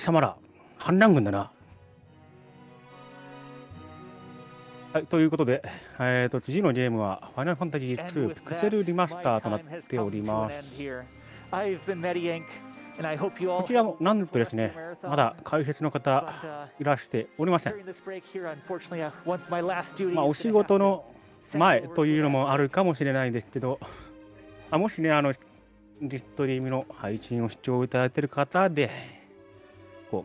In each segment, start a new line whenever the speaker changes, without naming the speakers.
貴様ら、反乱軍だな。はい、ということで、次のゲームは、ファイナルファンタジー2ピクセルリマスターとなっております。こちらもなんとですね、まだ解説の方いらしておりません。お仕事の前というのもあるかもしれないですけど、もしね、リストリームの配信を視聴いただいている方で、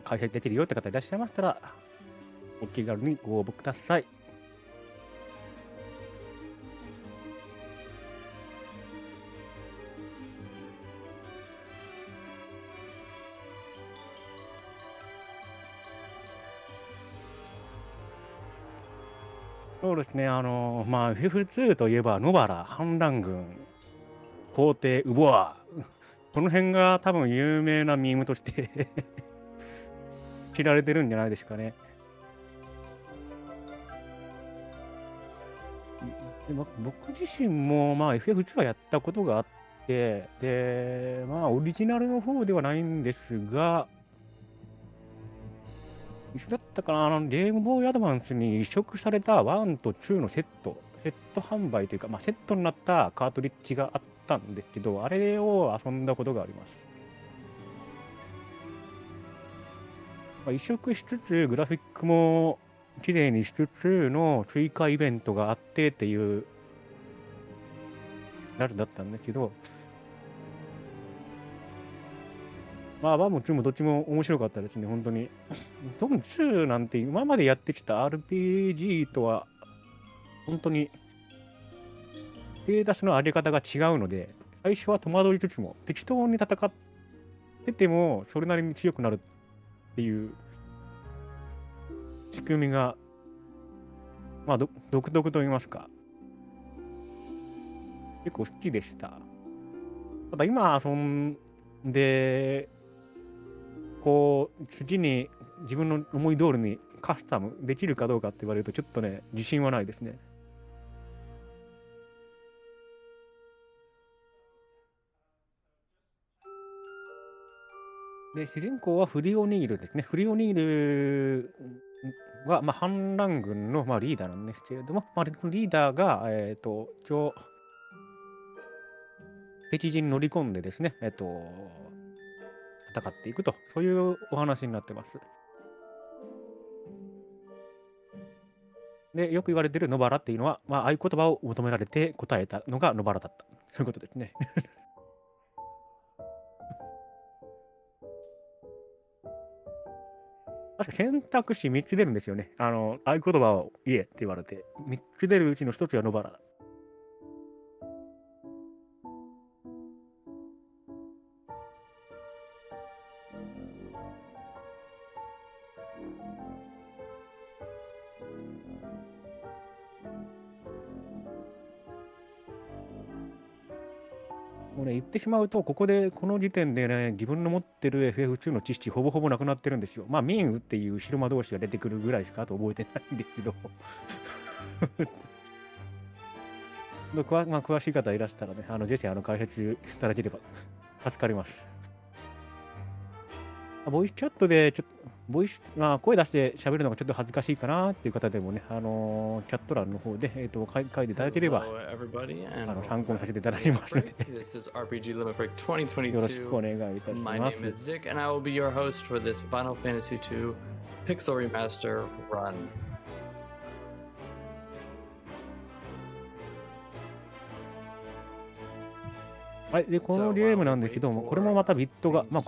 解説できるよって方いらっしゃいましたら、お気軽にご応募ください。そうですね、FF2 といえば、野原、反乱軍、皇帝、ウボア、この辺が多分有名なミームとして知られてるんじゃないですかね。で僕自身もFF2 はやったことがあって、で、オリジナルの方ではないんですが、一緒だったかな、ゲームボーイアドバンスに移植された1と2のセット販売というか、セットになったカートリッジがあったんですけど、あれを遊んだことがあります。移植しつつ、グラフィックも綺麗にしつつの追加イベントがあってっていうやつだったんですけど、1も2もどっちも面白かったですね、本当に。特に2なんて今までやってきた RPG とは、本当に、ステータスの上げ方が違うので、最初は戸惑いつつも、適当に戦ってても、それなりに強くなるっていう仕組みが、独特と言いますか、結構好きでした。ただ今遊んで、次に自分の思い通りにカスタムできるかどうかって言われると、ちょっとね、自信はないですね。で、主人公はフリオニールですね。フリオニールは、反乱軍の、リーダーなんですけれども、リーダーが、今日、敵陣に乗り込んでですね、戦っていくと、そういうお話になってます。で、よく言われている野原っていうのは、合言葉を求められて答えたのが野原だった。そういうことですね。確か選択肢3つ出るんですよね。合言葉を言えって言われて、3つ出るうちの1つが野原。もうね、言ってしまうと、この時点でね、自分の持ってる FF2 の知識、ほぼほぼなくなってるんですよ。ミンウっていう白魔同士が出てくるぐらいしかあと覚えてないんですけど詳しい方いらしたらね、ぜひ解説いただければ助かります。ボイスチャットで、声出して喋るのがちょっと恥ずかしいかなっていう方でもね、チャット欄の方で、書いていただければ、参考にさせていただきますので、よろしくお願いいたします。はい、で、このゲームなんですけども、これもまたビットが、今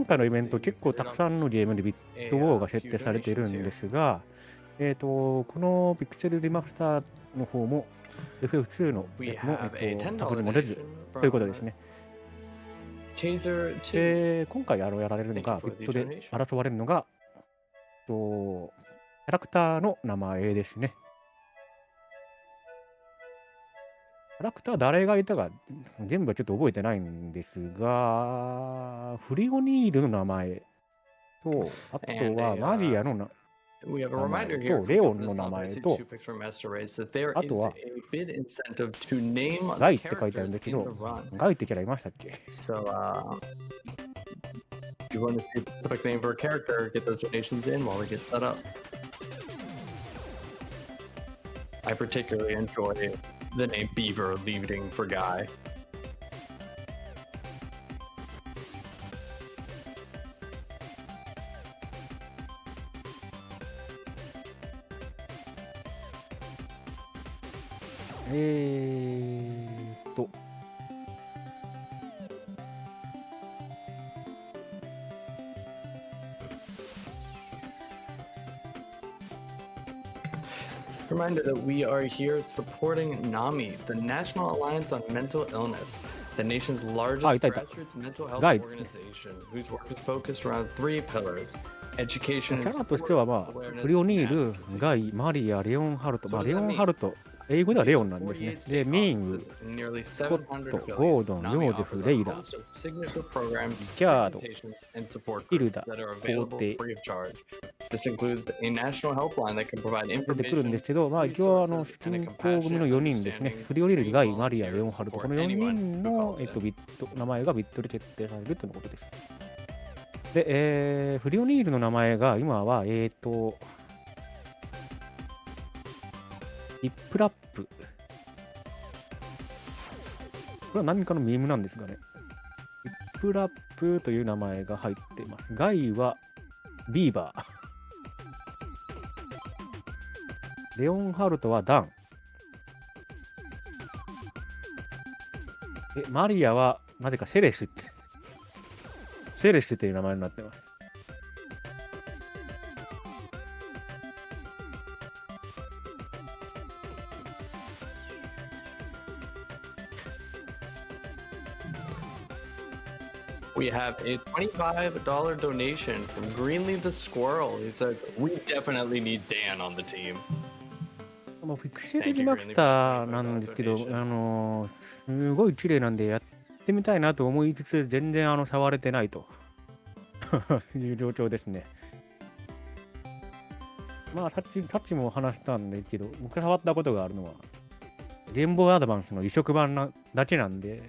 回のイベント結構たくさんのゲームでビットが設定されているんですが、このピクセルリマスターの方も FF2 のやつも、タグにも出ずということですね。今回やられるのが、ビットで争われるのが、キャラクターの名前ですね。キャラクター誰がいたか全部はちょっと覚えてないんですが、フリオニールの名前と、あとはマリアの名前と、レオンの名前と、あとは、ガイって書いてあるんですけど、ガイってキャラいましたっけ？
you want to see a specific name for a character, get those donations in while we get set up. I particularly enjoy the name Beaver leading for Guy. Reminder that we are here supporting NAMI, the National Alliance on Mental Illness, the nation's largest grassroots mental health organization, whose work is focused around 3 pillars: education
キ
and
ャラとしては、まあ、フリオニール、ガイ、マリア、レオンハルト。まあ、レオンハルト、英語ではレオンなんですね。で、メインズ、スコット、ゴードン、ヨージェフ、レイラ、キャード、ヒルダ、皇帝。
This includes a national helpline that can provide
出てくるんですけど、まあ、一応、主人公組の4人ですね。フリオニール、ガイ、マリア、レオンハルト。この4人の、名前がビットで決定されるということです。で、フリオニールの名前が今は、リップラップ。これは何かのミームなんですがね。リップラップという名前が入っています。ガイはビーバー。レオンハルトはダン。マリアはなぜかセレスって。セレスという名前になってます。
We have a $25 donation from Greenly the Squirrel. He said, "We definitely need Dan on the team."
ピクセルリマスターなんですけど、すごい綺麗なんでやってみたいなと思いつつ、全然触れてないという状況ですね。まあ、タッチも話したんですけど、僕が触ったことがあるのは、ゲームボーイアドバンスの移植版だけなんで、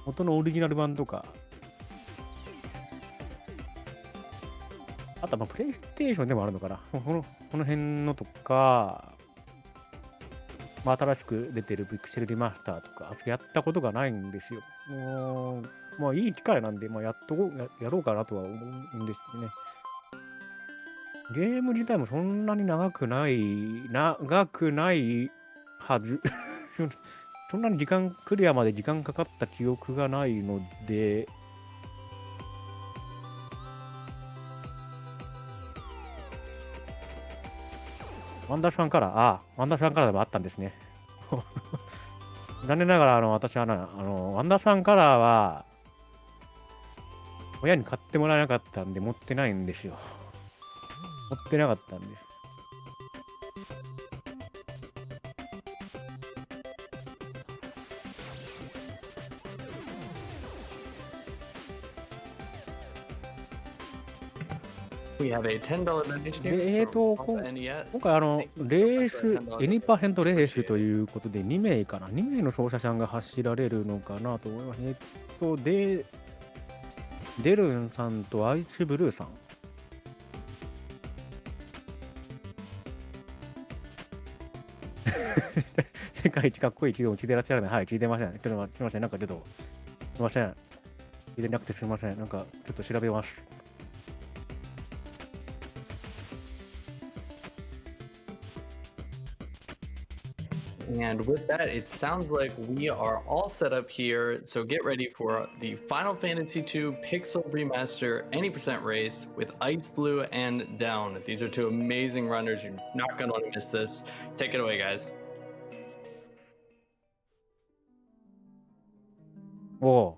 元のオリジナル版とか、あとはプレイステーションでもあるのかな。この辺のとか、まあ、新しく出てるピクセルリマスターとか、やったことがないんですよ。まあいい機会なんで、まあ、やろうかなとは思うんですね。ゲーム自体もそんなに長くないはず。そんなにクリアまで時間かかった記憶がないので、ワンダーさんからでもあったんですね。残念ながら、私はワンダーさんカラーは、親に買ってもらえなかったんで、持ってないんですよ。持ってなかったんです。
We have a $10 donation
で、今回レース、N% レースということで2名かな。2名の走者さんが走られるのかなと思います。デルンさんとアイスブルーさん。世界一かっこいい企業を聞いてらっしゃるので、はい、聞いてません。すみません。すみません。聞いてなくてすみません。ちょっと調べます。
And with that, it sounds like we are all set up here. So get ready for the Final Fantasy II Pixel Remaster any percent race with Iceblue and Deln. These are 2 amazing runners. You're not going to want to miss this. Take it away, guys.
Whoa.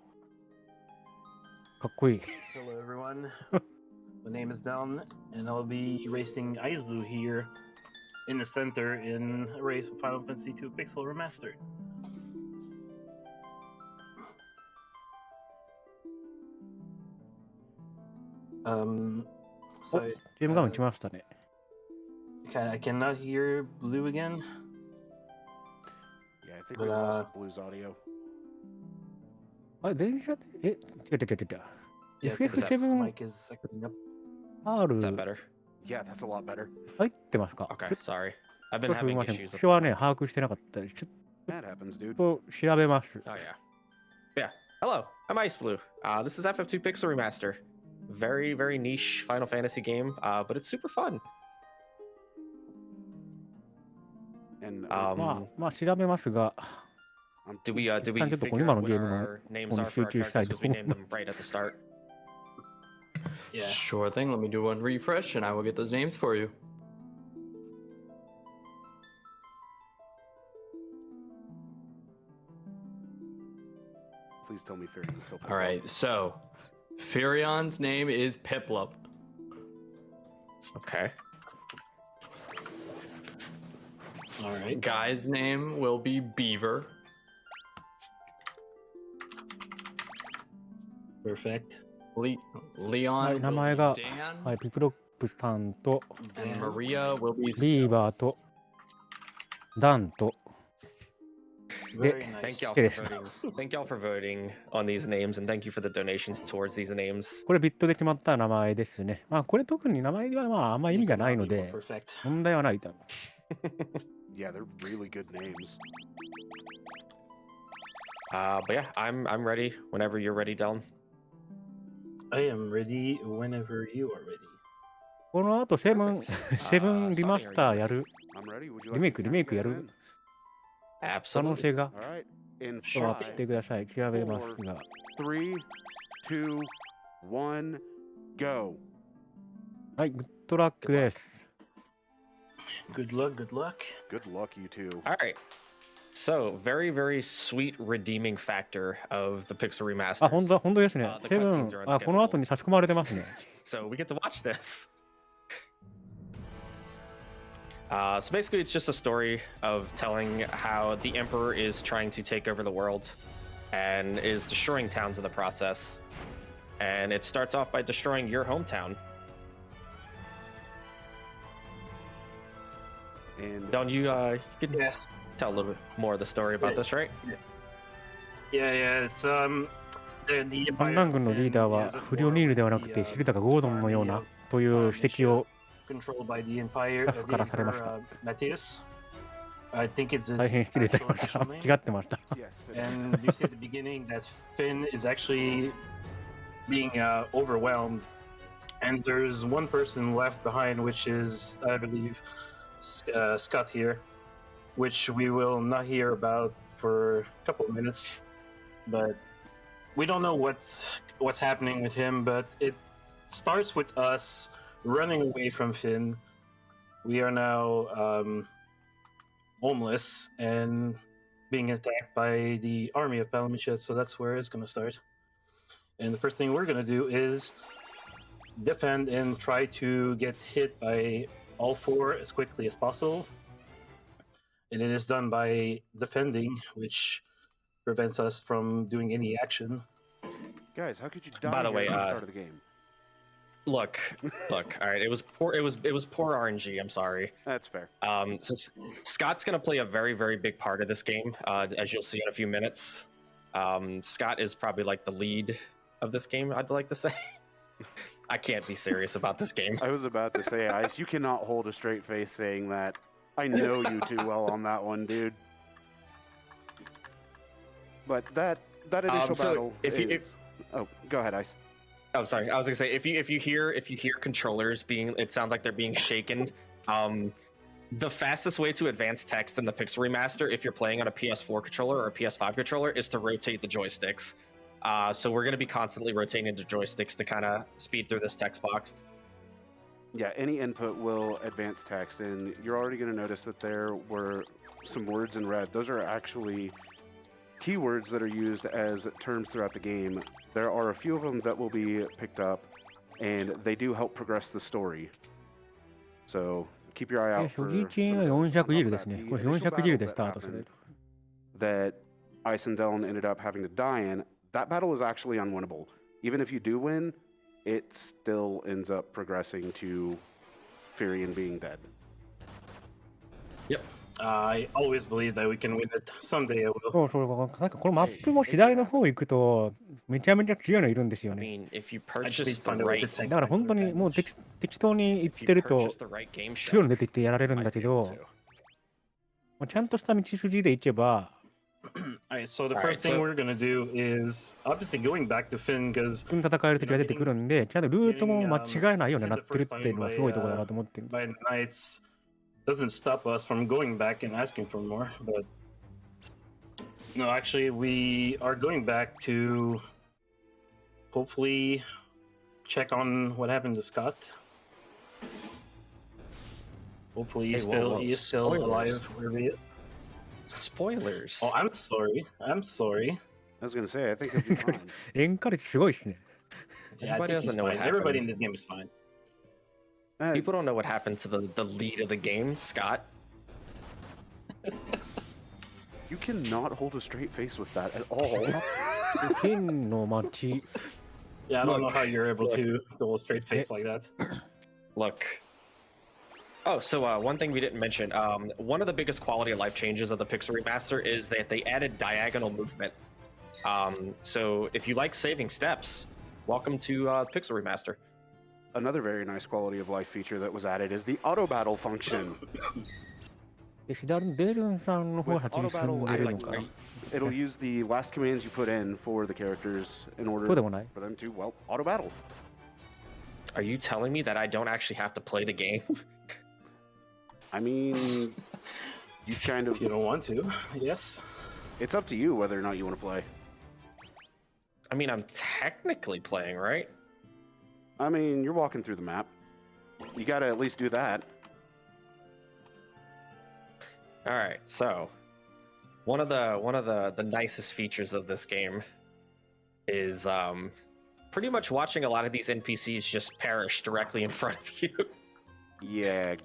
かっこいい。
Hello, everyone. My name is Deln, and I'll be racing Iceblue here in the center in a race for Final Fantasy II Pixel Remastered. So
ゲーム画面来ましたね。
I cannot hear Blue again.
Yeah, I think we lost Blue's audio.
あれ、電車で、違う。
Yeah,
FF7
Mike is acting up.
R
Is that better?
Yeah, that's a lot better.
入ってますか？
Okay,
ちょっ
sorry. I've
と
been
すみ
having
ません。
issues with
私はね、把握してなかったです。ちょ
That happens, dude.
っと調べます。
Oh yeah. Yeah. Hello, I'm Iceblue. This is FF2 Pixel Remaster. Very, very niche Final Fantasy game, but it's super fun.
And
まあ調べますが、
Did we
一旦ちょっとこう
figure
今
out
の
what
ゲームの
our names
方に
are for
集
our
中したい
characters
と
because we
思い
named
ます。
them right at the start?
Yeah.
Sure thing. Let me do one refresh and I will get those names for you.
please tell me Furion's still.
All right, so Furion's name is Piplup.
Okay.
All right.
Guy's name will be Beaver.
Perfect.
Leon
はい、
will
名
be
前が、
Dan.
はい、ピプロップさんと
And
Dan.
Maria will be
ビーバー
Stealth.
とダンと
Very
Thank
nice.
y'all
It
for
is.
voting. Thank y'all for voting on these names, and thank you for the donations towards these names.
これビットで決まった名前ですね。まあこれ特に名前はまああんま意味
Make
が
it
ない
not
の
be more
で
perfect.
問題はないと思う。
Yeah, they're really good names.
But yeah, I'm ready whenever you're ready, Deln.
I am ready whenever you are ready.
この後セブン
Perfect.
セブンリマスターやる
I'm ready. Would you
リメイ
like
ク
me
リ
to
メイ
count
ク
you
や
guys
る
in?
可能
Absolutely.
性が
All right. In
ちょっと待ってください。調べますが。
3, 2, 1, go.
はい、グッドラックです。
Good luck. Good luck.
Good luck, you two.
All right. So, very, very sweet redeeming factor of the Pixel
あ、本
remasters.
当ですね。
the
セブ
cutscenes
ン
are、
あ、この後に差し込まれてますね。
So we get to watch this. So basically, it's just a story of telling how the Emperor is trying to take over the world and is destroying towns in the process. And it starts off by destroying your hometown.
And
Don't you, you could
Yes.
tell a little bit more of the story about
Yeah.
this, right?
Yeah. It's the
反乱軍のリーダーはフリオニールではなくてシルダかゴードンのようなという指摘を
controlled by the Empire,
スタッフからされました。
Matthias. I think it's his
大変失礼いたし
actual
ました。
official
違
name.
ってました。
yes, it is.
And you see at the beginning that Finn is actually being overwhelmed, and there's one person left behind, which is, I believe, Scott here, which we will not hear about for a couple of minutes, but we don't know what's happening with him. But it starts with us running away from Finn. We are now homeless and being attacked by the army of Palamishit, so that's where it's going to start. And the first thing we're going to do is defend and try to get hit by all four as quickly as possible. And it is done by defending, which prevents us from doing any action.
Guys, how could you die
By the
here
way,
at the start of the game?
Look. All right. It was poor RNG. I'm sorry.
That's fair.
So Scott's going to play a very, very big part of this game, as you'll see in a few minutes. Scott is probably like the lead of this game, I'd like to say. I can't be serious about this game.
I was about to say, Ice, you cannot hold a straight face saying that. I know you too well on that one, dude. But that initial
so
battle
if-
Oh, go ahead, Ice.
Oh, sorry. I was gonna say if you hear controllers being, it sounds like they're being shaken. The fastest way to advance text in the Pixel Remaster, if you're playing on a PS4 controller or a PS5 controller, is to rotate the joysticks. So we're gonna be constantly rotating the joysticks to kind of speed through this text box.
Yeah, any input will advance text, and you're already going to notice that there were some words in red. Those are actually keywords that are used as terms throughout the game. There are a few of them that will be picked up, and they do help progress the story. So keep your eye out
所
for
持
some
金
of
は
those.
400
On
ギ
top
ル
of
です
that,
ね。
the
これ
initial
400ギル
battle
でスター
that
トする
happened。that Ice and Deln ended up having to die in, that battle is actually unwinnable. Even if you do win, it still ends up progressing to Furion being dead.
Yep.
I always believe that we can win it. Someday I will.
そうそう、なんかこのマップも左の方行くと、めちゃめちゃ強いのいるんですよ
I
ね。
mean, if you
I just need
purchase
to
the
find a way to
right,
tank
だから
my
本当にもう
damage.
適当に行
if
っ
you
てると
purchase the right game
強いの
shell,
出てきてやられるん
you
だ
might
け
be able
ど、
to.
ちゃんとした道筋で行けば、
Alright, so the
Alright,
first thing
so-
we're gonna do is obviously going back to Finn because
戦える時が出てくるんで、ちゃんとルートも間違えないようになってるっていうのがすごいところだなと思ってる。
by the Knights doesn't stop us from going back and asking for more, but no, actually we are going back to hopefully check on what happened to Scott. Hopefully
Hey,
he is still
spoilers.
alive wherever he is.
Spoilers.
Oh, I'm sorry. I'm sorry.
I was gonna say, I think it'll be fine.
エンカレッジすごいですね。
Yeah, I
Everybody
think he's
doesn't know what
fine. Everybody
happened.
in this game is fine.
Eh,
People don't know what happened to the lead of the game, Scott.
you cannot hold a straight face with that at all.
フィンの街、
Yeah, I don't know
Look,
how you're able
look.
to go straight face like that.
Look. Oh, so one thing we didn't mention. One of the biggest quality of life changes of the Pixel Remaster is that they added diagonal movement. So if you like saving steps, welcome to Pixel Remaster.
Another very nice quality of life feature that was added is the auto battle function.
で左のデルンさんの方
With
が先
auto
に進
battle,
んでるのか
like,。
it'll use the last commands you put in for the characters in
そう
order
でもない。
for them to, well, auto battle.
Are you telling me that I don't actually have to play the game?
I mean, you kind of,
If you don't want to, yes.
it's up to you whether or not you want to play.
I mean, I'm technically playing, right?
I mean, you're walking through the map. You gotta at least do that.
All right, so one of the nicest features of this game is pretty much watching a lot of these NPCs just perish directly in front of you.
Yeah,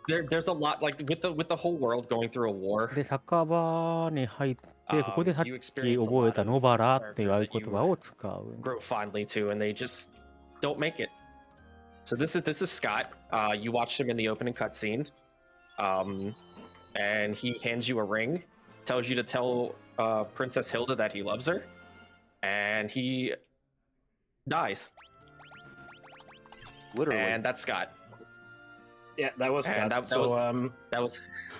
There's a lot like with the whole world going through a war.
で、酒場に入って、ここでさっ
You
き
experience a
覚え
lot
た
of
ノバラっていう
characters
合
that
言
you
葉を使う。
grow fondly to, and they just don't make it. So this is Scott. You watched him in the opening cutscene, and he hands you a ring, tells you to tell Princess Hilda that he loves her, and he dies.
literally.
And that's Scott.
Yeah, that was
And
Scott.
that
So
was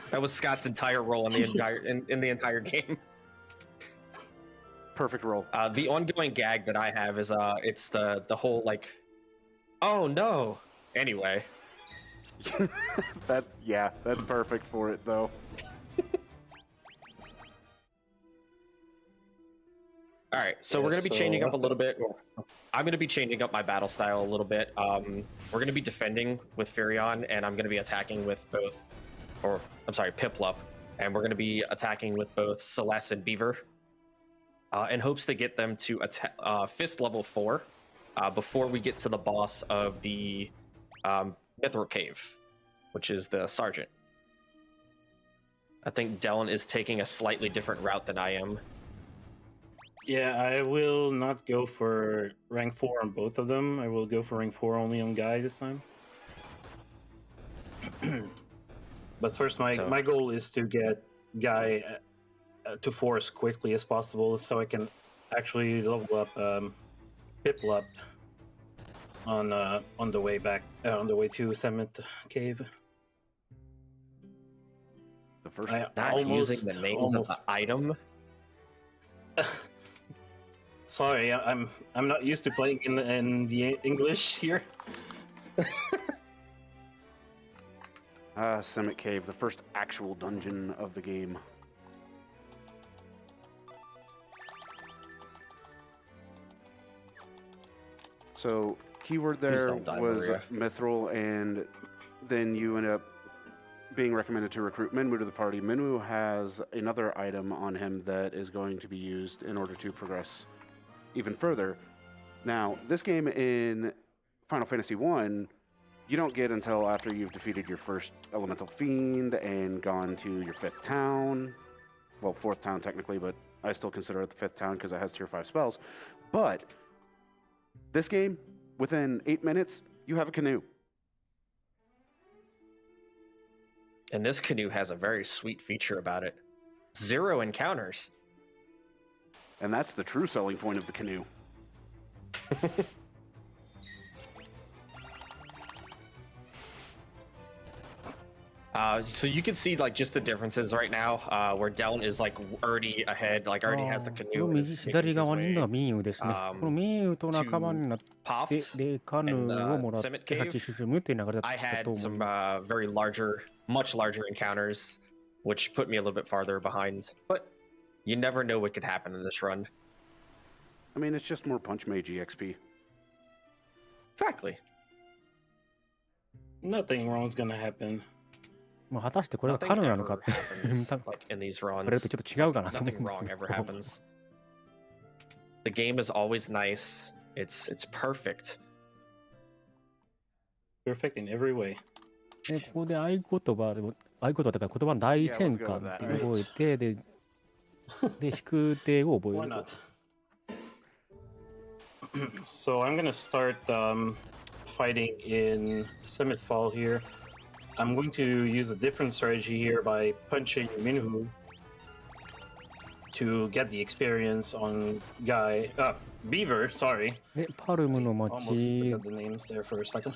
that was Scott's entire role in the entire in the entire game.
Perfect roll.
The ongoing gag that I have is it's the whole like, oh no. Anyway,
That's perfect for it though.
all right. So
Yeah,
we're gonna be
so
changing up a
that's
little bit. I'm gonna be changing up my battle style a little bit. We're gonna be defending with Furion, and I'm gonna be attacking with both, or I'm sorry, Piplup, and we're gonna be attacking with both Celeste and Beaver, in hopes to get them to fist level 4 before we get to the boss of the Mithril Cave, which is the Sergeant. I think Deln is taking a slightly different route than I am.
yeah, I will not go for rank 4 on both of them. I will go for rank 4 only on Guy this time. But first,
So-
my goal is to get Guy to 4 as quickly as possible, so I can actually level up Piplup on the way back on the way to Summit Cave.
The first
I
Not using the names of the item.
Sorry, I'm not used to playing in the English here.
Summit Cave, the first actual dungeon of the game. So, keyword there
don't die,
was
Maria.
Mithril, and then you end up being recommended to recruit Minwu to the party. Minwu has another item on him that is going to be used in order to progress even further. Now, this game in Final Fantasy 1, you don't get until after you've defeated your first elemental fiend and gone to your 5th town. Well, 4th town technically, but I still consider it the 5th town because it has tier 5 spells. But this game, within 8 minutes, you have a canoe.
And this canoe has a very sweet feature about it. 0 encounters.
And that's the true selling point of the canoe.
So you can see like just the differences right now, where Deln is like already ahead, like already has the
この
canoe.
右
is making
左
his
側にいるのが
way
ミンウですね。このミンウと仲間になって
Poft.
でカヌーをもらっ
and,
て
Summit
立ち
Cave.
進むっていう流れだ
I
った
had
と思い
some
ます。
very much larger encounters, which put me a little bit farther behind. But you never know what could happen in this run.
I mean, it's just more Punch Mage EXP.
Exactly.
Nothing wrong's gonna happen.
まあ果たしてこれが
Nothing
カヌーなのか
ever
って
happens like in these
こ
runs.
れとちょっと違うかなと思
Nothing
うん
wrong
です
ever
けど
happens. The game is always nice. It's perfect.
Perfect in every way.
でここで合言葉でも合言葉というか言葉の大戦艦っていうのを覚えてで飛空艇を覚え
Why
ると
not? So I'm gonna start fighting in Summit Fall here. I'm going to use a different strategy here by punching Minhu to get the experience on Beaver, sorry.
でパルムの
Almost
町
forgot the names there for a second.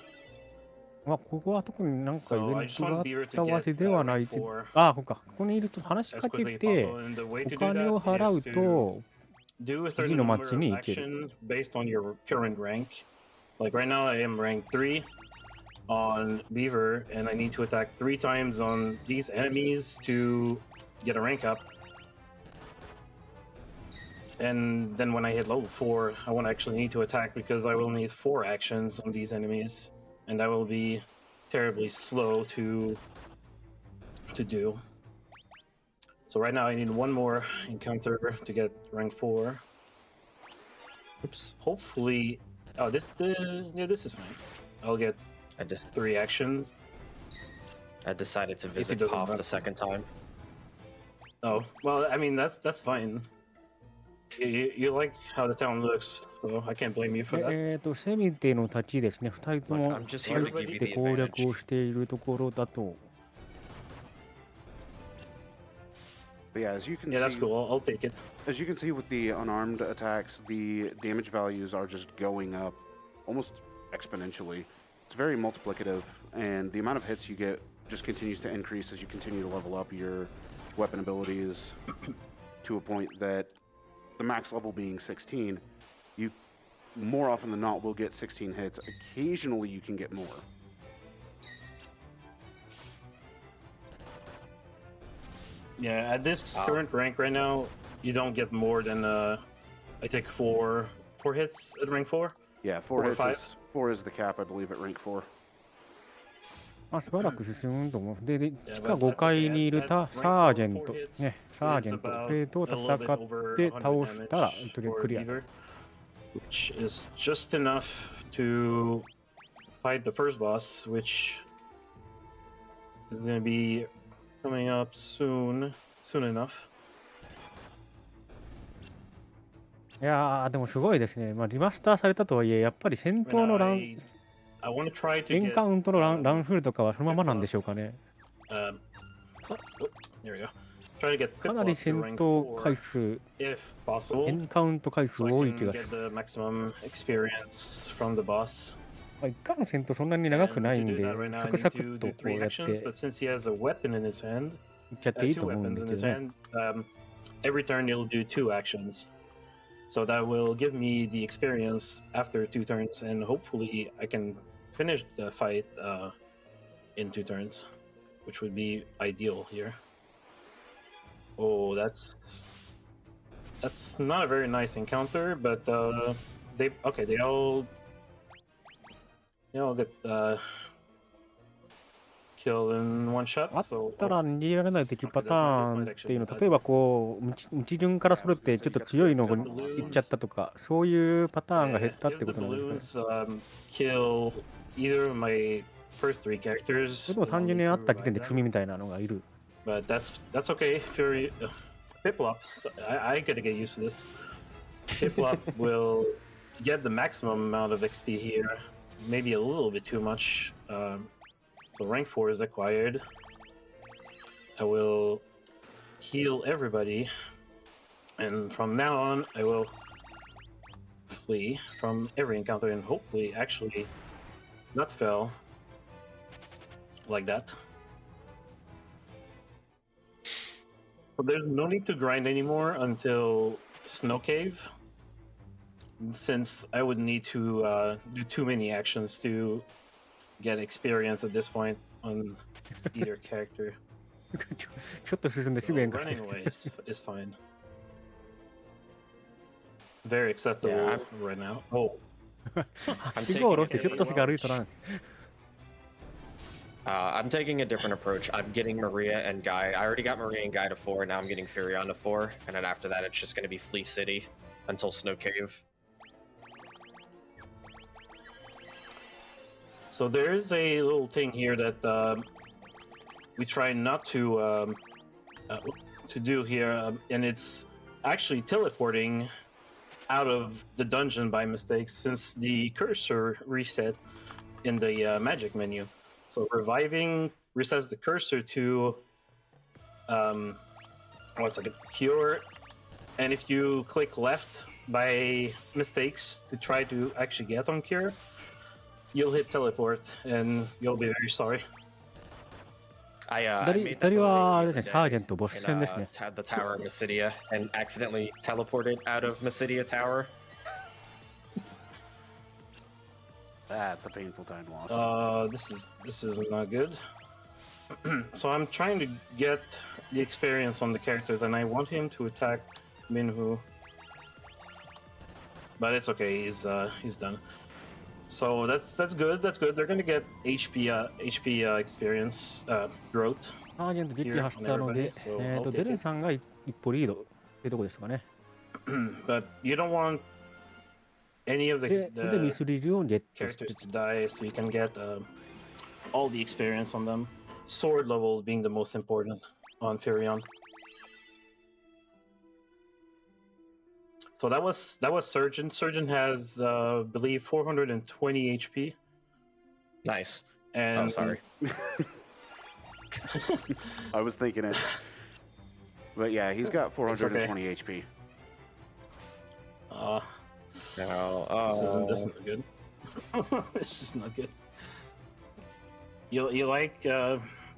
まあここは特になんかイ
So
ベ
I
ン
just
トがあ
want
っ
Beaver
た
to
わけ
get
ではない
rank
けど
4
あここにいると話し
as
かけ
quickly as
て
possible. And the way
お
to do
金を
that
払
is
う
to
と
do a
次
certain
の
number
町
of
に行ける
action based on your current rank. Like right now, I am rank 3 on Beaver, and I need to attack 3 times on these enemies to get a rank up. And then when I hit level 4, I won't actually need to attack because I will need 4 actions on these enemies, and that will be terribly slow to do. So right now I need 1 more encounter to get rank 4.
Oops.
Hopefully, this is fine. I'll get
I, de-
3 actions.
I decided to visit
doesn't
Poft
run.
the second time.
Oh, well, I mean that's fine. You like how the town looks, so I can't blame you for that.
セミテの立ちですね2人とも
I'm just
入
here to give
っ
you
て
the
攻略
advantage.
をしているところだと
But yeah, as you can
Yeah, that's
see,
cool. I'll take it.
as you can see with the unarmed attacks, the damage values are just going up almost exponentially. It's very multiplicative, and the amount of hits you get just continues to increase as you continue to level up your weapon abilities to a point that the max level being 16, you more often than not will get 16 hits. Occasionally you can get more.
Yeah, at this current rank right now, you don't get more than I think four hits at rank 4.
Yeah, 4
Four or
hits
five?
is 4 is the cap, I believe, at rank 4.
まあしばらく進むと思うで
Yeah,
地下
but
5
that's
階にいる
okay.
サ
At
ー
rank
ジェン
4,
ト
four
ね
hits
サージ
is
ェント
about
それと
a little bit
戦
over
って
100
倒したら
damage
それ
for
クリア
Beaver, which is just enough to fight the first boss, which is going to be coming up soon enough.
いやーでもすごいですね、まあ、リマスターされたとはいえやっぱり戦
I
闘
mean,
のラン
I want to try to
エン
get
カウントのラン
um,
フルとかはそのままなんでしょうかね
oh, there we go. Try to get
か
Pip
なり
up to
戦
rank
闘回
4
数
if possible,
エンカウント回数
so I
多い
can
気がす
get
る
the maximum experience from the boss.
まあ、一回の戦闘そんなに長く
And
ない
to
ん
do
で
that right now, I
サク
need
サク
to
っと
do
こう
3
やっ
actions,
て
but since he has a weapon in his hand,
いっちゃっていい
2
と思うんで
weapons
す
in
け
his
どね
hand, every turn he'll do 2 actions. So that will give me the experience after 2 turns, and hopefully I can finish the fight in 2 turns, which would be ideal here. Oh, that's not a very nice encounter, but they all get killed in 1 shot.
あっ
So
たら逃げられない敵パターンっていうの例えばこう道順からそれってちょっと強いのがいっちゃったとかそういうパターンが減ったってこ
if
と
the
なんですかね
balloons kill either of my first 3
それ
characters,
とも
then
単
I'll
純
need
に
to
あった時
revive
点で
them.
罪みたいなのがいる
But that's okay. Fury, Piplup. So I gotta get used to this. Piplup will get the maximum amount of XP here, maybe a little bit too much. So rank 4 is acquired. I will heal everybody, and from now on, I will flee from every encounter and hopefully actually not fail like that. But there's no need to grind anymore until Snow Cave, since I would need to do too many actions to get experience at this point on either character.
ちょっと進んで
So
すぐ変化して
running
る
away is fine. Very acceptable
Yeah,
right now. Oh,
信号を下ろしてちょっとしか歩いとらん
I'm taking a different approach. I'm getting Maria and Guy. I already got Maria and Guy to 4. Now I'm getting Furion to 4. And then after that, it's just going to be Flea City until Snow Cave.
so there is a little thing here that we try not to do here, and it's actually teleporting out of the dungeon by mistake, since the cursor reset in the magic menu. So reviving resets the cursor to what's like a cure, and if you click left by mistakes to try to actually get on cure, you'll hit teleport and you'll be very sorry.
I
左
made
左
this
はあ
mistake
れ
the
ですね、
other
サー
day
ジェントボス
in
戦ですね。
the Tower of Mysidia and accidentally teleported out of Mysidia Tower.
That's a painful time loss.
This is not good. So I'm trying to get the experience on the characters, and I want him to attack Minhu, but it's okay. He's done. So that's good. That's good. They're gonna get HP experience growth.
サージェント実機走ったので、
Here,
デレンさんが一歩リードってとこですかね。
But you don't want any of
で、ミ
the
スリルをゲットして
characters to die, so you can get all the experience on them. Sword level being the most important on Furion. So that was Surgeon. Surgeon has believe 420 HP.
Nice.
And
Oh, sorry.
I was thinking it. But yeah, he's got
It's okay.
420 HP.
No.
This isn't good. This is not good. You like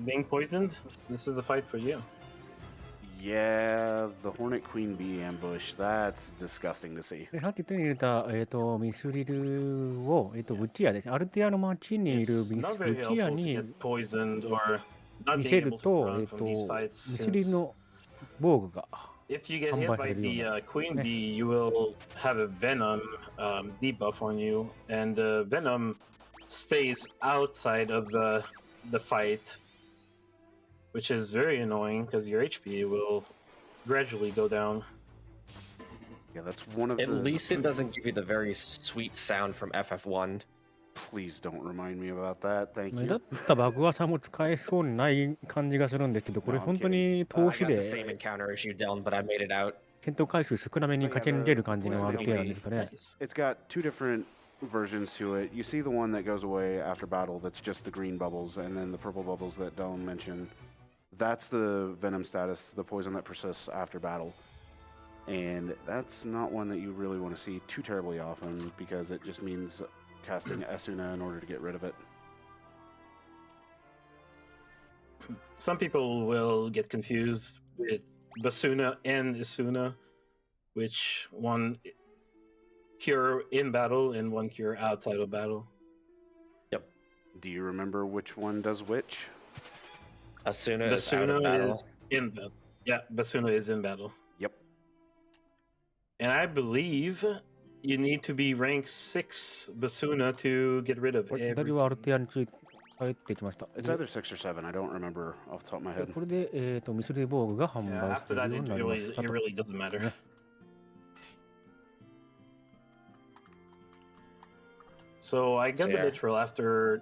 being poisoned? This is the fight for you.
Yeah, the Hornet Queen Bee ambush. That's disgusting to see.
でさっき手に入れた、ミスリルを、ブチアですね。アルティアの町にいる
It's
ブ
not very
チア
helpful to
に
get poisoned or not
見
being
せる
able to
と、
run from these fights.
ミスリル
Since
の防具が
if you get
販
hit
売さ
by
れるよう
the
な。
Queen
ね。
Bee, you will have a Venom debuff on you, and the Venom stays outside of the fight, which is very annoying because your HP will gradually go down.
Yeah, that's one of
At
the.
least it doesn't give you the very sweet sound from FF1.
Please don't remind me about that. Thank
目立
you.
った爆破さも使えそうにない感じがするんですけど、これ
No, I'm
本当
kidding.
に
I
投資
got the same
で
encounter as you, Deln, but I made it out.
戦闘回数少なめに駆け抜ける感じのアルティアなんですかね。
Nice.
It's got two different versions to it. You see the one that goes away after battle, that's just the green bubbles, and then the purple bubbles that Dylan mentioned. That's the venom status, the poison that persists after battle. And that's not one that you really want to see too terribly often because it just means casting Esuna in order to get rid of it.
Some people will get confused with Basuna and Isuna, which one cure in battle and one cure outside of battle.
Do you remember which one does which?
Asuna is out of
Basuna
battle.
is in battle. Yeah, Basuna is in battle.
Yep.
And I believe you need to be rank 6 Basuna to get rid of
これ
every.
左はアルティアについて帰ってきました。
It's either 6 or 7. I don't remember off the top of my
で
head.
これで、ミスリル防具が販
Yeah,
売さ
after
れる
that,
よう
it
になりま
really,
した
it
と。
really doesn't matter. So I got the
Yeah.
mitral after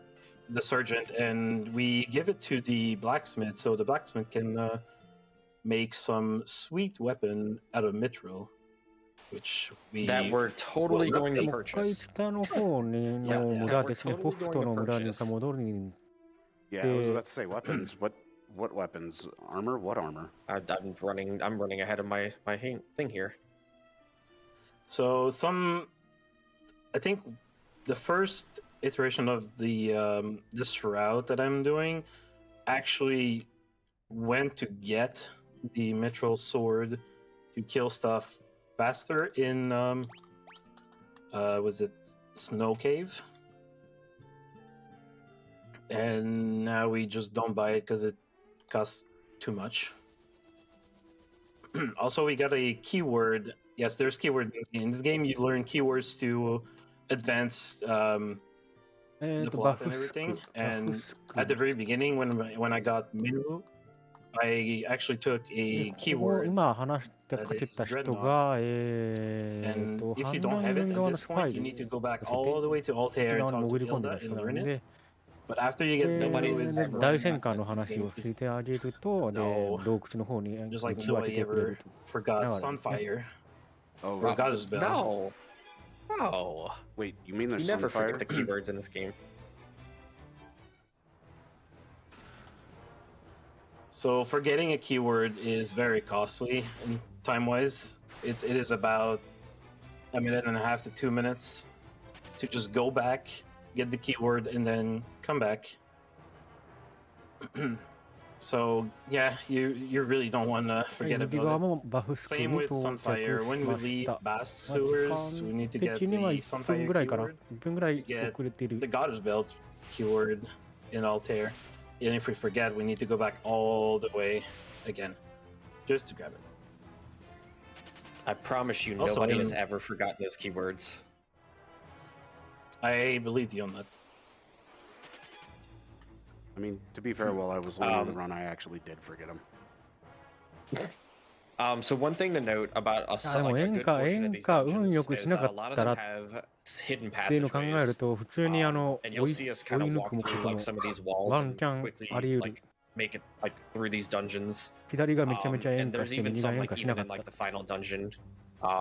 the sergeant, and we give it to the blacksmith, so the blacksmith can make some sweet weapon out of mitral, which we
That we're totally
Well,
going to
もう一回
purchase.
北の方にの
Yeah, yeah.
村ですね、
We're totally
ポフトの村に
going to purchase.
戻りに
Yeah, I was about to say weapons. What weapons? Armor? What armor?
I'm running ahead of my thing here.
So I think the first iteration of the this route that I'm doing actually went to get the mithril sword to kill stuff faster in was it Snow Cave? And now we just don't buy it because it costs too much. Also, we got a keyword. Yes, there's keyword in this game. You learn keywords to advance the plot and everything. And at the very beginning, when I got Minu, I actually took a
ここ
keyword.
今話してかけた人が、
And if
反
you don't have
乱
it
側
at
の
this
スパ
point,
イ
you
ル
need to go back
そして
all the way to
こ
Altair
ちら
and
に
talk
潜
to
り込んで
Hilda
た人
and
なん
learn it.
で、
But after you get
で
Minu, is
大戦艦の話を教えてあげると、で
No.
洞窟の方に
just like
分け
nobody
てくれ
ever
ると。
forgot
No, no, no.
Sunfire
Oh,
or Goddess Bell.
No. No.
wait. You mean
You
there's
never
Sunfire?
forget the keywords in this game.
So forgetting a keyword is very costly and time-wise. It is about a minute and a half to 2 minutes to just go back, get the keyword, and then come back. So yeah, you really don't want to
はい、
forget
右側
about
もバフ
it.
スク
Same
に
with
到着
Sunfire.
し
When
ま
we
し
leave
た。
Bask
時
Sewers,
間
we need to
的
get
には
the
1分
Sunfire
ぐらいかな。
keyword.
1分ぐらい
Get
遅れている
the。Goddess Belt keyword in Altair. And if we forget, we need to go back all the way again just to grab it.
I promise you,
Also,
nobody
in-
has ever forgotten those keywords.
I believe you on that.
I mean, to be fair, while I was learning the run, I actually did forget them.
So one thing to note about a,
でも
like a
演
good
歌
portion of these
運よく
dungeons
し
is
な
that
か
a lot
っ
of
た
them
ら
have hidden
っていうのを考え
passageways.
ると、普通に
And
追
you'll
い
see us
追
kind
い
of
抜
walk
くこ
through
と
like
も
some of these walls
ワン
and
チャン
quickly
あり得る。
like make it like through these dungeons.
左がめちゃめちゃ演
And
歌
there's
して、
even
右が
some
演
like
歌しな
even
か
in
った
like the final dungeon,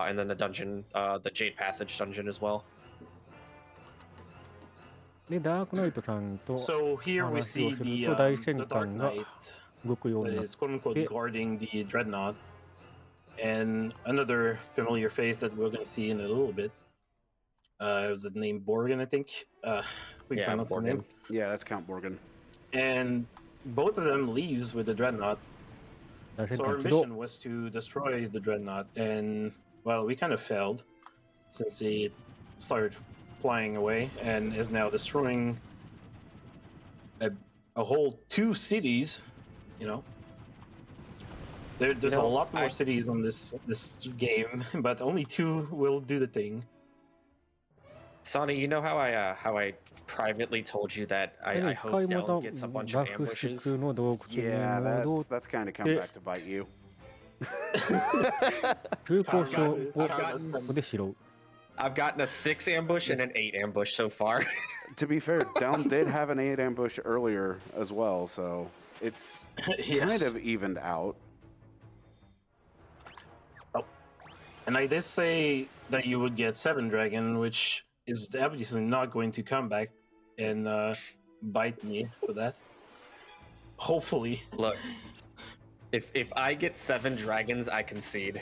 and then the dungeon, the Jade Passage dungeon as well.
で、ダークナイトさんと
So here we
話を
see
する
the
と大
the
戦
Dark
艦が
Knight
動くよう
that
になっ
is quote unquote
Yeah.
guarding the Dreadnought, and another familiar face that we're gonna see in a little bit. Was it named Borgen? I think. We
Yeah,
pronounce his name.
Borgen.
Yeah, that's Count Borgen.
And both of them leaves with the Dreadnought.
大戦
So our
艦起動。
mission was to destroy the Dreadnought, and well, we kind of failed since it started flying away and is now destroying a whole 2 cities. You know, there's
You know,
a lot more
I-
cities on this game, but only 2 will do the thing.
Sonny, you know how I privately told you that
で
I
一
hope
回また
Deln gets a bunch
バ
of
フス
ambushes?
クの洞窟に
Yeah,
戻っ
that's kind of come
Yeah.
back to bite you.
中高層を
I've
ここで拾う。
I've gotten a 6 ambush and an 8 ambush so far.
To be fair, Down did have an 8 ambush earlier as well, so it's
Yes.
kind of evened out.
And I did say that you would get 7 Dragon, which is obviously not going to come back and bite me for that. Hopefully.
Look, if I get 7 dragons, I concede.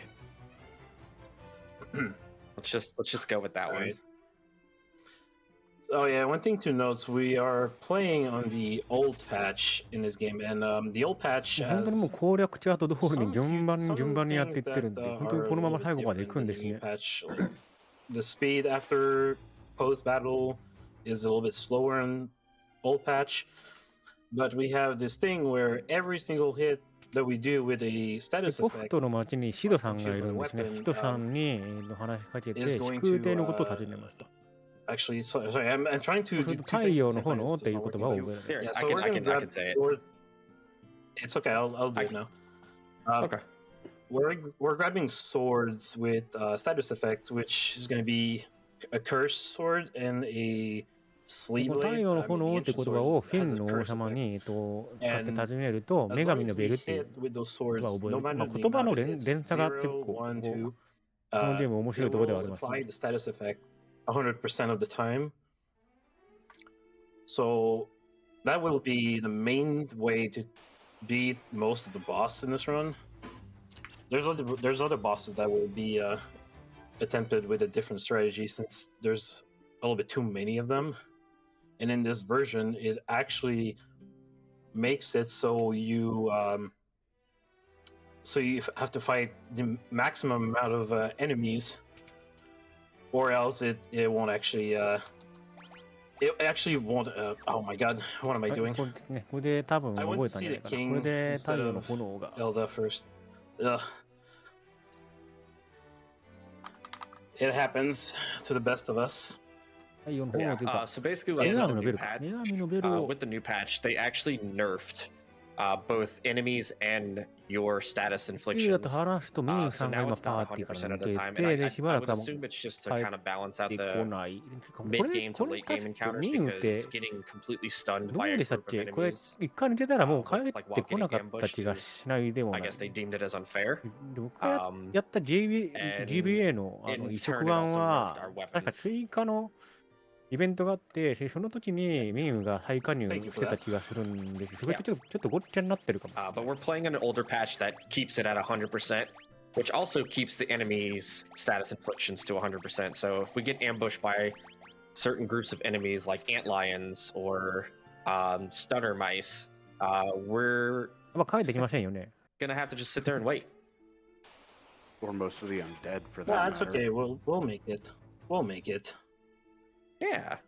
let's just go with that one.
Alright. Oh yeah, one thing to note: we are playing on the old patch in this game, and the old patch
本当にもう
has
攻略チャート通りに
some
順番
few-
に
some
順番にやってい
things
ってるん
that
で、
are
本当に
a
このま
little
ま
bit
最後まで
different
行くん
in
で
the
す
new
ね。
patch. Like, the speed after post battle is a little bit slower in old patch, but we have this thing where every single hit that we do with a
で
status
ポフ
effect
トの町にシドさんがいるんですね。
Weapon,
シドさんに話しかけて、
is
飛
going
空
to
艇のことを尋ねました。
actually sorry I'm trying
そ
to
うする
do
と
two
太
things
陽
at
の
the same
炎
time.
っていう
It's
言
not
葉を
working,
覚える。
Here,
Yeah,
I
so we're
can
gonna grab
say it.
yours. It's okay. I'll do it
I-
now.
Okay.
We're grabbing swords with status effect, which is going to be a curse sword and a
こ
sleeve
の太
blade.
陽の
I mean,
炎
the
って
ancient
言葉を
swords
フェ
has
ン
a
の王
curse
様
effect.
に使って
And
尋ねると、
As
女
long
神
as
のベ
we
ルっていう
hit with those
言葉を
swords,
覚え
no
ると、まあ
matter the
言葉
amount
の
of
連
hits,
鎖が結
0,
構
1,
こ
2,
うこのゲーム面白い
it
ところではあ
will
ります
apply
ね。
the status effect 100% of the time. So that will be the main way to beat most of the boss in this run. There's other bosses that will be attempted with a different strategy since there's a little bit too many of them. And in this version, it actually makes it so you have to fight the maximum amount of enemies, or else it won't actually it actually won't. Oh my god, what am I
はい
doing?
これですね。これで多分
I
覚
went
え
to
たんじ
see
ゃない
the
かな。これ
king
で
instead
太陽の
of
炎が。
Elda first. Ugh. It happens to the best of us.
太陽の
Yeah,
炎というか、
so basically,
女
with
神
the
の
new
ベルか。
patch,
女神のベルを
with the new patch, they actually nerfed both enemies and your status
いいだ
inflictions.
と話すと、メイン
So
さんが
now
今
it's
パ
not
ーティーから
100%
抜
of the
け
time, and
て、で、しば
I
らく
would
はもう
assume it's just to
帰っ
kind of balance out
てこ
the
ない。こ
mid
れ、
game
こ
to
れ
late
確
game
か
encounters
メインって
because getting completely stunned
ど
by
う
a
でしたっ
group of
けこれ、
enemies,
一回出たらもう帰
like
って
while
こな
getting
かった気
ambushed
が
is,
しないでも
I
ない。
guess they deemed it as unfair.
で僕がやった GBA の
in
移植
turn, it
版
also nerfed
は
our、
確か
weapons.
追加のイベントがあって、その時にメインが再加入
Thank you
し
for
てた
that.
気がするんです。それとちょっとごっちゃになってるかもしれない。
But we're playing an older patch that keeps it at 100%, which also keeps the enemy's status inflictions to 100%. So if we get ambushed by certain groups of enemies like antlions or stunner mice, we're
まあ帰ってきませんよね。
gonna have to just sit there and wait.
Or most of the undead, for that
No, it's
matter.
okay. We'll make it. We'll make it.
Yeah.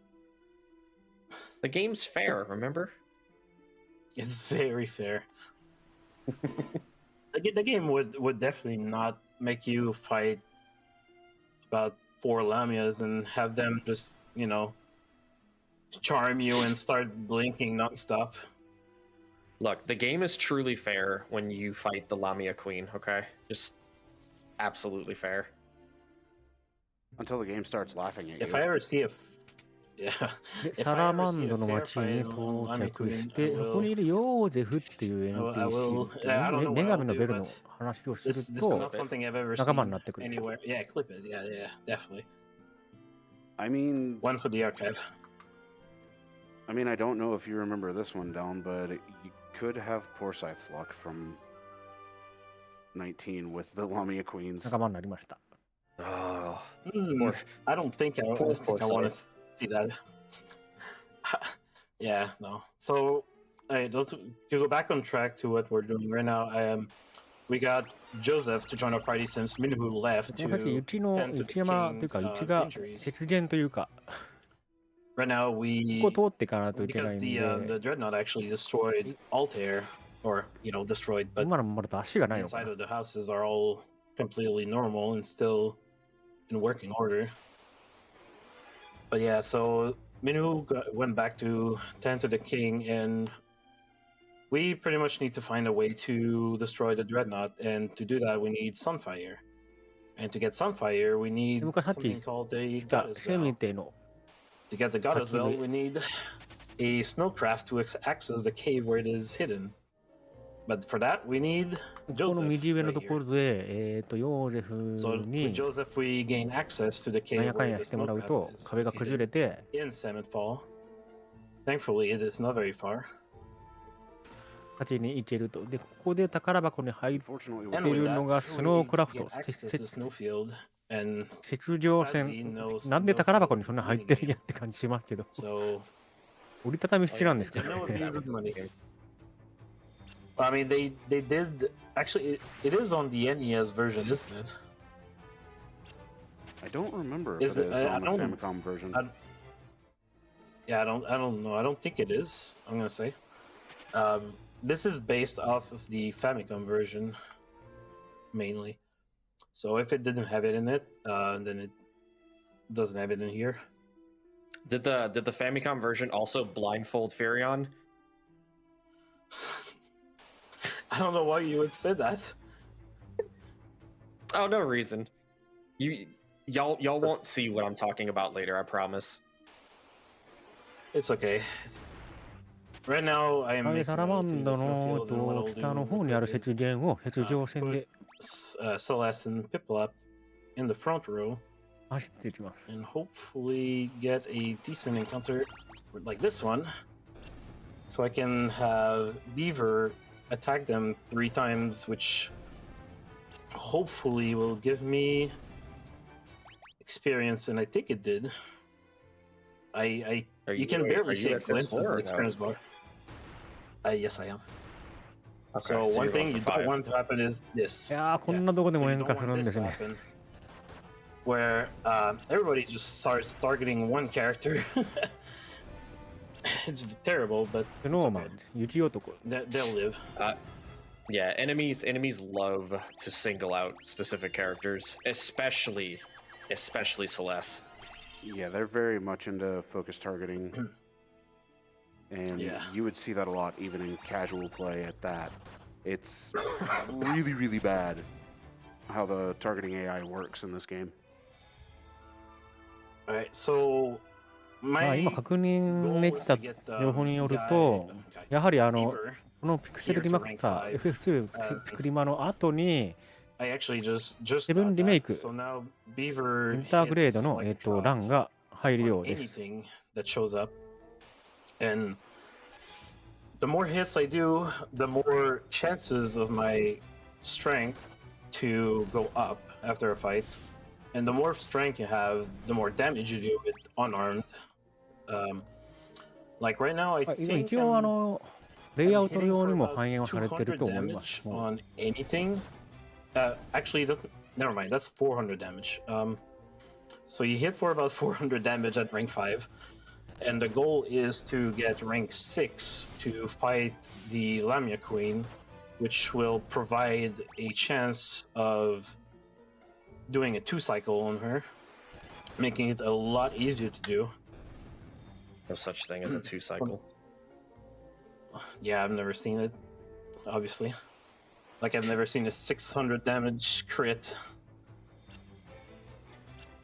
The game's fair, remember?
It's very fair. The game would definitely not make you fight about 4 lamias and have them just, charm you and start blinking nonstop.
Look, the game is truly fair when you fight the Lamia Queen, okay? Just absolutely fair.
Until the game starts laughing at you.
If I ever see yeah.
で
If
サ
I
ラ
ever
マ
see
ン
a
ドの
fair
町に
fight on
到
Lamy
着
Queen,
し
I
て、そこに
will.
いるヨーゼフっていう
I will.
NPC
I don't know
女
what
神
I'll
の
do,
ベル
but
の話をす
this
る
is
と
not something I've ever
仲間
seen
になってくる。
anywhere. Yeah, clip it. Yeah, definitely.
I mean,
One for the archive.
I don't know if you remember this one, Deln, but you could have Forsyth's luck from 19 with the Lamia Queens.
仲間になりました。
Oh.
Hmm, I don't think I want to
Forsyth.
see that. Yeah, no. So, to go back on track to what we're doing right now, we got Joseph to join our party since Minhu left
この先、う
to
ちの
tend to
内
the
山という
king
か、うちが
injuries.
雪原というか、
Right now,
ここ通っていかないといけな
because
いん
the
で、
dreadnought actually destroyed Altair, or destroyed, but
今のままだと足がないのか
inside
な。
of the houses are all completely normal and still in working order. But yeah, so Minhu went back to tend to the king, and we pretty much need to find a way to destroy the dreadnought. And to do that, we need Sunfire. And to get Sunfire, we need
で僕はさっき
something called a
来た
Goddess
生命
Bell.
体の
To get the Goddess
Hachi
Bell,
Bell.
we need a snowcraft to access the cave where it is hidden. But for that, we need
この
Joseph
右上の
right
とこ
here.
ろで、ヨーゼフ
So with
に
Joseph, we gain access to the
なん
cave
やかん
where
や
the
してもらう
snowcraft
と
is
壁が崩れ
located
て、
in Salmonfall. Thankfully, it is not very far.
勝ちに行けると。で、ここで宝箱に入っ
Unfortunately,
And
て
with
る
that,
のが
we
スノークラフ
get
ト、
access to Snowfield, and
雪上
sadly,
戦。
no
なんで宝箱にそんな
Snowfield
入ってるん
minigame.
やって感じしますけど、
So
折りたたみ式なんですか
no
ね。
abuse of money. I mean, they did actually. It is on the NES version, isn't it?
I don't remember if
Is
it
it-
is
I
on the
don't-
Famicom version.
Yeah, I don't know. I don't think it is. I'm gonna say. This is based off of the Famicom version, mainly. So if it didn't have it in it, then it doesn't have it in here.
Did the Famicom version also blindfold Furion?
I don't know why you would say that.
Oh, no reason. Y'all won't see what I'm talking about later, I promise.
It's okay. Right now, I am
で
making
サラ
my
マ
way
ン
through
ド
the
の
Snowfield, and what I'll
北の
do
方にある
is
雪原を雪上戦で
Celeste and Piplup in the front row
走っていきます。
and hopefully get a decent encounter like this one, so I can have Beaver attack them 3 times, which hopefully will give me experience, and I think it did. You can barely see a glimpse of the experience bar. Yes, I am.
Okay,
So one
you're
thing
going
you
for
don't
5.
want to happen is
い
this.
やー、こんなとこで
So
も
you
演
don't
歌する
want
んで
this
す
to
ね。
happen, where everybody just starts targeting one character. It's terrible, but
スノーマン、雪男。
they'll live.
Yeah, enemies love to single out specific characters, especially Celeste.
Yeah, they're very much into focus targeting. And
Yeah.
you would see that a lot even in casual play at that. It's really, really bad how the targeting AI works in this game.
Alright, so
まあ
my
今確認
goal
で
was
きた
to get
情報によると、やはり
Beaver.
このピクセルリマスター、FF2 ピクリマの後に、
I actually just
セブン
got
リメイ
that.
ク、
So now Beaver
インターグレード
hits
の、
like a drought
ランが入るよ
on
うです。
anything that shows up. And the more hits I do, the more chances of my strength to go up after a fight. And the more strength you have, the more damage you do with unarmed. Like right now, I
まあ
think
一応
I'm
レイア
I'm
ウト
hitting
用
for
にも
about
反映はされてる
200
と思います。
damage
もう
on anything. Actually, never mind. That's 400 damage. So you hit for about 400 damage at rank 5, and the goal is to get rank 6 to fight the Lamia Queen, which will provide a chance of doing a 2-cycle on her, making it a lot easier to do.
No such thing as a 2-cycle.
Yeah, I've never seen it, obviously. Like, I've never seen a 600 damage crit.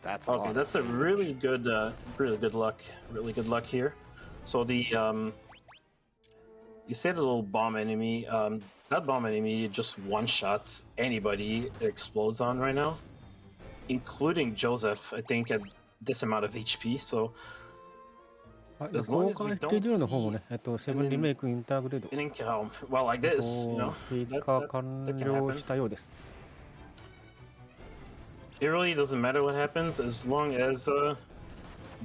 That's a
Okay,
lot.
that's a really good luck. Really good luck here. So the you said a little bomb enemy. That bomb enemy just one-shots anybody it explodes on right now, including Joseph. I think at this amount of HP. So
はい
as
公
long as we
開ス
don't
ケジュールの方も
see
ね、セブンリメイクインターグレード、
an well like this, you know,
追
that,
加
that,
完
that can
了
happen.
したようです。
It really doesn't matter what happens as long as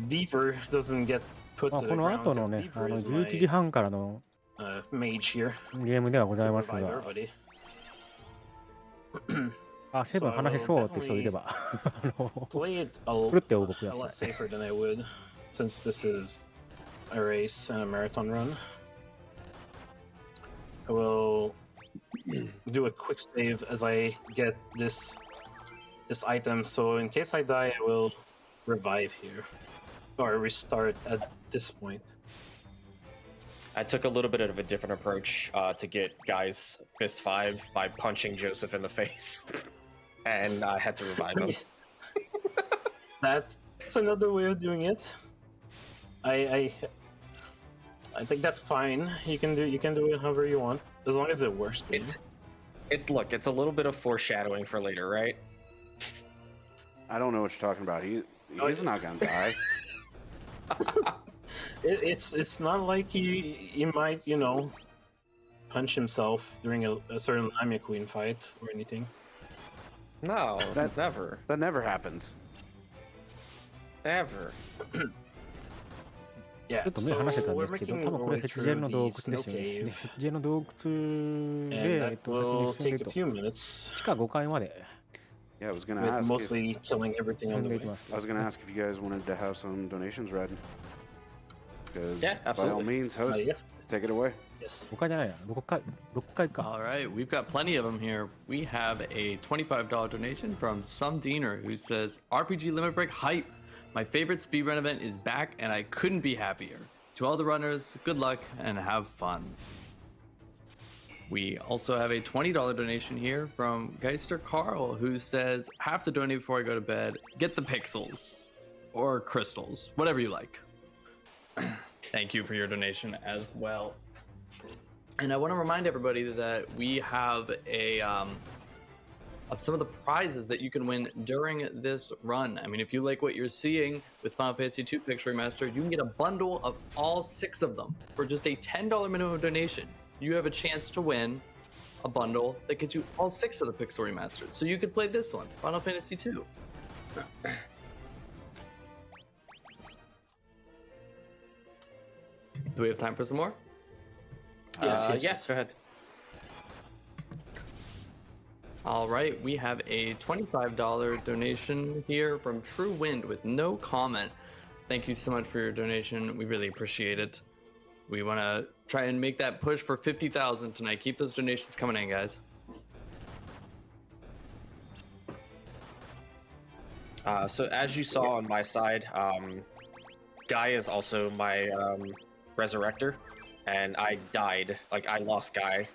Beaver doesn't get put
まあ
to
こ
the
の
ground.
後の
'Cause
ね、
Beaver is
11時
my
半からの
mage here
ゲームではござい
to
ます
revive
が、
everybody.
あ、セブン
So I
話
will
せそうって人いれば、
play it
ふるって応募く
a
だ
lot
さい。
safer than I would, since this is a race and a marathon run. I will do a quick save as I get this item. So in case I die, I will revive here or restart at this point.
I took a little bit of a different approach to get Guy's Fist 5 by punching Joseph in the face. And I had to revive him.
That's another way of doing it. I think that's fine. You can do it however you want, as long as it works. for you.
Look, it's a little bit of foreshadowing for later, right?
I don't know what you're talking about. He's not gonna die.
It's not like he might, you know, punch himself during a certain Lamia Queen fight or anything.
No,
That-
never.
That never happens.
Never.
Yeah,
ちょっと目
so
離せたん
we're
ですけど、
making
多分こ
our
れ
way
雪
through
原の
the
洞窟
snow
ですよね。で
cave,
雪原の洞窟
and
で、
that
先
will
に進んで
take
と
a few minutes
地下5階まで
Yeah, I was gonna
with
ask. If,
mostly killing everything
進
on
ん
the
でいき
way.
ます。
I was gonna ask if you guys wanted to have some donations read. Because
Yeah,
by all
absolutely.
means, host,
Yes,
take it away.
yes.
5階じゃないな、6階か。
All right, we've got plenty of them here. We have a $25 donation from Some Diener who says, RPG Limit Break hype. My favorite speedrun event is back and I couldn't be happier. To all the runners, good luck and have fun. We also have a $20 donation here from Geister Carl who says, have to donate before I go to bed. Get the pixels or crystals, whatever you like. Thank you for your donation as well. And I want to remind everybody that we have a of some of the prizes that you can win during this run. I mean, if you like what you're seeing with Final Fantasy II Picture Remastered, you can get a bundle of all 6 of them for just a $10 minimum donation. you have a chance to win a bundle that gets you all 6 of the Pixel Remasters. So you could play this one, Final Fantasy II. Do we have time for some more?
Yes. Go ahead.
All right, we have a $25 donation here from True Wind with no comment. Thank you so much for your donation. We really appreciate it. We want to try and make that push for 50,000 tonight. Keep those donations coming in, guys.
So as you saw on my side, Guy is also my resurrector, and I died. Like, I lost Guy,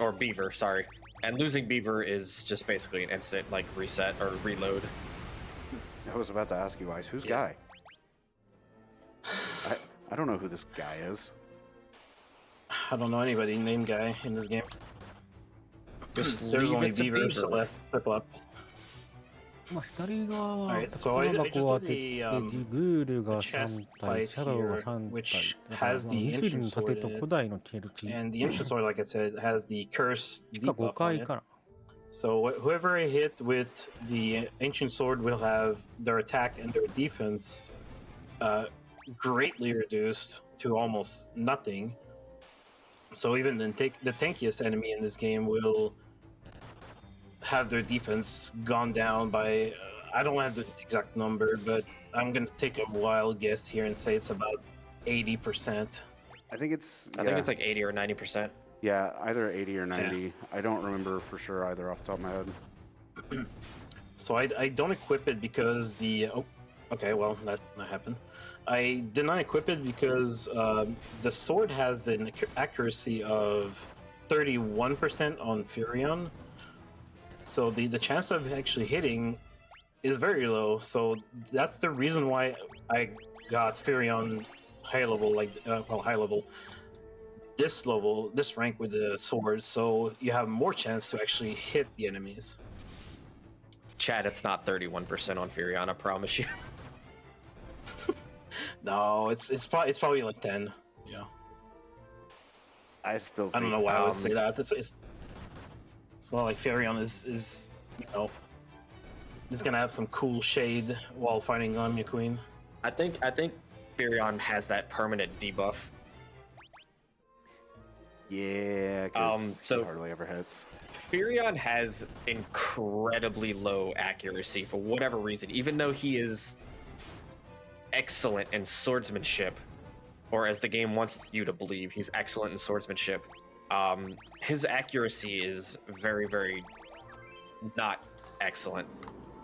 or Beaver, sorry. And losing Beaver is just basically an instant, like, reset or reload.
I was about to ask you, Ice, who's Guy? I don't know who this guy is.
I don't know anybody named Guy in this game.
Just
There's
leave
only
it to
Beaver,
Beaver.
Celeste, Piplup.
まあ、左が
Alright, so
宝
I
箱を
just
当て
did
て、
the,
グールが
chest
3体、
fight
シャドウが
here,
3体。
which
だから
has the
2種類
ancient
の盾と
sword in
古
it.
代のケルチ。
And the ancient sword, like I said, has the curse
しか5
debuff on
回
it.
かな。
So whoever I hit with the ancient sword will have their attack and their defense greatly reduced to almost nothing. So even the tankiest enemy in this game will have their defense gone down by I don't have the exact number, but I'm gonna take a wild guess here and say it's about 80%.
I think it's
I think it's like 80 or 90%.
yeah, either 80 or 90. I don't remember for sure either off the top of my head.
So I don't equip it because the okay, well that happened. I did not equip it because the sword has an accuracy of 31% on Furion. So the chance of actually hitting is very low. So that's the reason why I got Furion high level, like high level. This level, this rank with the sword, so you have more chance to actually hit the enemies.
Chad, it's not 31% on Furion, I promise you.
No, it's probably like 10. Yeah.
I still think,
I don't know why I would say that. It's not like Furion is you know, is gonna have some cool shade while fighting Lamia Queen.
I think Furion has that permanent debuff.
Yeah, 'cause
so-
he hardly ever hits.
Furion has incredibly low accuracy for whatever reason, even though he is excellent in swordsmanship, or as the game wants you to believe, he's excellent in swordsmanship. His accuracy is very, very not excellent.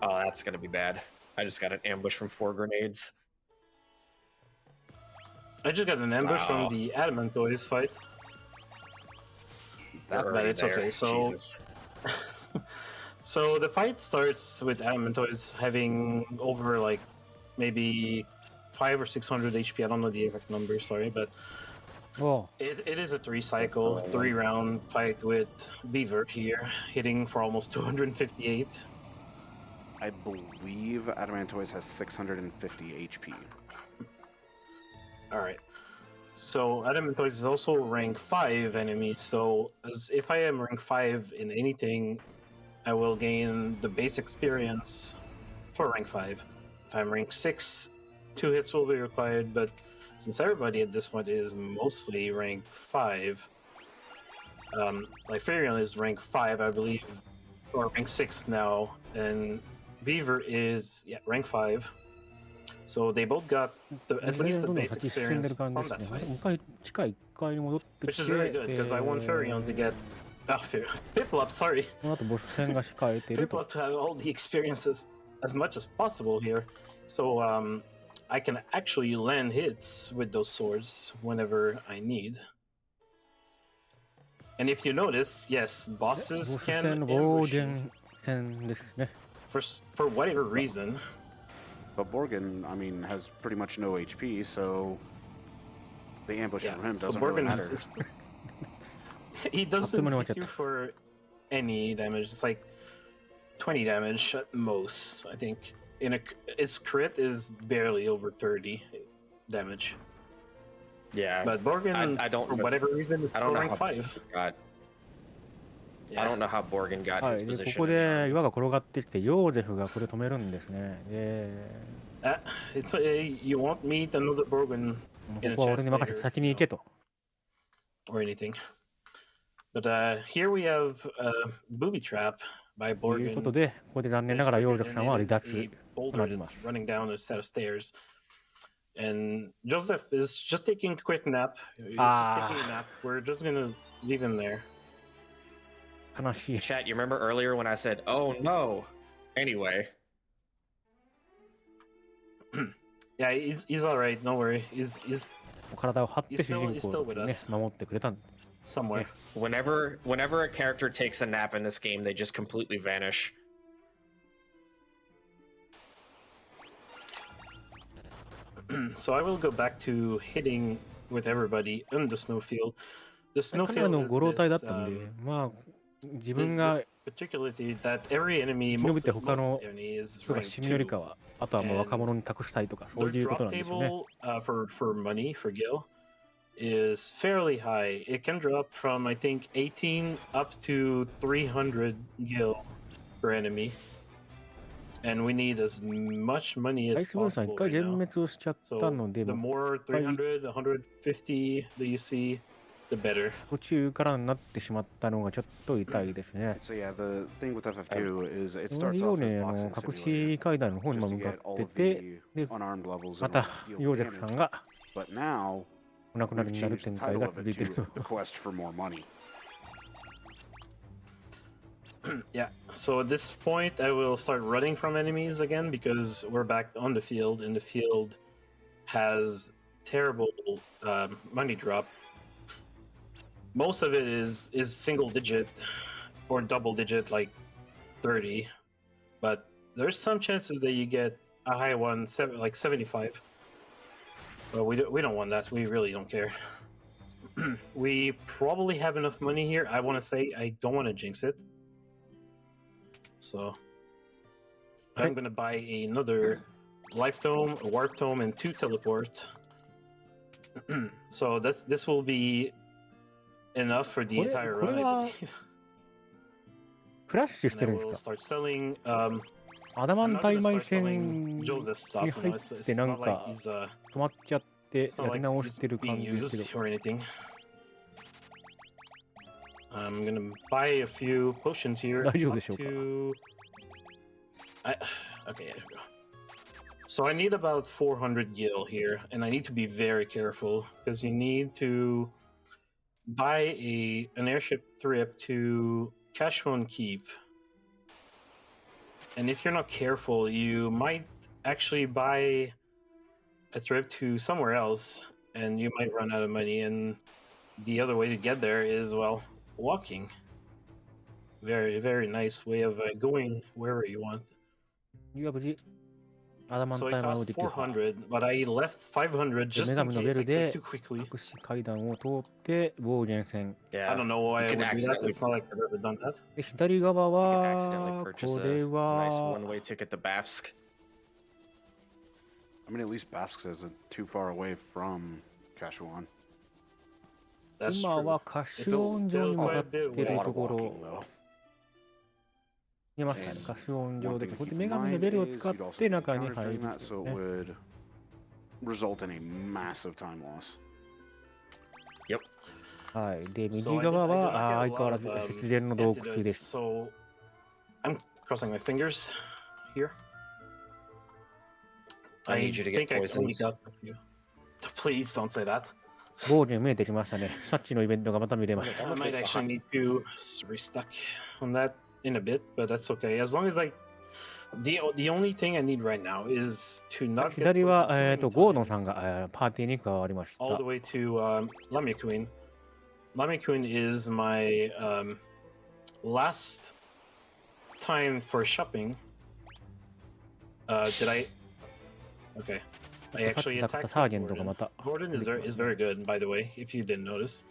Oh, that's gonna be bad. I just got an ambush from 4 grenades.
I just got an ambush
Wow.
from the Adamantoids fight.
We're
But
already
it's
there.
okay, so-
Jesus.
So the fight starts with Adamantoids having over like maybe 500 or 600 HP. I don't know the exact number, sorry, but
おう
it is a 3-cycle, 3-round fight with Beaver here, hitting for almost 258.
I believe Adamantoids has 650 HP.
All right. So Adamantoids is also rank 5 enemy. So as if I am rank 5 in anything, I will gain the base experience for rank 5. If I'm rank 6, 2 hits will be required. But since everybody at this point is mostly rank 5, like Furion is rank 5, I believe, or rank 6 now, and Beaver is rank 5. So they both got at
全
least
然
the
どんどん
base
先進んで
experience
る感じ
from
です
that
ね。
fight,
もう一回、地下1階に戻ってき
which
て、
is very good because I want Furion to get Piplup, sorry,
この後ボス戦が控えてると。
Piplup to have all the experiences as much as possible here. So I can actually land hits with those swords whenever I need. And if you notice, yes,
ボ
bosses
ス
can
戦の暴
ambush you
言戦ですね。
for whatever reason.
But Borgin, I mean, has pretty much no HP, so the ambush
Yeah,
from him
so
doesn't really
Borgin
matter.
is he doesn't
Optimal
hit you for any damage. It's like 20 damage at most, I think. His crit is barely over 30 damage.
Yeah.
But Borgen,
I don't
for
know.
whatever reason, is
I
still
don't know
rank
how
5.
I
Yeah.
don't know how Borgen got
は
his
い、で
position.
ここで岩が転がってきて、ヨーゼフがこれ止めるんですね。で、
It's you won't meet another Borgen
こ
in a
こは俺に
chance
任せて
later,
先に行けと。
or anything. But here we have a booby trap by
ということ
Borgen.
で、ここで残念ながらヨーゼフ
And
さんは
it
離
is
脱
a
とな
boulder
りま
that's
す。
running down a set of stairs. And Joseph is just taking a quick nap. He's just taking a nap. We're just gonna leave him there.
悲しい。
Chat, you remember earlier when I said, "Oh no." Anyway,
Yeah, he's all right. No worry. He's
体を張って主
He's
人
still
公たち
with
をね、
us.
守ってくれたんです。
somewhere.
whenever a character takes a nap in this game, they just completely vanish.
So I will go back to hitting with everybody in the snowfield. The
彼ら
snowfield
の
is
ご老体だっ
this,
たんで、
um,
まあ、自分が
this particularity that every enemy,
生き延び
most
て
of
他の
most enemy is
人が
rank
死ぬよりか
2.
は、あとはもう若者に託したいとか、そう
Their
いうこと
drop
なんでしょうね。
table for money for Gil is fairly high. It can drop from I think 18 up to 300 Gil per enemy, and we need as much money
アイ
as
スブルーさん一
possible
回
right
全
now.
滅をしちゃった
So
ので、
the
もう
more 300, 150 that you see, the better.
途中からになってしまったのがちょっと痛いですね。
So yeah, the thing with FF2 is it
同
starts
じよう
off
に
as
隠
boxing
し
simulator
階段の方に
just
向
to
か
get
っ
all
て
of
て、
the
で、
unarmed levels
ま
and
た
deal
ヨーゼフさ
damage.
んが
But now
お亡くなり
we've
になる
changed
展
the
開
title
が
of
続
it
いている
to
と。
The Quest for More Money.
Yeah. So at this point, I will start running from enemies again because we're back on the field, and the field has terrible money drop. Most of it is single digit or double digit, like 30, but there's some chances that you get a high one, like 75. But we don't want that. We really don't care. We probably have enough money here. I want to say I don't want to jinx it. So I'm gonna buy another life tome, a warp tome, and 2 teleport. So this will be enough for the
これ
entire
これ
run, I
は
believe.
クラッシュし
And
て
I
るんで
will
すか？
start selling.
アダマ
I'm
ン
not
タイ
gonna
マイ
start
戦
selling
に
Joseph stuff.
入
You know,
っ
it's
てなん
not like
か
he's
止まっちゃってや
it's not
り
like
直し
he's
てる感
being
じですけ
used
ど。
or anything. I'm gonna buy a few potions here.
大丈夫
up
でしょうか？
to... Okay, there we go. So I need about 400 gil here, and I need to be very careful because you need to buy an airship trip to Cashmon Keep. And if you're not careful, you might actually buy a trip to somewhere else, and you might run out of money. And the other way to get there is, well, walking. Very, very nice way of going wherever you want.
You have 無事アダマン
So
タ
it
イマーを
costs
撃破。
400, but I left 500 just
女
in
神のベ
case
ル
I
で
clicked too quickly.
隠し階段を通って暴言戦。
Yeah.
I don't know why I
You
would
can
do that.
accidentally-
It's not like I've ever done that.
で左側
You can accidentally
は
purchase
こ
a
れ
nice
は
one-way ticket to Bafsk.
I mean, at least Basque isn't too far away from Kashuan.
That's
今
true.
はカシオン城に向かっている
A lot
と
of
こ
walking
ろ
though.
見ましたね。カシオン城
One
で
thing
こ
to
こ
keep
で
in
女神の
mind
ベルを
is
使っ
you'd also
て
need
中に
counters
入る
during that, so it
ね。
would result in a massive time loss.
はい。で、右
So I
側
did not
は
get
相
a
変わら
lot
ず
of
節電の洞窟
antidotes,
です。
so I'm crossing my fingers here.
I need you to get
think I only
poisons.
got a few. Please don't say that.
暴言見えてきましたね。さっきのイベントがまた見れました。
I might actually need to restuck on that in a bit, but that's okay. As long as the only thing I need right now is to not get
左は、
poisoned too many
ゴードンさ
times
んが、パーティーに加わりまし
all
た
the。way to Lamia Queen. Lamia Queen is my last time for shopping. Did I? Okay. I
さっ
actually
きだった
attacked
サーゲントが
Gordon.
また
Gordon is very good, by the way, if you didn't notice.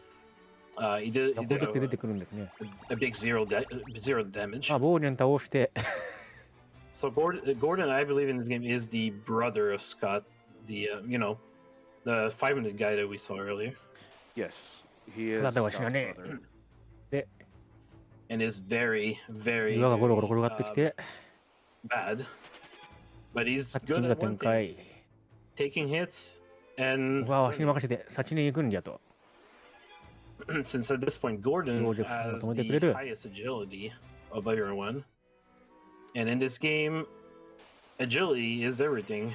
He did
こうやって出てくるんですね。
a big zero damage.
暴言倒して、
So Gordon, I believe in this game, is the brother of Scott, the the 5-minute guy that we saw earlier.
Yes, he is
ただでは死
Scott's
なね
brother.
で、
And is very, very,
岩がゴロゴロ転
very
がってきて、
bad. But he's
サッチ
good
ンが
at
展
one thing,
開。
taking hits and
うわ、わしに
winning.
任せて、サチに行くんじゃと。
Since at this point Gordon
George
has
止めて
the
くれる。
highest agility of everyone. And in this game, agility is everything.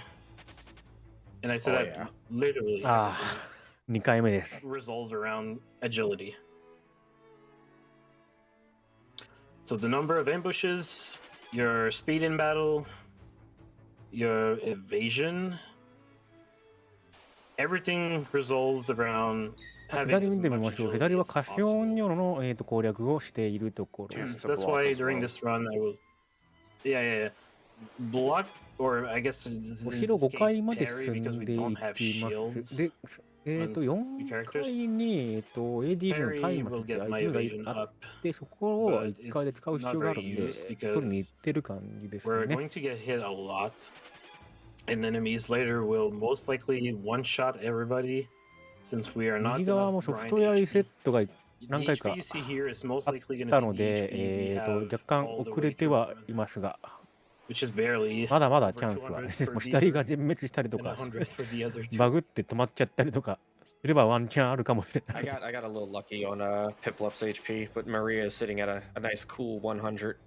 And I said
Oh,
that
yeah.
literally
ああ、2回目です。
revolves around agility. So the number of ambushes, your speed in battle, your evasion, everything revolves around
左
having
見
as
てみ
much
ましょう。
agility
左は
as
カシオン
possible.
ニョロの、攻略をしているところ。
Chance to
That's
block
why
as
during
well.
this run I will, yeah, block, or I guess in
後
this
ろ5
case
回まで
parry
進
because
ん
we
で
don't
い
have
きます。
shields.
で、
on
4
characters.
回に、AD の
Parry
タイマ
will
ーってア
get
イ
my
テム
evasion
があっ
up,
て、そこを
but
1回で
it's
使う必
not
要があ
very
るんで、
used
取りに行
because
ってる感じです
we're
ね。
going to get hit a lot, and enemies later will most likely one-shot everybody since we are not
右側
gonna
もソフ
grind
トウェアリセッ
HP.
トが
The
何回
HP
か
you see here is most
あっ
likely going
た
to
の
be the
で、
HP we
若
have
干
all the
遅
way
れて
to
は
Roman,
いますが、
which is barely
まだまだチ
over
ャンスは、
200 for
もう左が
these
全滅したりと
and
か、
100 for the other
バ
two.
グって止まっちゃったりとかすればワンチャンあるかもしれな
I
い。
got a little lucky on Piplup's HP, but Maria is sitting at a nice cool 100.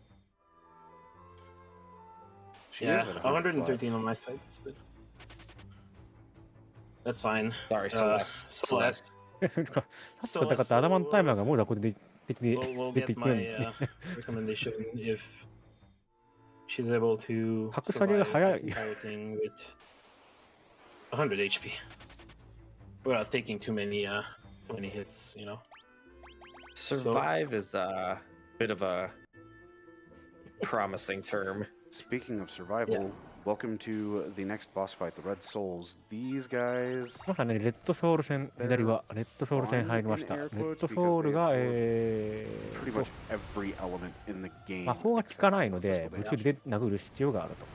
She
Yeah,
is at 100 flat.
113 on my side. That's good. That's fine.
Sorry, Celeste.
Celeste.
さっき戦ったアダマンタイマーがもうこれで的に
We'll
出て
get
いくん
my
ですね。
recommendation if she's able to
格下げが
survive
早
this
い。
entire thing with 100 HP without taking too many hits, you know.
Survive is a bit of a promising term.
Speaking of survival, welcome to the next boss fight, the Red Souls. These guys
まさにレッドソウル戦、左はレッドソウル戦入りました。レッドソウルが、
pretty much every element in the game.
魔法が効かないので、物理で殴る必要があると。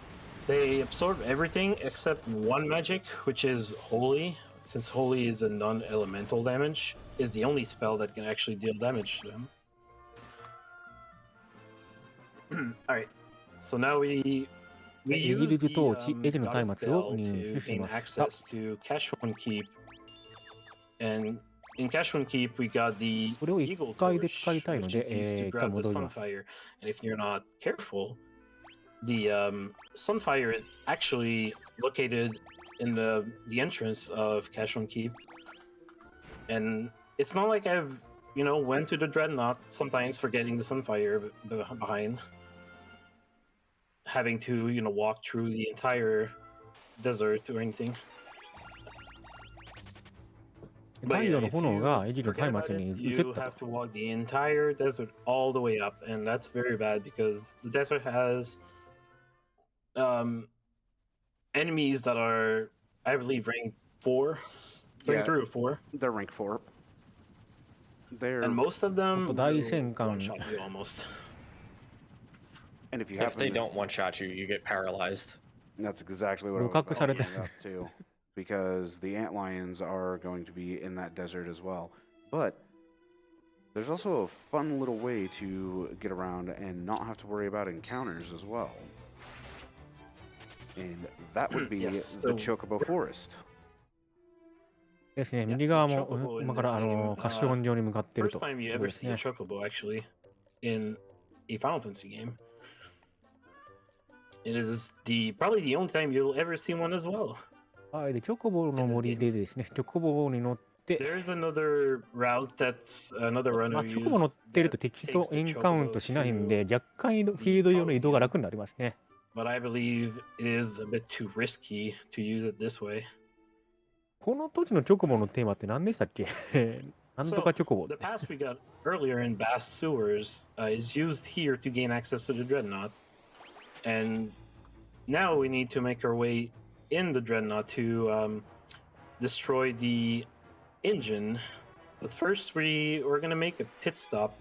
They absorb everything except one magic, which is Holy. Since Holy is a non-elemental damage, is the only spell that can actually deal damage to them. Alright, so now we
エジ
use
ル
the
ジトーチ、エジの
goddess
松明を
bell
入
to
手し
gain
ました。
access to Cash One Keep. And in Cash One Keep, we got the
これを
Eagle
1回で
Torch,
使いたいの
which
で、
is used to
一回
grab the
戻ります。
Sunfire. And if you're not careful, the Sunfire is actually located in the entrance of Cash One Keep. And it's not like I've, went to the Dreadnought, sometimes forgetting the Sunfire behind. Having to, walk through the entire desert or anything.
太陽の炎がエジルの
forget
松
about
明
it,
に移
you
った
have
と。
to walk the entire desert all the way up, and that's very bad because the desert has enemies that are, I believe, rank 4, rank
Yeah.
3 or 4,
They're rank 4. They're
and most of them
ちょっと大
will
戦艦。
one-shot you almost.
and if you
If they
happen to,
don't one-shot you, you get paralyzed.
that's exactly what I was
互角されて
bringing up too, because the antlions are going to be in that desert as well. But there's also a fun little way to get around and not have to worry about encounters as well. And that would be
Yes,
the
so-
Chocobo Forest.
ですね、右側
the
も
chocobo in
今から
this game,
カシオン上に向かっている
First
と
time you
いうこと
ever
です
see a
ね。
chocobo actually in a Final Fantasy game. It is probably the only time you'll ever see one as well.
はい、で、チョコボの森でですね、チョコボに乗って、
There's another route that's another
ま
runner
あ、チョコボ乗
used
ってると
that
敵と
takes the
エンカウント
chocobo
しないん
to
で、若干フィールド上の移動が楽になりますね。
but I believe it is a bit too risky to use it this way.
この当時のチョコボのテーマって何でしたっけなんとかチョコボっ
The
て。
pass we got earlier in Bass Sewers is used here to gain access to the Dreadnought. And now we need to make our way in the Dreadnought to destroy the engine. But first we're going to make a pit stop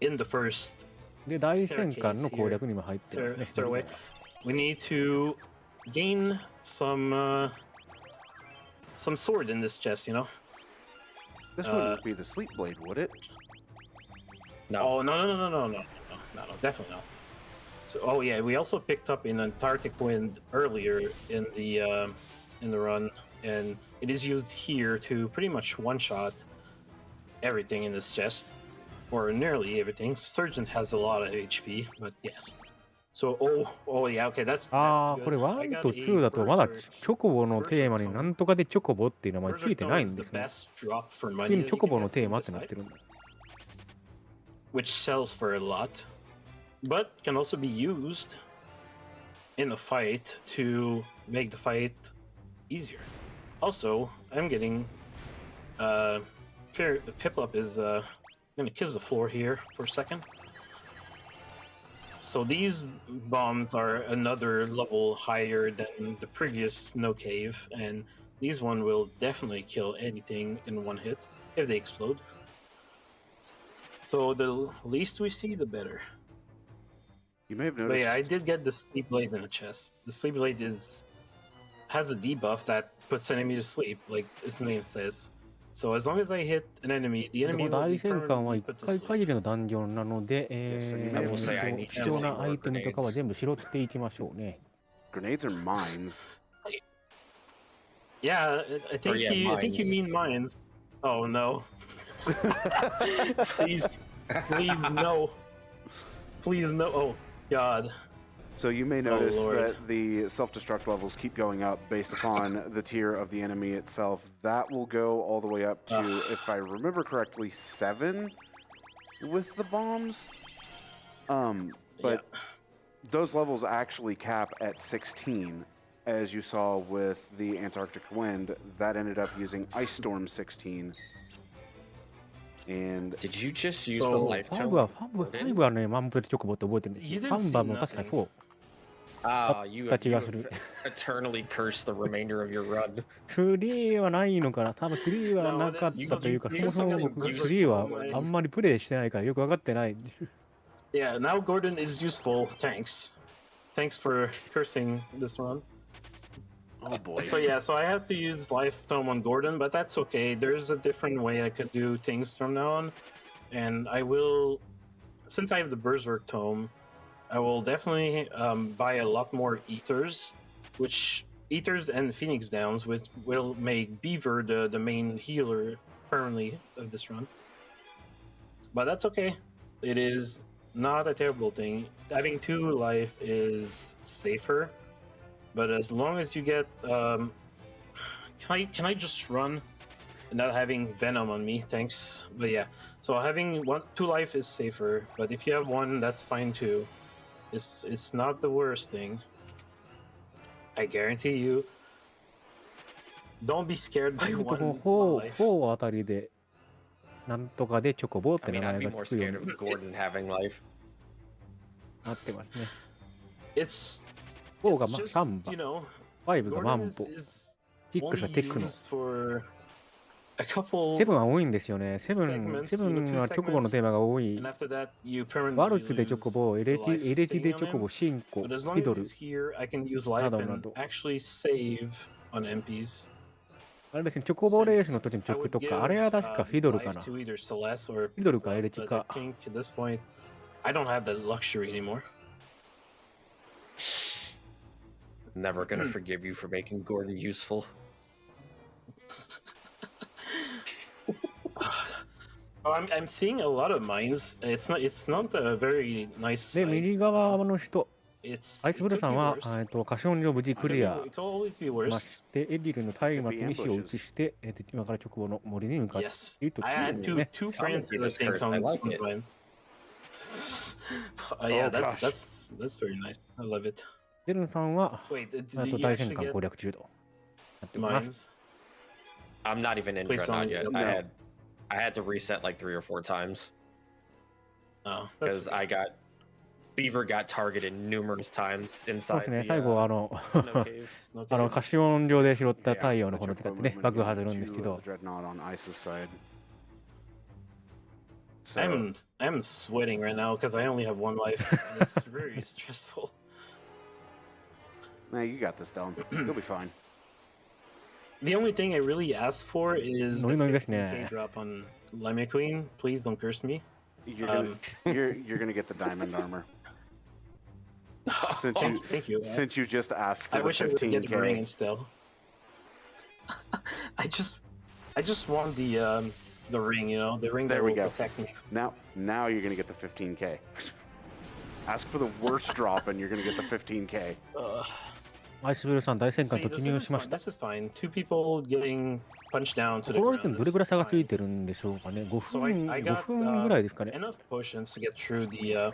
in the first
で、大戦艦の攻略にも入ってますね。
stairway. We need to gain some some sword in this chest, you know.
This wouldn't be the sleep blade, would it?
No.
Oh no, definitely not. So oh yeah, we also picked up an Antarctic Wind earlier in the run, and it is used here to pretty much one-shot everything in this chest, or nearly everything. Surgeon has a lot of HP, but yes. So oh yeah, okay, that's
ああ、
good.
これ
I
1
got
と
a
2だとまだ
Berserk.
チョコボのテーマになんとかでチョコボっていう名前つい
Berserk
てない
is
ん
the
ですね。
best drop for
普
money
通に
that
チョ
you
コ
can
ボの
get
テー
from
マっ
this
てなっ
fight,
てるんだ。
which sells for a lot, but can also be used in a fight to make the fight easier. Also, I'm getting Piplup is gonna kiss the floor here for a second. So these bombs are another level higher than the previous snow cave, and these one will definitely kill anything in one hit if they explode. So the least we see, the better.
You may have
But
noticed.
yeah, I did get the Sleep Blade in the chest. The Sleep Blade has a debuff that puts enemy to sleep, like its name says. So as long as I hit an enemy, the
でこ
enemy
の
will
大
be
戦艦は
permanently
1
put to
回
sleep.
限りのダンジョンなので、
I will say I
need
必
you to
要
see
な
more
アイテムとかは
grenades.
全部拾っていきましょうね。
Grenades are mines.
Yeah, I think
yeah,
I think you
mines.
mean mines. Oh no. Please no. Please no. Oh god.
So you may notice
Lord.
that the self-destruct levels keep going up based upon the tier of the enemy itself. That will go all the way up to, if I remember correctly, 7 with the bombs. But those levels actually cap at 16, as you saw with the Antarctic Wind. That ended up using Ice Storm 16. And
Did you just use
So,
the life
5
tome?
は5はね、マンプレチョコボって覚えてるんです
You
け
didn't
ど、
see
3番も確か
nothing.
4。
Ah, you
だった
have,
気
you
が
have
する。
eternally cursed the remainder of your run.
3はないのかな、多分3はなかったというか、
No,
そもそも僕
you-
3は
you-
あんまりプレイしてないからよく分かってない。
Yeah, now Gordon is useful. Thanks. Thanks for cursing this one.
oh boy.
So yeah, so I have to use Life Tome on Gordon, but that's okay. There's a different way I could do things from now on. And I will, since I have the Berserk Tome, I will definitely buy a lot more Ethers, Ethers and Phoenix Downs, which will make Beaver the main healer permanently of this run. But that's okay. It is not a terrible thing. Having 2 life is safer, but as long as you get, can I just run? Not having Venom on me, thanks. But yeah, so having 2 life is safer, but if you have 1, that's fine too. It's not the worst thing. I guarantee you. Don't be scared by
こ
one
の
life.
4あたりで、なんとかでチョコボっ
I
て名
mean, I'd
前
be
が
more
つくよ
scared
う
of
に
Gordon having life.
なってますね。
It's
4
it's
がまあ
just,
3
you
番、
know,
5がマ
Gordon
ン
is,
ポ、
is
6 が
only
テクノ。
used for a couple,
7は多いんですよね。7
segments,
はチョコボのテーマが多い
and。after that you
ワ
permanently
ルツでチョコ
lose
ボ、エ
the
レジ
life
で
thing
チョ
on
コボ、
him.
シンコ、
But as
フィ
long
ド
as
ル。
it's here, I can use life
Nado,
and
nado.
actually save on MPs.
あれですね、チョコボレースの
Since
時の
I
曲
would
と
give
か、あれは確かフィドルか
life
な。
to either Celeste or
フィドルかエ
Piplup,
レチ
but
か。
I think at this point I don't have that luxury anymore.
Never gonna forgive you for making Gordon useful.
Oh, I'm seeing a lot of mines. It's not a very nice
で、
sight.
右側の人、
It's
アイスブル
it
さ
could
ん
be
は、
worse.
カション上無事
It
ク
could
リ
be-
ア
it could always be
ま
worse.
して、エディルの松明に死を移して、今からチョコボの森に向かって
Yes,
いると
I
いう
had
ことです
two
ね。
two
Jesus
printers I think
Christ, I
on
like it.
mines. Yeah,
Oh, gosh.
that's very nice. I love it.
デルンさんは、
Wait, did
あと
you
大戦
actually
艦
get
攻略中となっております。
mines?
I'm not even in
Please
Dreadnought
don't-
yet.
no.
I had to reset like 3 or 4 times
Oh, that's
because Beaver got targeted numerous times
そう
inside
ですね、
the
最後、
snow cave.
Snow
カシオン上で拾った
Yeah,
太陽の
so
炎
the
を使って
Chocobo
ね、
movement
爆破す
unit
るんですけ
to
ど
the、Dreadnought on Ice's side. So,
I'm sweating right now because I only have 1 life. And it's very stressful.
nah, you got this, Deln. You'll be fine.
The only thing I really asked for is the
ノリノリですね。
15k drop on Lemmy Queen. Please don't curse me.
You're gonna, you're gonna get the diamond armor. Since you
Thank you.
since you just asked for
I
the
wish I would get the ring
15k.
instead. I just want the ring, you know, the ring
There
that
we
will
go.
protect me.
Now you're gonna get the 15k. Ask for the worst drop and you're gonna get the 15k.
アイスブルーさん大戦艦
See,
突入しました。
this is fine. Two people getting punched down to the
心折れて
ground.
どれぐらい差がついてるんでしょうかね。5
So
分
I
5
got
分ぐらいですかね。
enough potions to get through the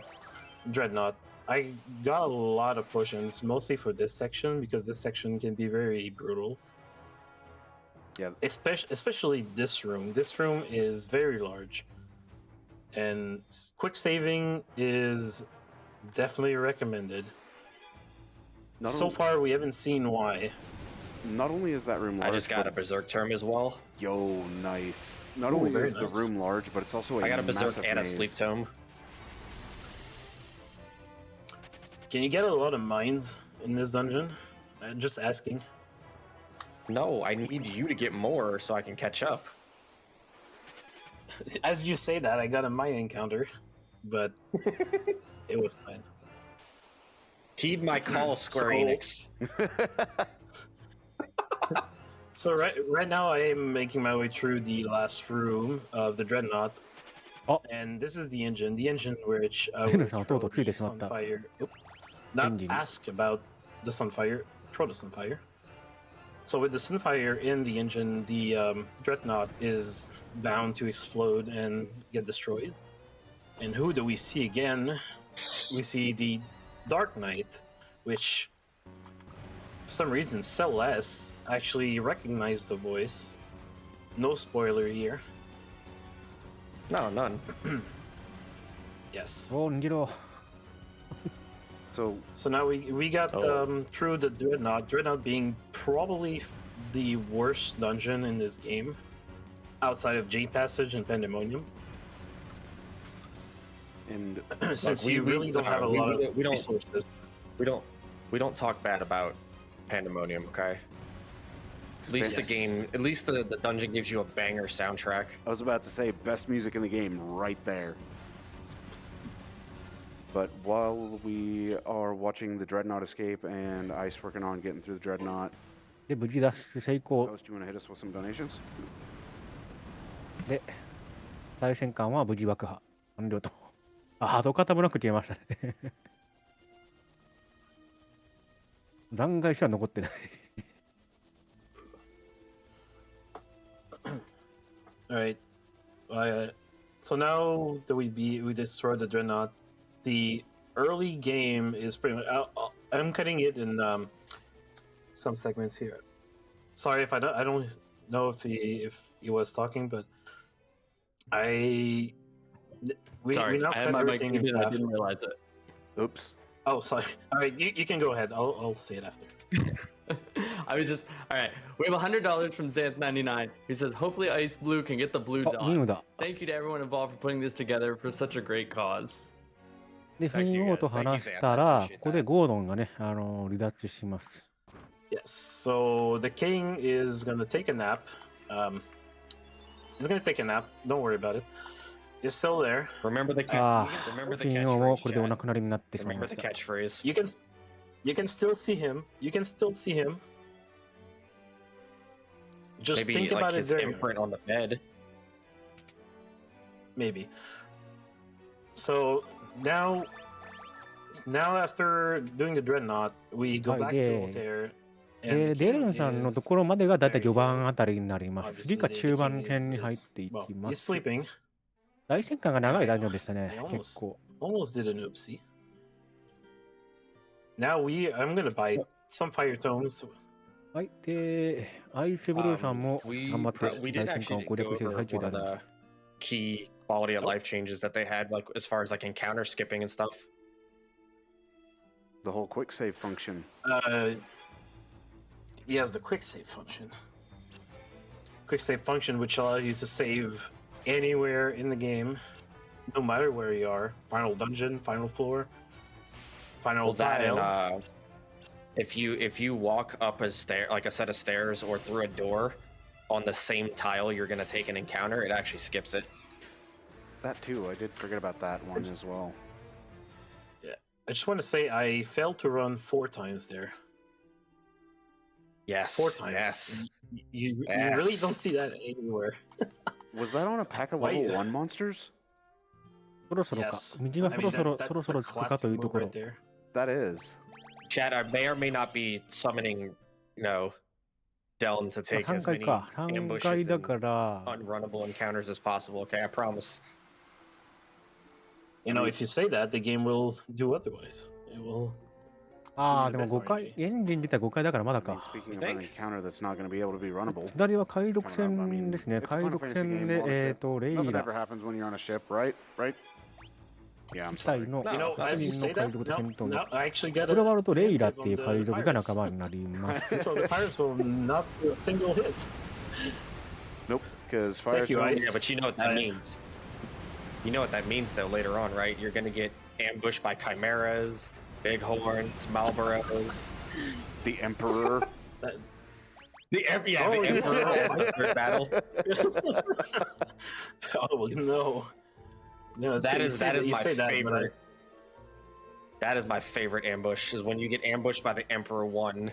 dreadnought. I got a lot of potions, mostly for this section because this section can be very brutal.
Yeah.
Especially this room. This room is very large, and quick saving is definitely recommended.
Not
So
only,
far, we haven't seen why.
not only is that room large,
I just got
but
a
it's-
berserk term as well.
Yo, nice. Not
Ooh,
only
very
is the
nice.
room large, but it's also
I got a berserk
massive
and a
maze.
sleep tome.
Can you get a lot of mines in this dungeon? Just asking.
No, I need you to get more so I can catch up.
As you say that, I got a mine encounter, but it was fine.
Heed my call, Square
So-
Enix.
So right now I am making my way through the last room of the dreadnought,
Oh.
and this is the engine which
Deln さん、
will
とうとう
throw
ついて
the
しまった。
sunfire. Not
Engine.
ask about the sunfire, throw the sunfire. So with the sunfire in the engine, the dreadnought is bound to explode and get destroyed. And who do we see again? We see the Dark Knight, which for some reason Celeste actually recognized the voice. No spoiler here.
No, none.
Yes.
お、逃げろ。
So
So now we got
Oh.
through the Dreadnought. Dreadnought being probably the worst dungeon in this game, outside of Jade Passage and Pandemonium.
and
Since
we-
you
we-
really don't have a
we-
lot
we
of
don't-
resources.
We don't talk bad about Pandemonium, okay? At least
Yes.
the game, at least the dungeon gives you a banger soundtrack.
I was about to say best music in the game right there. But while we are watching the Dreadnought escape and Ice working on getting through the Dreadnought,
で、無事脱出成功。
Ghost, you want to hit us with some donations?
で、大戦艦は無事爆破完了と。あ、ハートカタブロック消えましたね。残骸すら残ってない。
All right. So now that we destroyed the Dreadnought, the early game is pretty much. I'm cutting it in some segments here. Sorry if I don't know if he was talking, but we
Sorry,
now
I
cut
had my mic
everything in
muted and I
half.
didn't realize it.
Oops.
Oh, sorry. All right, you can go ahead. I'll say it after.
I was just all right. We have $100 from Xanth99. He says, "Hopefully, Iceblue can get the blue
あ、任務
dot."
だ。
Thank you to everyone involved for putting this together for such a great cause.
で、フ
Thank you
ィン王と
guys. Thank you,
話し
Xanth.
た
I
ら、
appreciate
ここでゴードンがね、離脱します。
Yes. So the king is gonna take a nap. He's gonna take a nap. Don't worry about it. He's still there.
Remember the
あ
remember
あ、
the
フィン王も
catchphrase.
これでお亡
Chat.
くなりになってしまい
Remember
ま
the
した。
catchphrase.
You can still see him. You can still see him. Just
Maybe
think
like
about it
his
there.
imprint on the bed.
Maybe. So now after doing the dreadnought, we go
はい、
back to
で、
Altair.
で、
the
デ
king
ルンさんのと
is
ころまでがだいたい
very
序盤
low.
あたりになります。
Obviously,
次が
the
中
king
盤編に入
is
ってい
well,
きま
he's
す。
sleeping.
大戦艦が長いダンジョンでしたね
I、
結構。
almost did an oopsie. Now I'm gonna buy some fire tomes.
はい、で、アイスブルーさんも
We
頑張って大
did
戦艦を
actually
攻
go
略している
over
最中
one
であ
of
りま
the
す。
key quality of life changes that they had, like as far as like encounter skipping and stuff.
The whole quick save function.
He has the quick save function. Quick save function, which allows you to save anywhere in the game, no matter where you are. Final dungeon, final floor, final
Well, that and
tile.
if you walk up a stair, like a set of stairs, or through a door on the same tile you're gonna take an encounter, it actually skips it.
That too. I did forget about that one as well.
I just want to say I failed to run 4 times there.
Yes.
4 times.
Yes.
You
Yes.
really don't see that anywhere.
Was that on a pack of
Why
level
you-
1 monsters?
そろそろか。
Yes.
右が
I
そろ
mean,
そろ
that's
そろそろつくか
classic
というと
move
ころ
right。there.
That is.
Chad, I may or may not be summoning, Deln to take
3
as
回
many
か。3
ambushes
回だ
and
から。
unrunnable encounters as possible. Okay, I promise.
You know, if you say that, the game will do otherwise. It will.
ああ、で
Give
も
me the best
5回、エンジン自体5回だからまだ
I mean,
か。
speaking of an
think?
encounter that's not going to be able to be runnable.
左は海賊船ですね。
It's a
海
Final
賊
Fantasy
船
game
で、
on a ship.
レイ
Nothing
ラ
ever happens when you're on a ship, right? Right? Yeah, I'm
自体
sorry.
の
You know,
8
as you
人
say
の海
that,
賊と
now,
戦闘
now
に。
I actually got
これ
a
終わるとレイラっ
preemptive
ていう
on
海
the
賊が
pirates.
仲間になります。
So the pirates will not do a single hit.
Nope, because fire
Thank you,
Tone-
Ice.
Yeah, but you know what that
I-
means. You know what that means, though, later on, right? You're gonna get ambushed by chimeras, bighorns, Malboros.
the Emperor.
The
Oh,
the
yeah.
Emperor as the third battle.
Oh no. No,
That is
you
my
say that, but
favorite. That is my favorite ambush. Is when you get ambushed by the Emperor 1,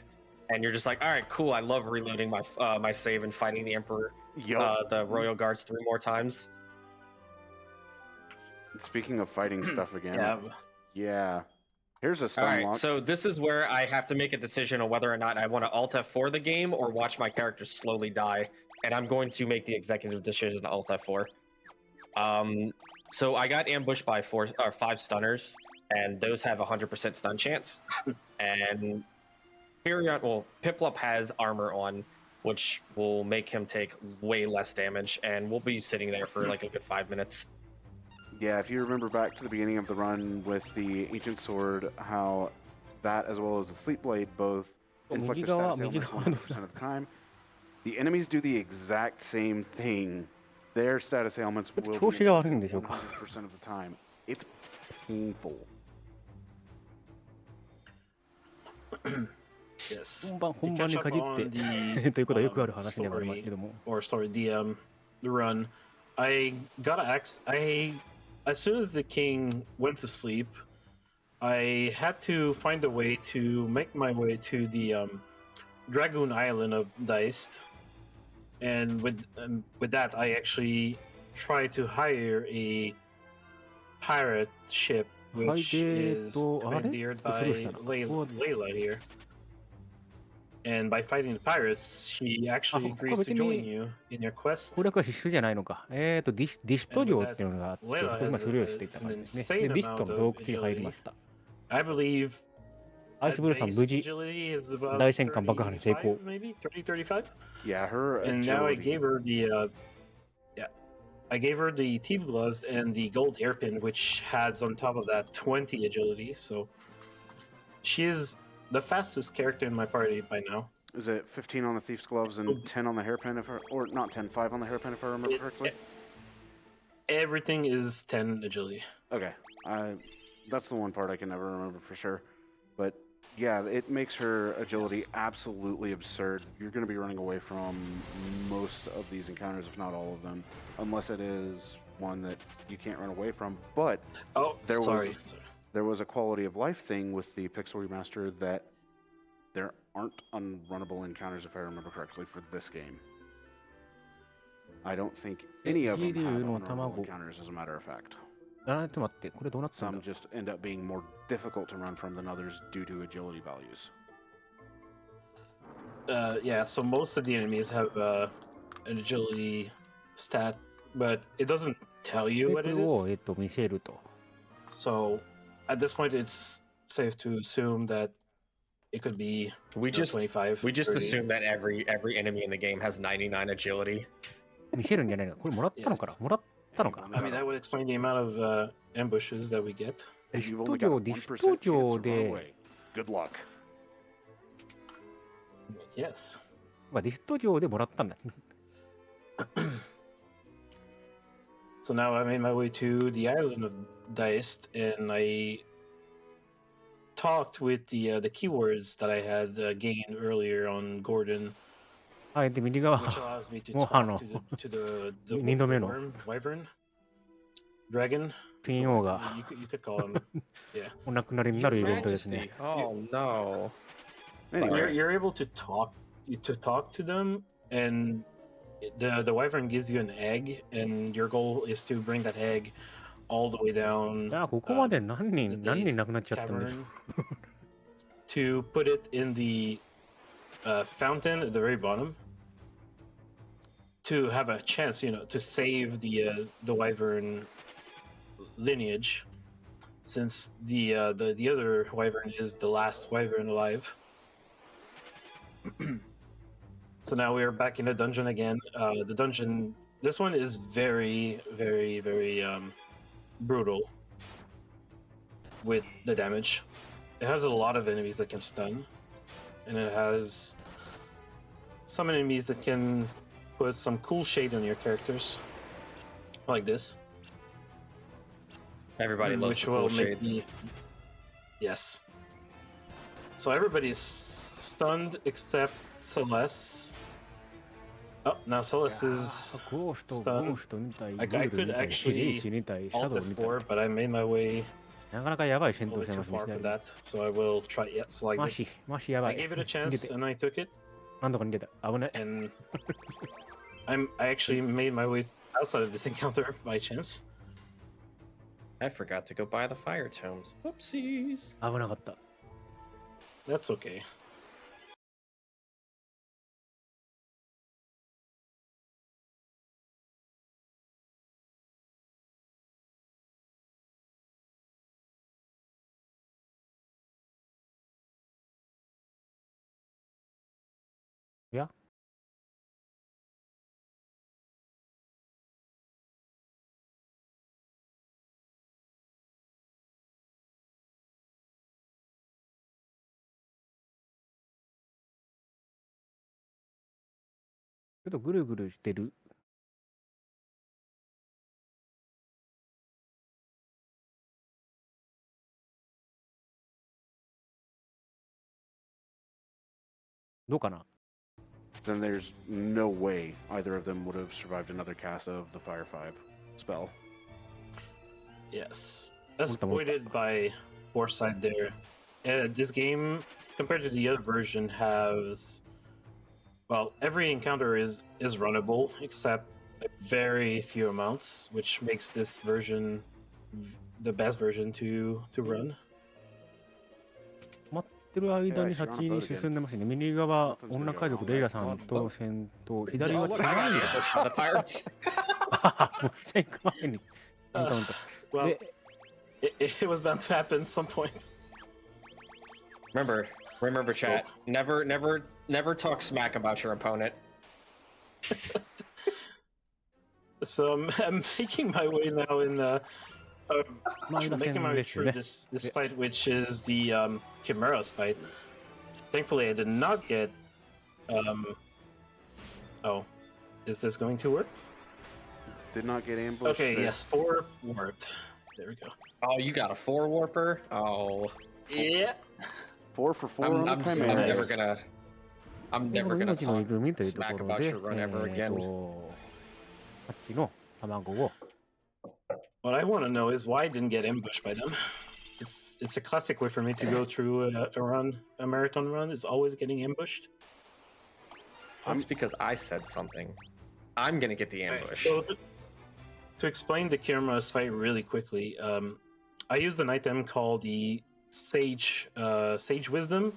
and you're just like, all right, cool. I love reloading my my save and fighting the Emperor,
Yup.
the Royal Guards 3 more times.
Speaking of fighting stuff again.
yeah.
Yeah. Here's a
All
stun
right,
lock.
so this is where I have to make a decision on whether or not I want to Alt F4 the game or watch my character slowly die, and I'm going to make the executive decision to Alt F4. So I got ambushed by 5 stunners, and those have 100% stun chance. And Piplup has armor on, which will make him take way less damage, and we'll be sitting there for like a good 5 minutes.
Yeah, if you remember back to the beginning of the run with the Ancient Sword, how that as well as the Sleep Blade both inflict their status ailments 100% of the time. The enemies do the exact same thing. Their status ailments will
調子
be
が悪いんでしょうか。
100% of the time. It's painful.
Yes.
本番に
To catch
限
up
っ
on
て
the
ということはよくある話ではあります
story
けども。
or sorry, the run. I gotta ask. As soon as the king went to sleep, I had to find a way to make my way to the Dragoon Island of Deist, and with that, I actually tried to hire a pirate ship, which is commandeered by Layla here. And by fighting the pirates, she actually agrees to join you in your quest.
攻略は必須じゃないのか。ディスト領っていうのがあって、そこ今スルーしていた感じですね。で、ディストの洞窟に入りました。
I believe
アイスブルーさん無事、
agility is about
大戦艦爆破に成功。
maybe 30, 35.
Yeah, her
And now I
agility.
gave her the I gave her the thief gloves and the gold hairpin, which has on top of that 20 agility. So she is the fastest character in my party by now.
Is it 15 on the Thief's Gloves and 10 on the hairpin, or not 10, 5 on the hairpin if I remember correctly?
Everything is 10 agility.
Okay, that's the one part I can never remember for sure. But yeah, it makes her agility absolutely absurd. You're going to be running away from most of these encounters, if not all of them, unless it is one that you can't run away from. But
Oh, sorry.
there was a quality of life thing with the Pixel Remaster that there aren't unrunnable encounters, if I remember correctly, for this game. I don't think any of them have unrunnable encounters, as a matter of fact.
ちょっと待って、これどうなってん
Some
だ
just end up being more difficult to run from than others due to agility values.
Yeah, so most of the enemies have an agility stat, but it doesn't tell you
で
what
こ
it
れを、
is.
見せると。
So at this point, it's safe to assume that it could be
We just
25.
we just
30.
assume that every enemy in the game has 99 agility.
見せるんじゃないのこれもらったのかな
Yes.
もらったのか
I mean, that would explain the amount of ambushes that we get.
ディ
If
ス
you've
ト
only
領、
got
デ
a
ィス
1%
ト
chance
領
to run
で、
away, good luck.
Yes.
まあ、ディスト領でもらったんだ。
So now I made my way to the island of Deist, and I talked with the keywords that I had gained earlier on Gordon,
あえて右側
which allows me to
もう
talk to the
二度目の
worm, wyvern, dragon.
ピン王が
You could call him. Yeah.
お亡くなりになるイベントですね。
Oh no.
You're able to talk to them, and the wyvern gives you an egg, and your goal is to bring that egg all the way
い
down
やここまで何
the
人何
day's
人亡くなっちゃったんです
tavern to put it in the fountain at the very bottom to have a chance, to save the wyvern lineage, since the other wyvern is the last wyvern alive. So now we are back in the dungeon again. The dungeon, this one is very, very, very brutal with the damage. It has a lot of enemies that can stun, and it has some enemies that can put some cool shade on your characters, like this.
Everybody loves
which
the cool
will make
shades.
me. Yes. So everybody is stunned except Celeste. Oh, now Celeste is
ゴースト、ゴ
stunned.
ーストみたい、
I
ゴール
could
みたい、
actually
兵士みたい、シャ
alt
ドウみたい。
F4, but I made my way
なかなかやばい戦
a
闘
little
して
bit
ま
too
すね
far
左
for that, so I will try. Yes, like
マシ
this.
マシやば
I
い
gave it a
逃げ
chance
て
and I took it,
何とか逃げた危ない
and I actually made my way outside of this encounter by chance.
I forgot to go buy the fire tomes. Whoopsies.
危なかった
That's okay.
Yeah. ちょっとぐるぐるしてるどうかな
Then there's no way either of them would have survived another cast of the Fire 5 spell.
Yes, as
Multa, multa.
pointed by Foresight there. This game, compared to the other version, has every encounter is runnable except a very few amounts, which makes this version the best version to run.
待ってる間に先に進んでますね右側女海賊レイラさんと戦闘左
Oh,
は
look,
手
I
前
got
に
ambushed by the pirates.
もう先行前にエンカウント
Well,
で
it was bound to happen at some point.
Remember, chat. Never talk smack about your opponent.
So I'm making my way now in making my way
です
through
ね
this fight, which is the Chimera's fight. Thankfully, I did not get. Oh, is this going to work?
Did not get ambushed.
Okay,
there.
yes, 4 worked. There we go.
Oh, you got a 4 warper? Oh,
Yeah.
4 for 4
I'm,
on the
I'm, just, I'm
Chimera.
never gonna. I'm
でこ
never
の
gonna
命の
talk
泉というと
smack
ころ
about
で
your run ever again.
さっきの卵を
What I want to know is why I didn't get ambushed by them. It's a classic way for me to go through a marathon run. Is always getting ambushed.
That's because I said something. I'm gonna get the
Alright,
ambush.
so to explain the Kirma's fight really quickly, I used an item called the Sage Wisdom,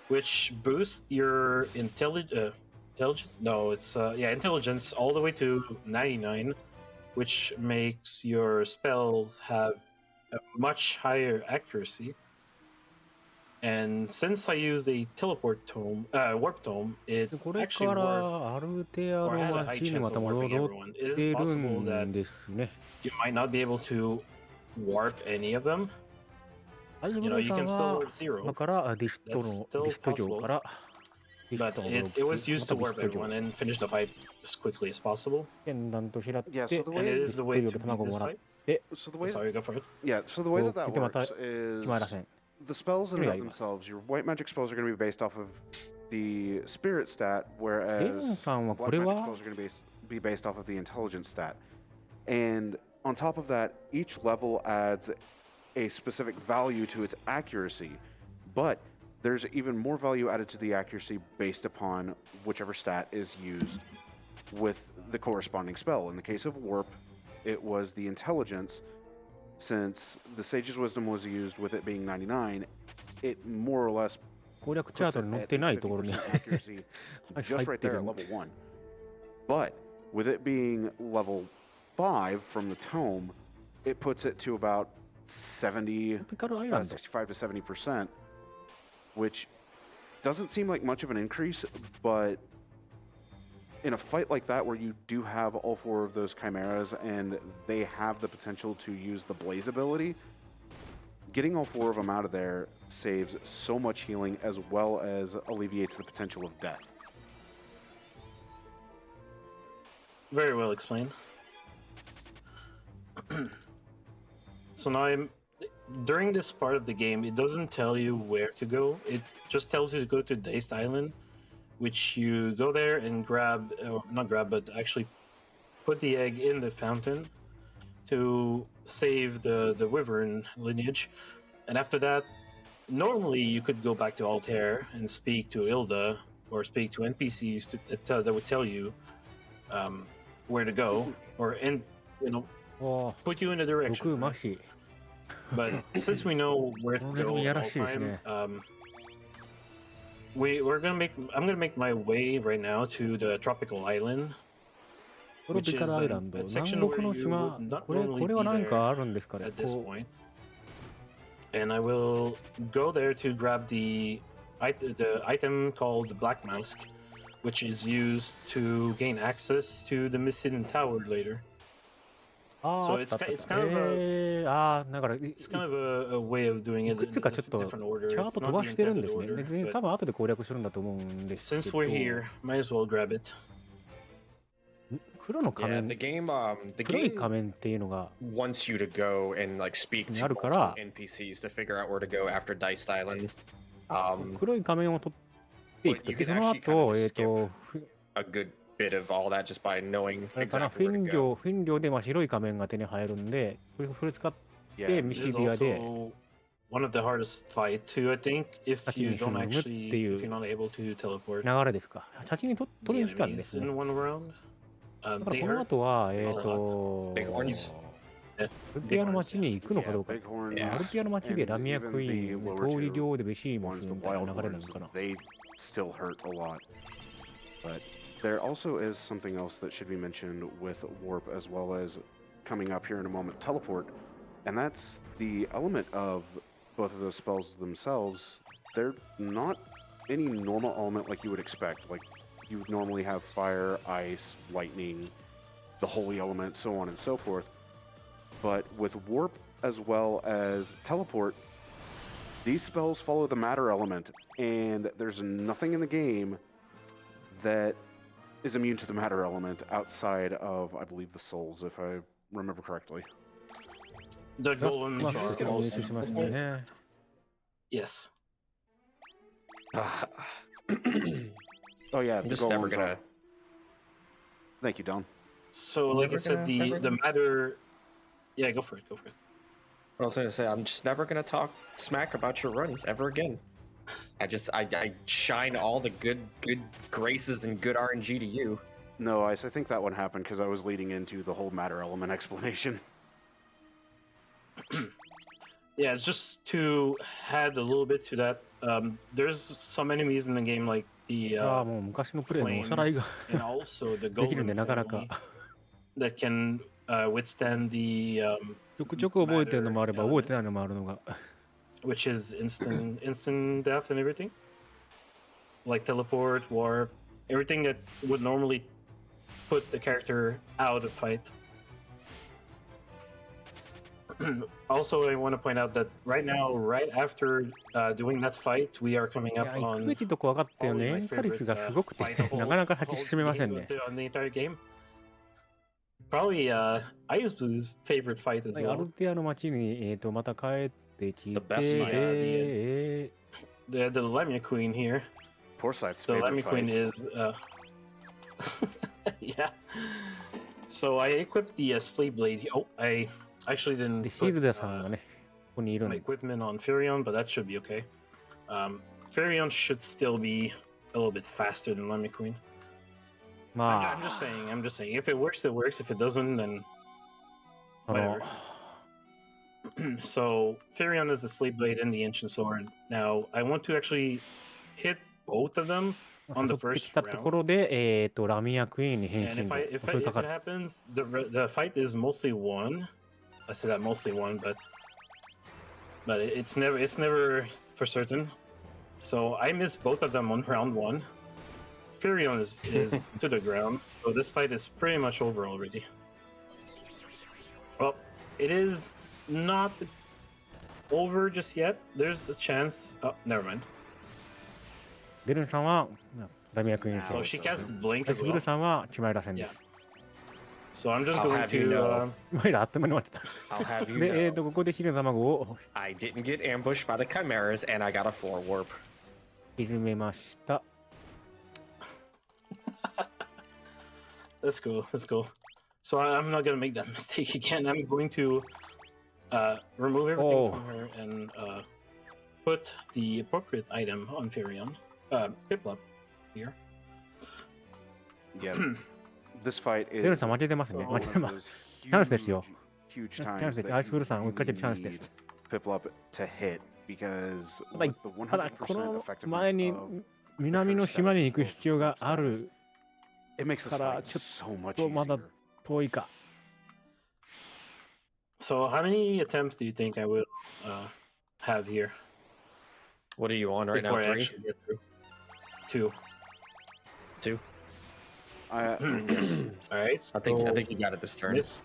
which boosts your intelligence. No, it's intelligence all the way to 99, which makes your spells have a much higher accuracy. And since I use a teleport tome, warp tome, it
でこれか
actually
ら
worked.
アルテア
Or
の
had a high
街に
chance
ま
of
た戻
warping
っ
everyone. It
て
is
る
possible
ん
that
ですね
you might not be able to warp any of them.
アイブ
You
ル
know, you
さ
can
ん
still
は
warp zero,
今からディスト
That's
の
still
ディスト城からディ
but
ストの
it was used to
ま
warp
たディスト城
everyone and finish the fight as quickly as possible.
剣弾と開って
Yeah,
デ
so the
And
way
it
ィ
is
ス
the
ト
way
城
to
で
beat
卵を
this
もらっ
fight.
て
So the way
Sorry, go for it.
yeah, so the way that
Well,
that
kita mata-
works is
Gimana Sen?
the spells in and of
種類あります。
themselves, your white magic spells are going to be based off of the spirit stat,
デ
whereas
ンさんはこ
black
れ
magic
は
spells are going to be based off of the intelligence stat. And on top of that, each level adds a specific value to its accuracy, but there's even more value added to the accuracy based upon whichever stat is used with the corresponding spell. In the case of Warp, it was the intelligence. Since the Sage's Wisdom was used with it being 99, it more or less
攻略チャー
puts
ト
it
に載っ
at
てないところに
50% accuracy
入
just
っ
right
て
there
る
at
ん
level
で。
1. But with it being level 5 from the tome, it puts it to about 70,
トロピカルアイランド。
65 to 70%, which doesn't seem like much of an increase, but in a fight like that where you do have all 4 of those chimeras and they have the potential to use the blaze ability, getting all 4 of them out of there saves so much healing as well as alleviates the potential of death.
Very well explained. So now during this part of the game, it doesn't tell you where to go. It just tells you to go to Diced Island, which you go there and grab, or not grab, but actually put the egg in the fountain to save the wyvern lineage. And after that, normally you could go back to Altair and speak to Ilda or speak to NPCs that would tell you where to go or put you in a
毒
direction.
マシ。
But since we know where to
これも
go
いや
at
ら
all
しいですね。
time, I'm gonna make my way right now to the tropical island.
トロピカルアイランド。南国の島。これは何かあるんですかね。
At this
こ
point, and I will go there to grab the item called the Black Mask, which is used to gain access to the Misiden Tower later.
う、あ
So
あ、あったあった
it's kind of a
ああ、だから、
it's kind of a way of doing
い
it
くつか
in
ちょっ
a
と
different order.
チャー
It's
ト飛
not
ば
the
してるんで
intended
すね。
order,
で
but
多分後で攻略するんだと思うんですけ
since
ど。
we're here, might as well grab it.
黒の仮
Yeah,
面、
the game
黒い
game
仮面っていうのが
wants you to go and like speak to
あるか
multiple
ら、
NPCs to figure out where to go after Diced Island.
黒い仮面を取っていく
But
と
you
き、
can
その
actually kind
後、
of just skip
ふ
a good bit of all that just by knowing
あれかな、
exactly where to go.
フィンリョで白い仮面が手に入るんで、それ使って
Yeah,
ミ
This
シ
is
ビアで
also one of the hardest fight too, I think, if you
Actually,
don't
踏むって
actually
いう
if you're not able to teleport
流れですか。先に取
the
りに来たんで
enemies
すね。
in one round.
だから
They
この
hurt.
後は、
They hurt.
Bighorns?
アルティアの町に行くのかどうか。
Bighorns,
アルティアの町でラミアクイーン、
and
通
even
り
the
領でベシーモ
ones,
ス
the
みたい
wild
な流れなの
horns,
かな。
they still hurt a lot. But there also is something else that should be mentioned with Warp as well as coming up here in a moment, Teleport. And that's the element of both of those spells themselves. They're not any normal element like you would expect. Like you would normally have fire, ice, lightning, the holy element, so on and so forth. But with Warp as well as Teleport, these spells follow the matter element, and there's nothing in the game that is immune to the matter element outside of, I believe, the souls, if I remember correctly.
The golems
まあ、
are
少し練
also
習しましたね。
yes.
Oh yeah,
I'm
the
just never
golems
gonna.
are. Thank you, Don.
So like I said, the matter. Yeah, go for it. Go for it.
I was gonna say I'm just never gonna talk smack about your runs ever again. I shine all the good graces and good RNG to you.
No, I think that one happened because I was leading into the whole matter element explanation.
Yeah, it's just to add a little bit to that. There's some enemies in the game like the
ああ、もう昔のプレイのおさらい
flames
が
and also the
できるんで、
golem
なかなか
family that can withstand the
ちょくちょく覚えてるのもあれば覚えてないのもあるのが
which is instant death and everything, like teleport, warp, everything that would normally put the character out of fight. Also, I want to point out that right now, right after doing that fight, we are coming
い
up
や、行く
on
べきとこ分かったよ
probably
ね。
my
変化率
favorite
がすごくて
fight the
なかなか勝ち進めませんね。
on the entire game. Probably Iceblue's favorite fight as
ア
well.
ルティアの町に、また帰っってき
The
て、
best fight.
The Lamia Queen here.
Forsyth's
The
favorite
Lamia Queen
fight.
is yeah. So I equipped the Sleep Blade. Oh, I actually
で、
didn't
ヒル
put
ダさんがね、ここにいるん
my
で。
equipment on Furion, but that should be okay. Furion should still be a little bit faster than Lamia Queen.
ま
I'm just saying. I'm just saying. If it works, it works. If it doesn't, then
あ、
whatever. So Furion is the Sleep Blade and the Ancient Sword. Now I want to actually hit both of them
誘
on the
ってき
first
たとこ
round.
ろで、ラミアクイーンに変
And
身
if
と襲いか
it
かる。
happens, the fight is mostly won. I said that mostly won, but it's never for certain. So I missed both of them on round one. Furion is to the ground, so this fight is pretty much over already. Well, it is not over just yet. There's a chance. Oh, never mind.
デルンさんはラミアクイーン
So
戦。
she casts Blink
アイ
as
スブル
well.
ーさんはチマイラ戦です
So I'm just
I'll
going
have you
to.
know.
チマイラあっという間に終わって
I'll have
た
you
で、
know.
ここでヒルの卵を
I didn't get ambushed by the chimeras, and I got a 4 warp.
沈めました。
Let's go. Let's go. So I'm not gonna make that mistake again. I'm going to remove everything
Oh.
from her and put the appropriate item on Furion. Piplup here.
Yeah. This fight is
デルンさん負けてますね。
So-
負けて
one
ま
of
す。
those
チャンスですよ。
huge
チャン
times
スです。
that
アイスブルーさん追
you
いかけるチャンスで
need
す。
Piplup to hit because
ただ
with the
ただ、こ
100%
の
effectiveness
前に
of
南の島に行く必要がある
it makes this
から
fight
ちょ
so much
とまだ
easier.
遠いか。
So how many attempts do you think I will have here
What are you on right
before
now?
I
3?
actually get through? 2.
2?
Yes,
All right.
I think you got it this turn.
This.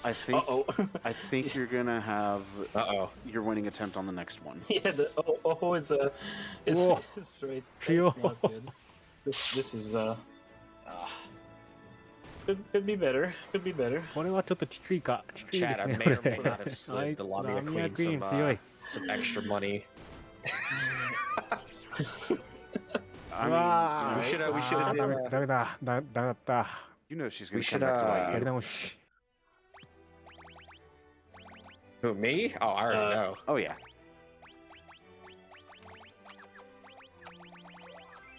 I think
Oh.
I think you're gonna have
Uh-oh.
your winning attempt on the next one.
Yeah. The is
Whoa.
is right.
Phew.
That's not good. This is could be better. Could be better.
これはちょっときついか。きついで
Chad,
す
I
ね。
may
こ
or
れ
may not have slid the
ラ
Lamia
ミア
Queen
クイーン
some,
強い。
some extra money.
I
う
mean,
わ
we should have- we
ー
should have
ダメ
did,
ダメだ。ダメだった。
you know she's
We
gonna come
should,
back to
や
bite
り
you.
直し。
Who, me? Oh, I already know.
Oh yeah.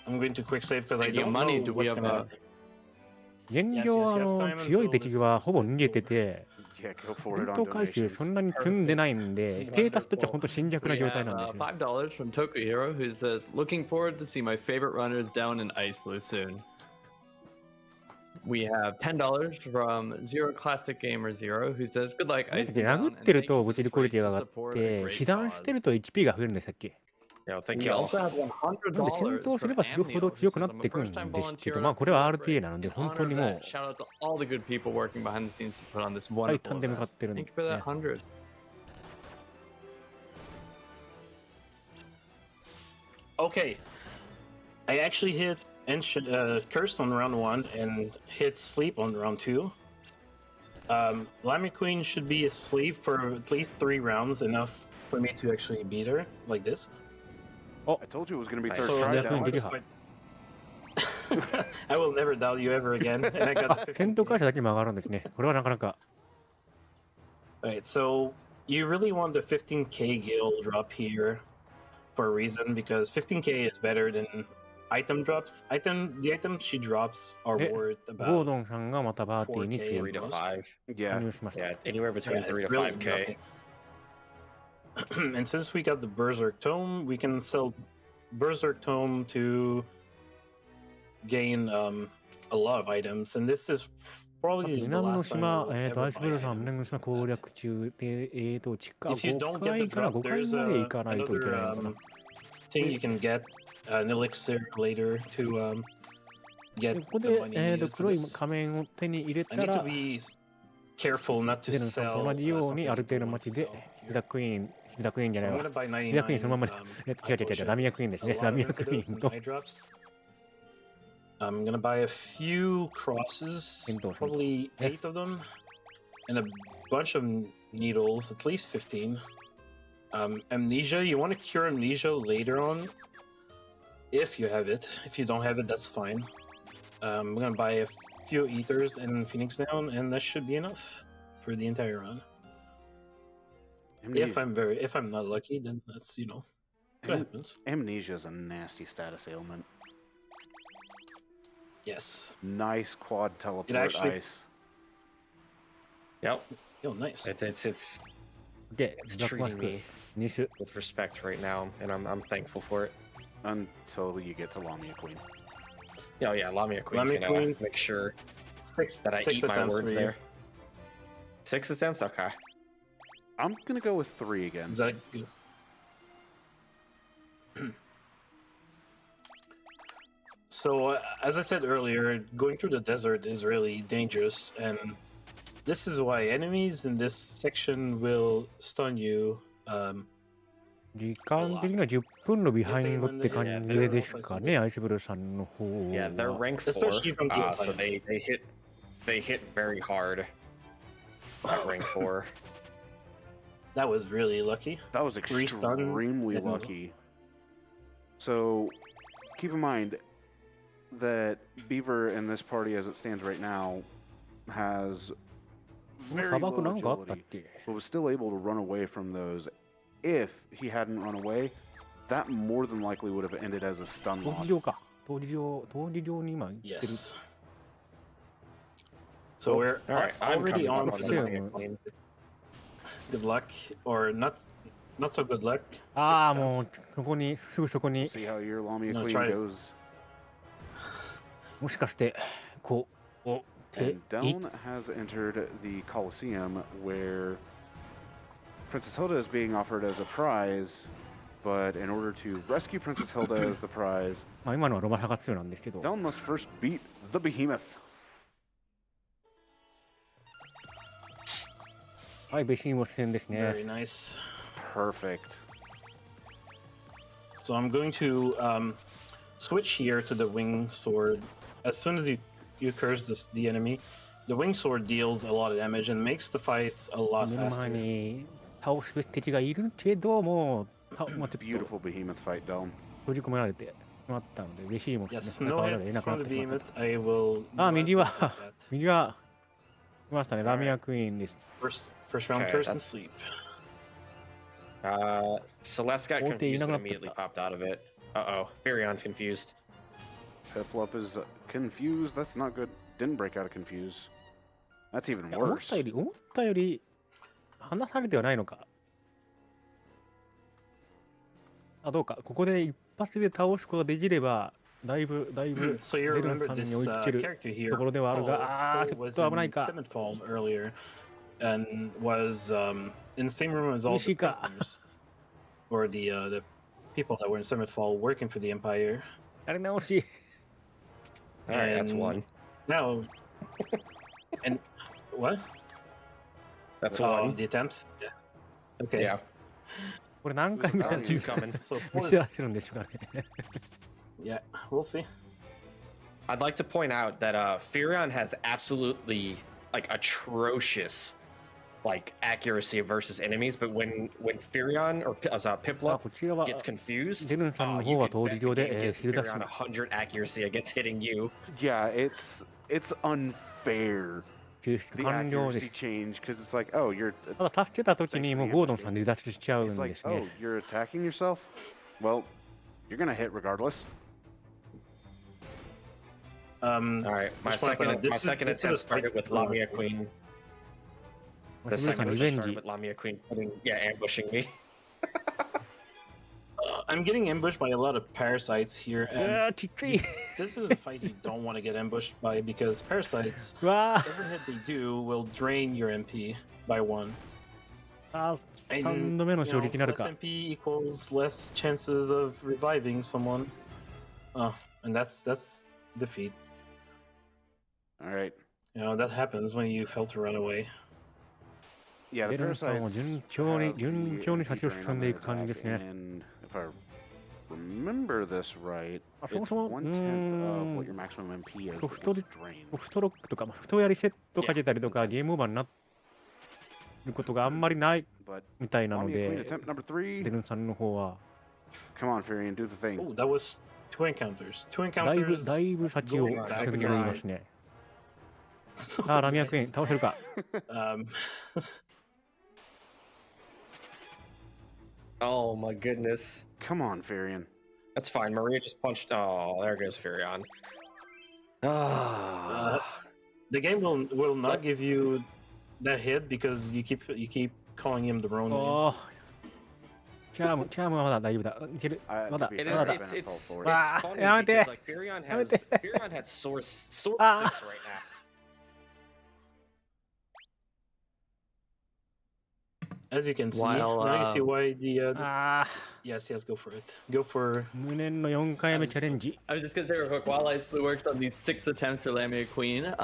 I'm going to quick save because I
Speaking of
don't
money,
know
do we
what's
have
gonna
a-
happen.
現状は
Yes, yes, you have time
強い
until
敵は
this
ほぼ逃げてて、
Yeah, go for it
戦
on
闘回数
donations.
そんなに積んでないんで、ステータスとしては本当侵略な
We
状態
have
なんですよ。
$5 from Tokuhiro, who says, "Looking forward to see my favorite runners down in Iceblue soon." We have $10 from Zero Classic Gamer Zero, who says, "Good luck,
で
Iceblue down,
殴
and
ってる
thank
と
you
ブ
for
チル
this
クオリ
race
ティ
to
が上がっ
support a
て、
great
被弾してる
cause."
と HP が増えるんでしたっけ
Yo, thank
We
you all.
also have
なんで戦
$100
闘すれ
from
ばするほど
Amnio,
強
who
くな
says,
っ
"I'm
て
a
くるん
first-time
ですけ
volunteer
ど、
on
ま
a
あこれは
field
RTA
break.
なので
In
本当
honor
に
of
も
that,
う
shout out to all the good people working behind the scenes to put on this
はい
wonderful
飛んで向か
event.
ってるんで
Thank you for that 100.
Okay. I actually hit Curse on round 1 and hit Sleep on round 2. Lamia Queen should be asleep for at least 3 rounds, enough for me to actually beat her like this.
I told you it was gonna be
Nice.
third
So
try
Yeah,
the
now.
Queen, did you
hardest fight- I will never doubt you ever again. And I
あ
got the
戦闘
15K.
回数だけも上がるんですね。これはなかなか。
Alright, so you really want the 15k gil drop here for a reason, because 15k is better than item drops. The items she drops are
で
worth
ゴー
about
ドンさんがまたバーティーに
4K
3 to 5.
加
Yeah.
入しました。
Yeah, anywhere between
Yeah,
3
it's
to
really
5k.
nothing. And since we got the Berserk Tome, we can sell Berserk Tome to gain a lot of items, and this is
あと
probably the
南の
last time
島、
we'll
ア
ever
イスブルー
buy
さん、南の
items.
島攻略中で、地下
If you don't
5
get the
階から
drop,
5階
there's
まで行かないといけないのかな。
thing you can get an elixir later to
で
get
ここ
the
で、
money needed for
黒い
this.
仮面を手に入れ
I
た
need
ら
to、be careful not to
デルンさん
sell
と同じよう
something
に
I
ある
don't
程度
want
待
to
ちで
sell、
ヒダクイーン、ヒダクイーンじゃ
So
ない
I'm
わ。
gonna buy
ヒダクイーンそのまま
99
で、違う、ラミアクイーンですね。ラミアクイーンと
I'm gonna buy a few crosses,
Endo.
probably
Yeah.
8 of them, and a bunch of needles, at least 15. Amnesia, you want to cure amnesia later on if you have it. If you don't have it, that's fine. I'm gonna buy a few ethers and Phoenix down, and that should be enough for the entire run. If I'm not lucky, then that's what happens.
Amnesia is a nasty status ailment.
Yes.
Nice quad teleport
actually-
ice.
Yep.
Oh, nice.
It's
OK、
it's
ブラックマス
treating
ク
me
入手。
with respect right now, and I'm thankful for it.
Until you get to Lamia Queen.
Oh yeah, Lamia Queen's
Lamia
gonna
Queen's-
make sure
Six
that I eat my
attempts
words
for you.
there. 6 attempts? Okay.
I'm gonna go with 3 again.
Is that good? So, as I said earlier, going through the desert is really dangerous, and this is why enemies in this section will stun you.
時間的には10分のビハインドって感じですかね、アイスブルーさんの方
Yeah, they're
は。
rank 4,
Especially from the
so
Alliance.
they hit very hard at rank 4.
That was really lucky.
That was
3 stun
extremely
and-
lucky. So, keep in mind that Beaver in this party, as it stands right now, has
この
very
砂漠
low
なんかあったっ
agility,
け
but was still able to run away from those. If he hadn't run away, that more than likely would have ended as a stun
闘
lock.
技場か。闘技場に今行ってる。
Yes. So we're
Alright, I'm
already
coming
on
up
for
on
the
the
Lamia
Queen.
good luck, or not so good luck.
ああ、
Six
も
attempts.
うそこに、すぐそこに、
See how your Lamia
No,
Queen
try it.
goes.
もしかして、こう、お、て、
And
い、
Deln has entered the Colosseum where Princess Hilda is being offered as a prize, but in order to rescue Princess Hilda as the prize,
まあ今のはロマサガ2なんですけど、
Deln must first beat the Behemoth.
はい、ベシーモス戦ですね。
Very nice.
Perfect.
So I'm going to switch here to the wing sword. As soon as you curse the enemy, the wing sword deals a lot of damage and makes the fights a lot
目の前
faster.
に倒すべき敵がいるけども、まあ、ちょっと
Beautiful Behemoth fight, Deln.
閉じ込められてしまったので、ベシーモス
Yes,
ね、
no
戦わざるを得
hits
なくな
from
っ
the
てしまった
behemoth. I will.
あ、右
not
は
look at that.
右は来ましたね、ラミアクイーンです。
First round
Okay,
curse and
that's-
sleep.
Celeste got
Oh,
confused
you're not
but
gonna
immediately
put
popped out of it. Uh-oh, Furion's confused.
Piplup is confused. That's not good. Didn't break out of confuse. That's even
思っ
worse.
たより離されてはないのか。あ、どうか。ここで一発で倒すことができれば、だいぶ
So you
デルン
remember
さん
this
に追いつける
character here?
ところではあるが、あー、ちょ
was
っと危ない
in
か。
Cementfall earlier and was in the same room as all the
Nishika.
prisoners, or the people that were in Cementfall working for the Empire.
やり直し。
Alright, that's
And
one.
Now, and what?
That's
Oh,
one.
the attempts. Yeah. Okay.
Yeah.
これ何回見たら
He's coming.
So
見せられるんでしょうかね。
yeah, we'll see.
I'd like to point out that Furion has absolutely like atrocious like accuracy versus enemies, but when Furion or
あ、
Piplup
こちらは
gets confused,
デルンさんの
you
方は
can
闘
bet
技
the
場
game
で、
gives
シールダッシ
Furion
ュ
100 accuracy against hitting you.
Yeah, it's unfair.
救出
The
完了で
accuracy
す。
change because it's like, oh, you're
ただ助けた時にもうゴードンさん離脱しちゃうん
it's
で
like,
す
oh,
ね。
you're attacking yourself. Well, you're gonna hit regardless.
All right, my
Just wanna point out,
second
this is
attempt
a
started
fight
with
for
Lamia
us.
Queen.
ま
The
あ、シブルさん
second
リ
attempt
ベン
started
ジ
with。Lamia Queen ambushing me.
I'm getting ambushed by a lot of parasites here,
う
and
わー、ちっちゃい。
this is a fight you don't want to get ambushed by because parasites,
うわー、
every hit they do will drain your MP by 1.
あー、
And,
3度目の
you
衝
know,
撃になる
less
か。
MP equals less chances of reviving someone. And that's defeat.
All right.
You know, that happens when you fail to run away.
Yeah, the
デルンさんも
parasites
順調に
have the
差しを
drain
進ん
on
でい
their
く感じです
attack,
ね。
and if I remember this right,
あ、そも
it's
そも、
1/10 of what your maximum MP is that
太り
gets drained.
ソフトロックとか、まあ太やりセットかけたりとか、ゲームオーバーになっることがあんまりない
But
みたいな
Lamia
の
Queen
で、
attempt number 3.
デルンさんの方は
Come on, Furion, do the thing.
Oh, that was 2 encounters. 2
だいぶ
encounters.
先を進んでいますね。ああ、ラミアクイーン倒せるか。
Um,
Oh my goodness.
Come on, Furion.
That's fine. Maria just punched. Oh, there goes Furion. Ah.
the game will not give you that hit because you keep calling him the wrong
おーチャームはまだ大丈夫だ。いける。 まだ
To be
It
fair,
Well,
I've
is,
been
it's,
at
it's,
fault for
it's
it.
Ah,
funny
yeah,
because
yeah.
like Furion
Yeah,
has
yeah.
Furion had source
Ah.
6 right now.
As you can see,
While,
now you see why the
ああ、
yes, go for it. Go for
無念の4回目チャレンジ。
I was just gonna say real quick, while Iceblue works on these 6 attempts for Lamia Queen, if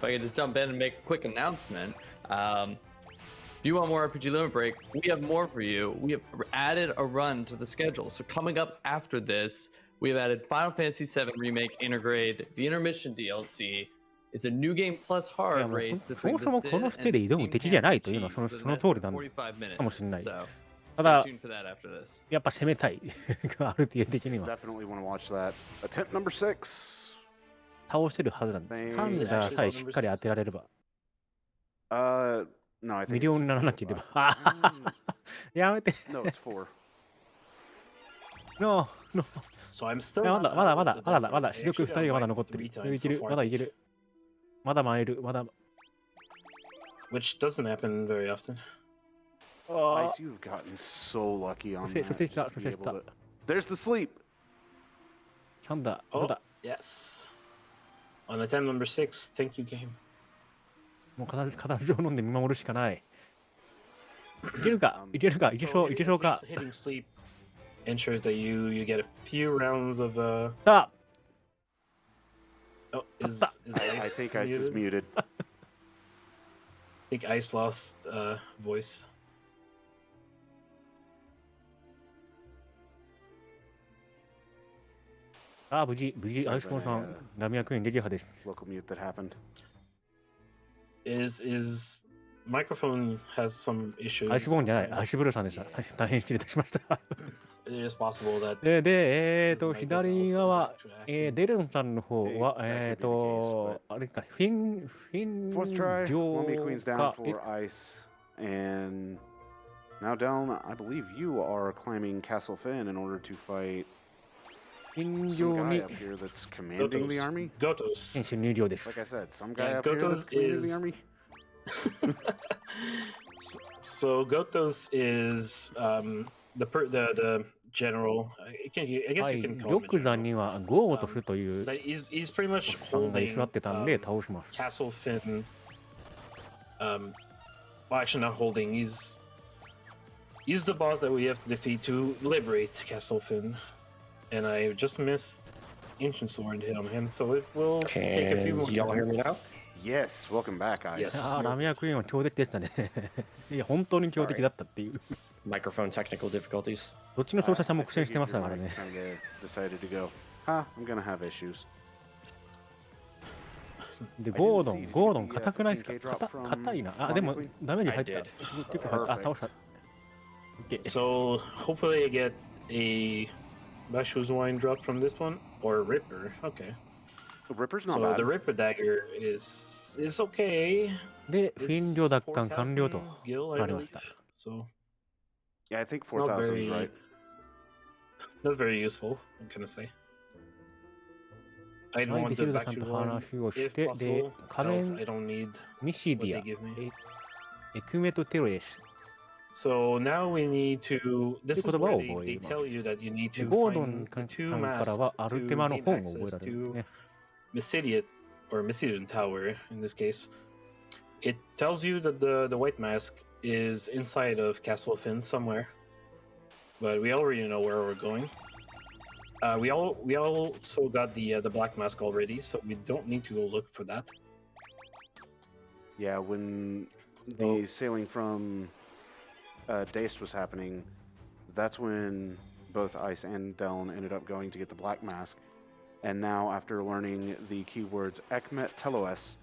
I could just jump in and make a quick announcement. If you want more RPG Limit Break, we have more for you. We have added a run to the schedule. So coming up after this, we have added Final Fantasy VII Remake Intergrade, the Intermission DLC. It's a new game plus
いや
hard
もう
race
そ
between
も
the
そも
Cid
この
and
ステで挑む
Steam
敵じゃないというのは
Camp
その
Cheese
その
with
通
an
りなん
45 minutes.
かもしれない。
So
た
stay
だ
tuned for that after this.
やっぱ攻めたい。RTA 的には
Definitely want to watch that. Attempt number 6.
倒せるはずなんです。ハンザーさえしっかり当てられれば、
No, I think
ミリオンにならなければ。あはははやめて。
no, it's 4.
No, no.
so I'm still
ま
not
だまだ
out
ま
of
だ
the
まだ
desert.
まだ
I
主力
actually
2人がまだ
unlocked
残ってる。
3 times
いけ
so
る。
far,
まだいける。まだ回る。まだ。
which doesn't happen very often.
あ
Ice, you've gotten so lucky on
そして
that.
そしてした
just
そ
to
し
be
て
able
した。
to- There's the sleep.
なんだ。ど
Oh,
うだ。
yes. On attempt number 6, thank you, game.
もう形を飲んで見守るしかない。いけるかいけるかいけそう
So
いけそうか。
hitting sleep ensures that you get a few rounds of
さあ
oh, is
I
Ice
think Ice is muted.
I think Ice lost voice.
ああ、無事アイスコンさん、ラミアクイーンレジハです。
Local mute that happened.
Is microphone has some issues.
アイスボーンじゃない、アイスブルーさんでした。大変失礼いたしました。
It is possible that
で、
his mic is
左
also
側、
acting.
デルンさんの方は、
That could be the case,
あれか、フィン
Fourth try.
上
Lamia Queen's down
か、
for Ice. And now, Deln, I believe you are climbing Castle Finn in order to fight
フィン
some
上
guy
に
up here that's commanding the army.
Gotos.
選手入場で
Like
す
I。said, some guy
Yeah,
up here
Gotos
that's commanding
is-
the army.
So Gotos is the general. I guess
は
you
い、
can call him a
玉座
general.
にはゴートフという
But he's pretty much
さんが居
holding
座ってたんで倒します。
Castle Finn. Well, actually, not holding. He's the boss that we have to defeat to liberate Castle Finn. And I just missed Ancient Sword hit on him, so it will take a few
Can
more
y'all hear
turns.
me now?
Yes, welcome back, Ice.
Yes.
ああ、ラミアクイーンは強敵でしたね。いや、本当に強敵だったっていう。
Microphone technical difficulties.
どっちの操作者
I
も苦戦してま
figured
した
you
から
might
ね。
kinda decided to go. I'm gonna have issues.
で、
I
ゴー
didn't
ド
see
ン、
it.
ゴードン
Did you
硬くないですか
15K drop from
硬いな。あ、でも
Monica Queen?
ダメージ入った。
I did.
結構入った。あ、倒した。OK
So hopefully I get a Bashu's wine drop from this one or Ripper. Okay.
The Ripper's not
So
bad.
the Ripper dagger is okay.
で、フィン領奪還完了と
4,000 gil, I
なりま
believe.
した。
So
Yeah, I think
it's not
4,000 is
very
right.
not very useful. I'm gonna say. I don't
はい、
want
で、ヒ
the
ルダさんと
Bashu wine
話を
if
して、で
possible.
仮
Else
面
I don't need
ミシ
what
デ
they
ィ
give me.
ア、エクメトテロエス。
So now we need to. This is
という言葉
where
を覚え
they
ます。
tell you that you need
で、
to
ゴードン
find
さん
the two
から
masks
はアル
to
テマの
gain
本を覚え
access
られるんです
to
ね。
Mysidian or Mysidian Tower in this case. It tells you that the white mask is inside of Castle Finn somewhere, but we already know where we're going. We also got the black mask already, so we don't need to go look for that.
Yeah, when the sailing from Daist was happening, that's when both Ice and Deln ended up going to get the Black Mask. And now, after learning the keywords Ekmet Teloes,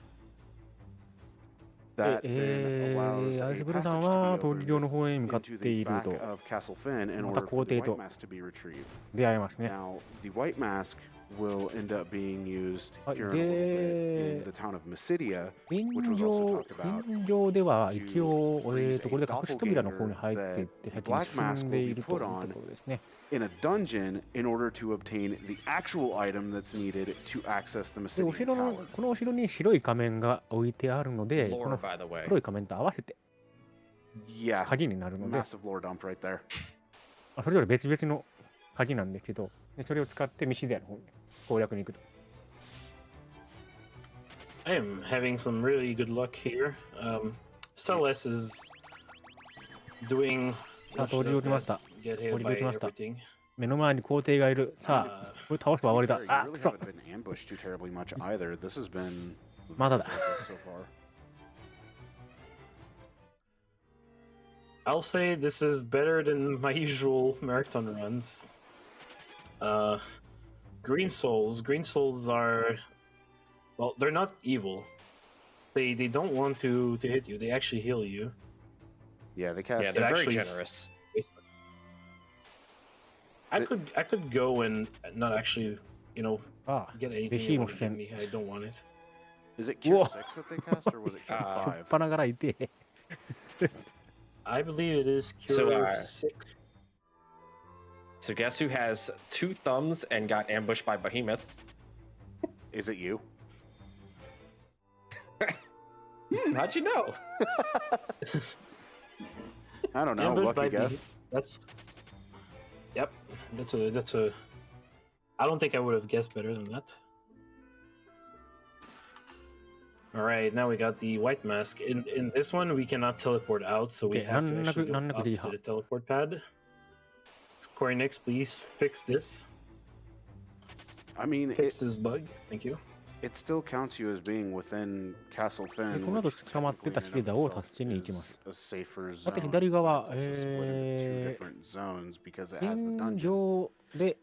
That then allows
アイス
a
ブルさん
passage to
は
be
闘技場の
opened
方へ向かっ
into
て
the
いる
back
と
of Castle Finn in
また
order for the
皇帝
white
と
mask to be retrieved.
出会えますね。
Now, the white mask will end up being used
はい
here in a little bit in
で
the town of Mysidia,
現
which was
状
also talked about.
現状では
to
一応、
freeze
これ
a
で隠し扉の方に
doppelganger
入っていって
that
先
the
に
black
進
mask
んで
will
い
be
るという
put
と
on
ころですね。
in a dungeon in order to obtain the actual item that's needed to access the
で、お
Mysidian
城の
tower.
このお城に白い仮面が置いてあるので、こ
Lore,
の
by the way.
黒い仮面と合わせて
Yeah,
鍵になるので、
massive lore dump right there.
それぞれ別々の鍵なんですけど、でそれを使ってミシデアの方に攻略に行くと。
I am having some really good luck here. Steles is doing
さあ、
what
通
she
り
does
落ちました。
best, get
通
hit
り
by
落ちました。
everything.
目の前に皇帝がいる。さあ、これ倒せば終わり
To be
だ。
fair,
あ、
you
く
really
そ。
haven't been ambushed too terribly much either. This has been
まだだ。
very good so far.
I'll say this is better than my usual marathon runs. Green souls are, well, they're not evil. They don't want to hit you. They actually heal you.
Yeah, they cast.
Yeah, they're very
actually
generous.
It's, I could go and not actually,
ああ、
get anything they
Behemoth
want to give
then.
me. I don't want it.
Is it Cure
Whoa.
6 that they cast, or was it Cure
しょっ
5?
ぱながらいて。
I believe it is
So,
Cure 6.
So guess who has 2 thumbs and got ambushed by Behemoth?
Is it you?
How'd you know?
I don't know.
Ambushed by
Lucky guess.
That's. Yep. That's a. I don't think I would have guessed better than that. All right, now we got the white mask. In this one, we cannot teleport out, so we
Okay,
have to actually go
none
up
of the-
to the teleport pad. Square Enix, please fix this.
I mean,
Fix this bug. Thank you.
it still counts you as being within Castle
で
Finn,
この後
which
捕まってた
technically
シ
in
ー
and
ダ
of
を助けに行きます
itself is a safer
さて
zone.
左側、
It's also split into two different zones because it has the
現
dungeon
状で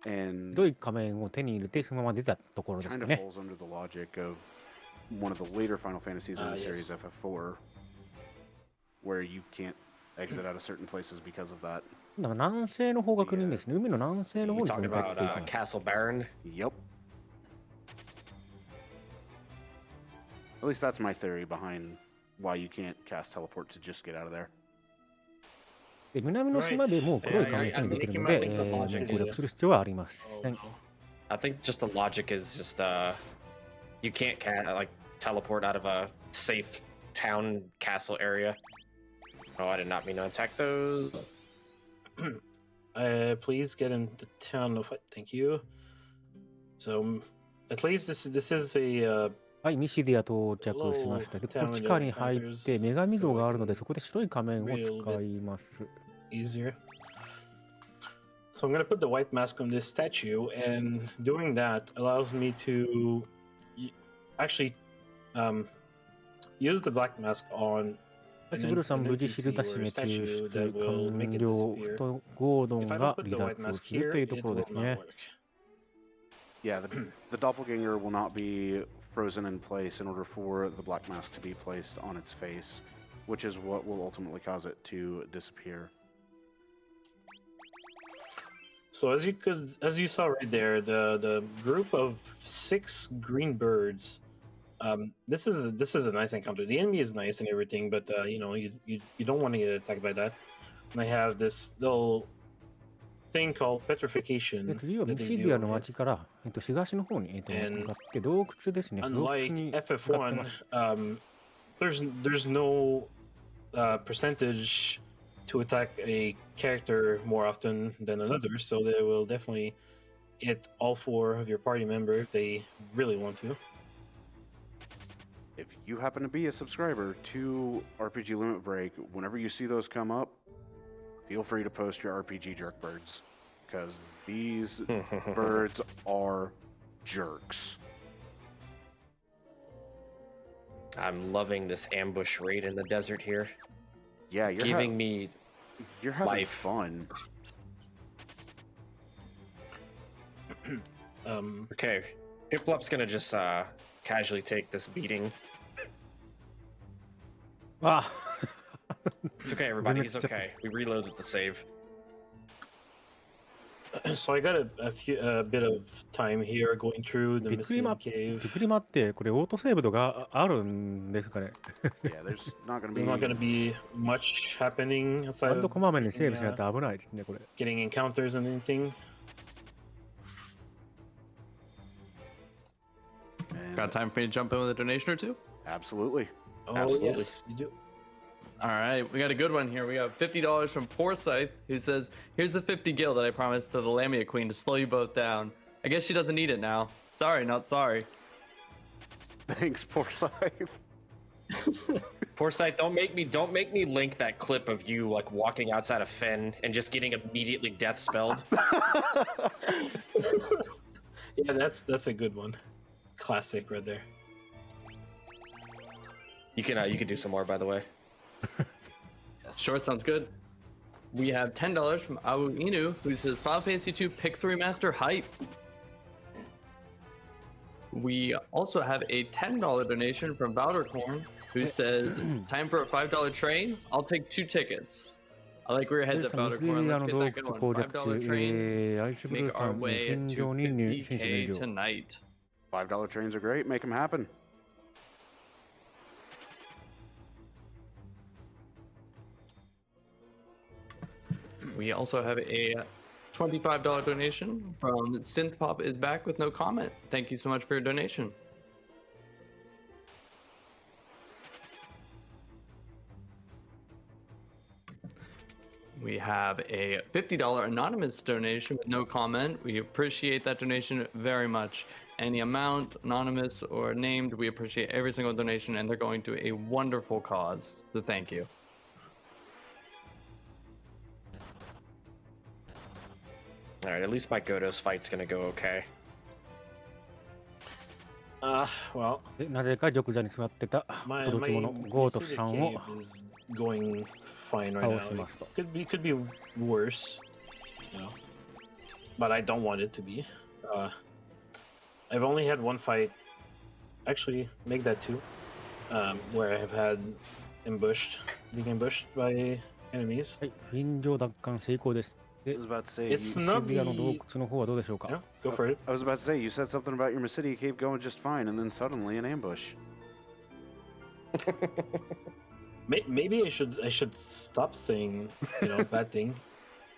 and
白い仮面を手に入れてそのまま出たところです
kind
か
of
ね。
falls under the logic of one of the later Final Fantasies in the series,
Yes.
FF4, where you can't exit out of certain places because of that.
だから南西の方角にですね、海の南西の
You
方に
talking
向か
about
っていきます。
Castle Baron?
Yep. At least that's my theory behind why you can't cast teleport to just get out of there.
で南の島でもう黒い仮面を手に入れてるので、
I think
もう
logic
攻略する必要はありませ
Oh,
ん。
no.
I think just the logic is just you can't like teleport out of a safe town castle area. Oh, I did not mean to attack those.
Please get in the town of. Thank you. So, at least this is a.
はい、ミシディア到着しました。で、ここ地下に入って女神像があるので、そこで白い仮面を使います。
Easier. So I'm gonna put the white mask on this statue, and doing that allows me to actually use the black mask on
アイスブルーさん、無事シルタ締め救出完了とゴードン
If I
が
don't put
離
the white
脱を
mask
する
here,
というと
it
ころ
will
ですね
not。work.
Yeah, the doppelganger will not be frozen in place in order for the black mask to be placed on its face, which is what will ultimately cause it to disappear.
So as you saw right there, the group of 6 green birds. This is a nice encounter. The enemy is nice and everything, but you don't want to get attacked by that. And I have this little thing called
で
petrification
次はミ
that they
シディ
deal
アの
with.
町から、東の方に、
And
向かって洞窟ですね。洞窟
Unlike
に向かってま
FF1,
す。
there's no percentage to attack a character more often than another, so they will definitely hit all 4 of your party member if they really want to.
If you happen to be a subscriber to RPG Limit Break, whenever you see those come up, feel free to post your RPG jerkbirds, because these birds are jerks.
I'm loving this ambush raid in the desert here.
Yeah, you're
Giving me
you're having
life.
fun.
Okay. Hiplop's gonna just casually take this beating.
あ
It's okay, everybody. He's okay. We reloaded the save.
So I got a bit of time here going through the
ビクリ
missing
マ
cave.
ビクリマってこれオートセーブとかあるんですかね
Yeah, there's not going to
There's not going to
be.
be much happening
ち
outside
ゃんと
of
こまめにセーブしないと危ないですねこれ
getting encounters and anything.
Got time for me to jump in with a donation or two?
Absolutely.
Oh,
Absolutely.
yes, you do.
All right, we got a good one here. We got $50 from Forsyth, who says, "Here's the 50 gil that I promised to the Lamia Queen to slow you both down. I guess she doesn't need it now. Sorry, not sorry."
Thanks, Forsyth.
Foresight, don't make me link that clip of you like walking outside of Finn and just getting immediately death spelled.
Yeah, that's a good one. Classic right there.
You can do some more, by the way.
Sure, sounds good. We have $10 from Awu Inu, who says, "Final Fantasy 2 Pixel Remaster hype." We also have a $10 donation from Valdercorn, who says, "Time for a $5 train? I'll take 2 tickets." I like where your head's at,
ミス
Valdercorn.
リア
Let's
の
get
洞
that
窟
good
攻
one.
略中、
$5 train.
アイスブル
Make
ーさ
our
んの
way
戦
to
場に入進
50K
入場
tonight.
$5 trains are great. Make them happen.
We also have a $25 donation from Synthpop is back with no comment. Thank you so much for your donation. We have a $50 anonymous donation with no comment. We appreciate that donation very much. Any amount, anonymous or named, we appreciate every single donation, and they're going to a wonderful cause. So thank you.
All right, at least my Godos fight's gonna go okay.
Well,
でなぜか玉座に座ってた
my
届き
my
物ゴート
Mississippi
さんを
cave is going fine right
倒
now.
しました
Could be worse, you know. But I don't want it to be. I've only had one fight. Actually, make that 2. Where I have had being ambushed by enemies.
はい、フィン上奪還成功です。
I was about to say.
It's
You,
ミ
not
スリアの洞
the.
窟の方はどうでしょうか
Yeah, go for it.
I was about to say you said something about your Masidia cave going just fine, and then suddenly an ambush.
Maybe I should stop saying bad thing.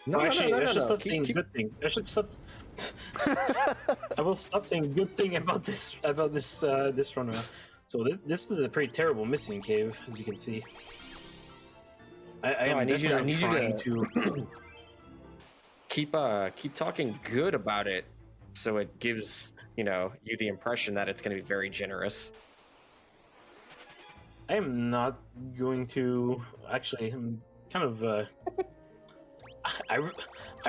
No,
I should stop
Keep-
saying
keep-
good thing. I should stop. I will stop saying good thing about this runaround. So this is a pretty terrible missing cave, as you can see. I
No,
am
I need you to- I
definitely
need you
trying
to-
to.
Keep talking good about it, so it gives you the impression that it's gonna be very generous.
I am not going to actually. I'm kind of. I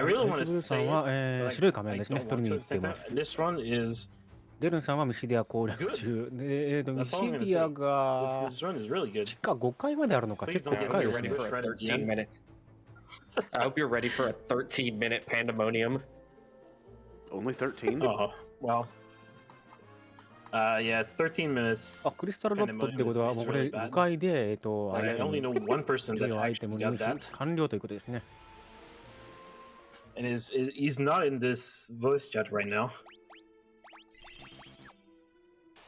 really
ア
want
イ
to
スブルーさ
say
ん
it,
は、
but
白い仮
I
面ですね
don't
取り
want
に
to
行
at
って
the
ま
same
す
time. This run is
デルンさんはミシディア攻略
Good.
中で、ミ
That's
シ
all I'm
デ
gonna
ィア
say.
が
this run is really good.
地下5階まであるのか
Please
結構
don't
深
get
い
me
です
ready
ね
for it at the end.
I hope you're ready for a 13-minute pandemonium.
Only 13.
Oh well. Yeah, 13 minutes.
あクリスタルロットってことはもうこれ5階で
I only know one person
重
that
要アイテム
actually
入
got
手
that,
完了ということですね
and he's not in this voice chat right now.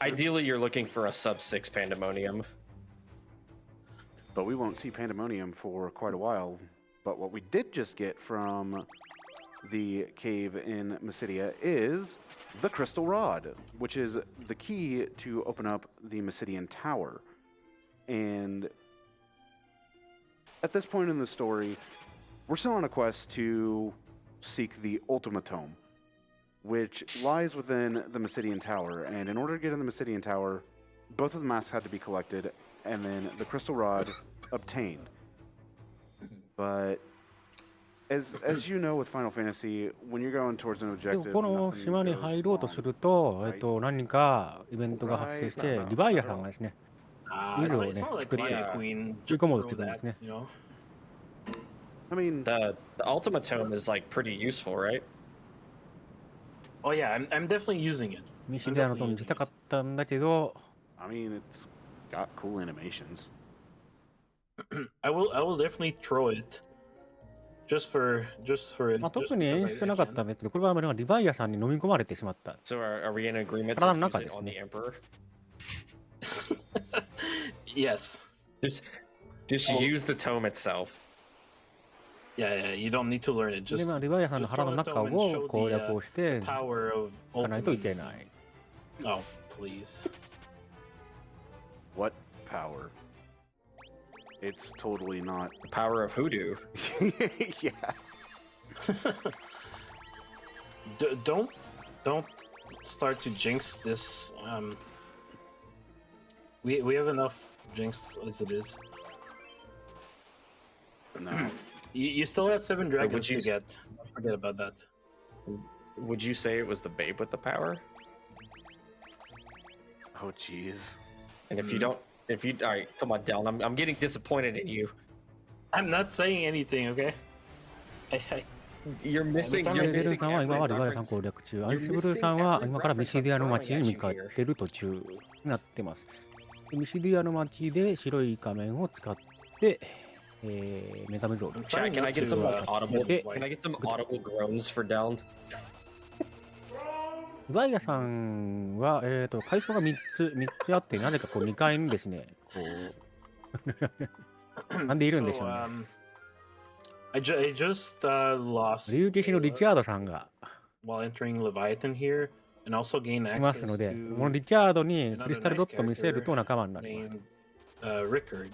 Ideally, you're looking for a sub-6 pandemonium.
But we won't see Pandemonium for quite a while. But what we did just get from the cave in Masidia is the Crystal Rod, which is the key to open up the Masidian Tower. And at this point in the story, we're still on a quest to seek the Ultimatome, which lies within the Masidian Tower. And in order to get in the Masidian Tower, both of the masks had to be collected, and then the Crystal Rod obtained. But as you know with Final Fantasy, when you're going towards an
でも
objective,
この
nothing
島に
goes
入ろうとす
wrong.
ると、何人かイベントが発生してリヴァイアさんがですね
It's
Usually,
not like
yeah.
Lamia Queen.
追い込もうと
throw
してくるんです
that,
ね
you know.
I mean,
The Ultimatome is like pretty useful, right?
Oh yeah, I'm definitely using it.
ミシディアの塔に出たかったんだけど
I mean, it's got cool animations.
I will definitely throw it. Just for it.
まあ、特
just
に
because
演
I
出なかったんですけど、これはリヴァイアさんに飲み込まれてしまった。
So are we in agreement to
体の
use
中
it
です
on the
ね。
Emperor?
Yes.
Just
Oh.
use the tome itself.
Yeah, you don't need to learn it.
で、
Just
まあ、リヴァイアさんの
just
腹
throw
の
the
中
tome and
を
show
攻
the
略をして
power of
いかないとい
ultimate
け
in
な
this
い。
game. Oh, please.
What power? It's totally not.
The power of hoodoo.
Yeah.
Don't start to jinx this. We have enough jinx as it is.
No.
You still have 7 dragons
you
to get. Don't forget about that.
Would you say it was the babe with the power?
Oh, jeez.
And if you don't, all right, come on, Deln. I'm getting disappointed in you.
I'm not saying anything, okay?
You're missing.
デ
You're
ルン
missing
さんは今はリヴァイアさん
every
攻略中。
You're
アイスブルーさん
missing
は
every
今からミシディアの
reference
町
I'm
に
throwing
向か
at you
ってる途中になってます。でミシディアの町で白い仮面を使って、メガメゾール。
Chat, can I get some like audible?
Yeah.
Can I get some audible groans for Deln?
リヴァイアさんは、階層が3つあって、なぜかこう2階にですね、こう、なんでいるんでしょうね。
I just lost
竜騎士のリチャードさんが
while entering Leviathan here, and also gain
います
access
ので、
to
このリチャードにク
another
リスタル
nice
ドットを見せると
character
仲間になります。
named Rickard.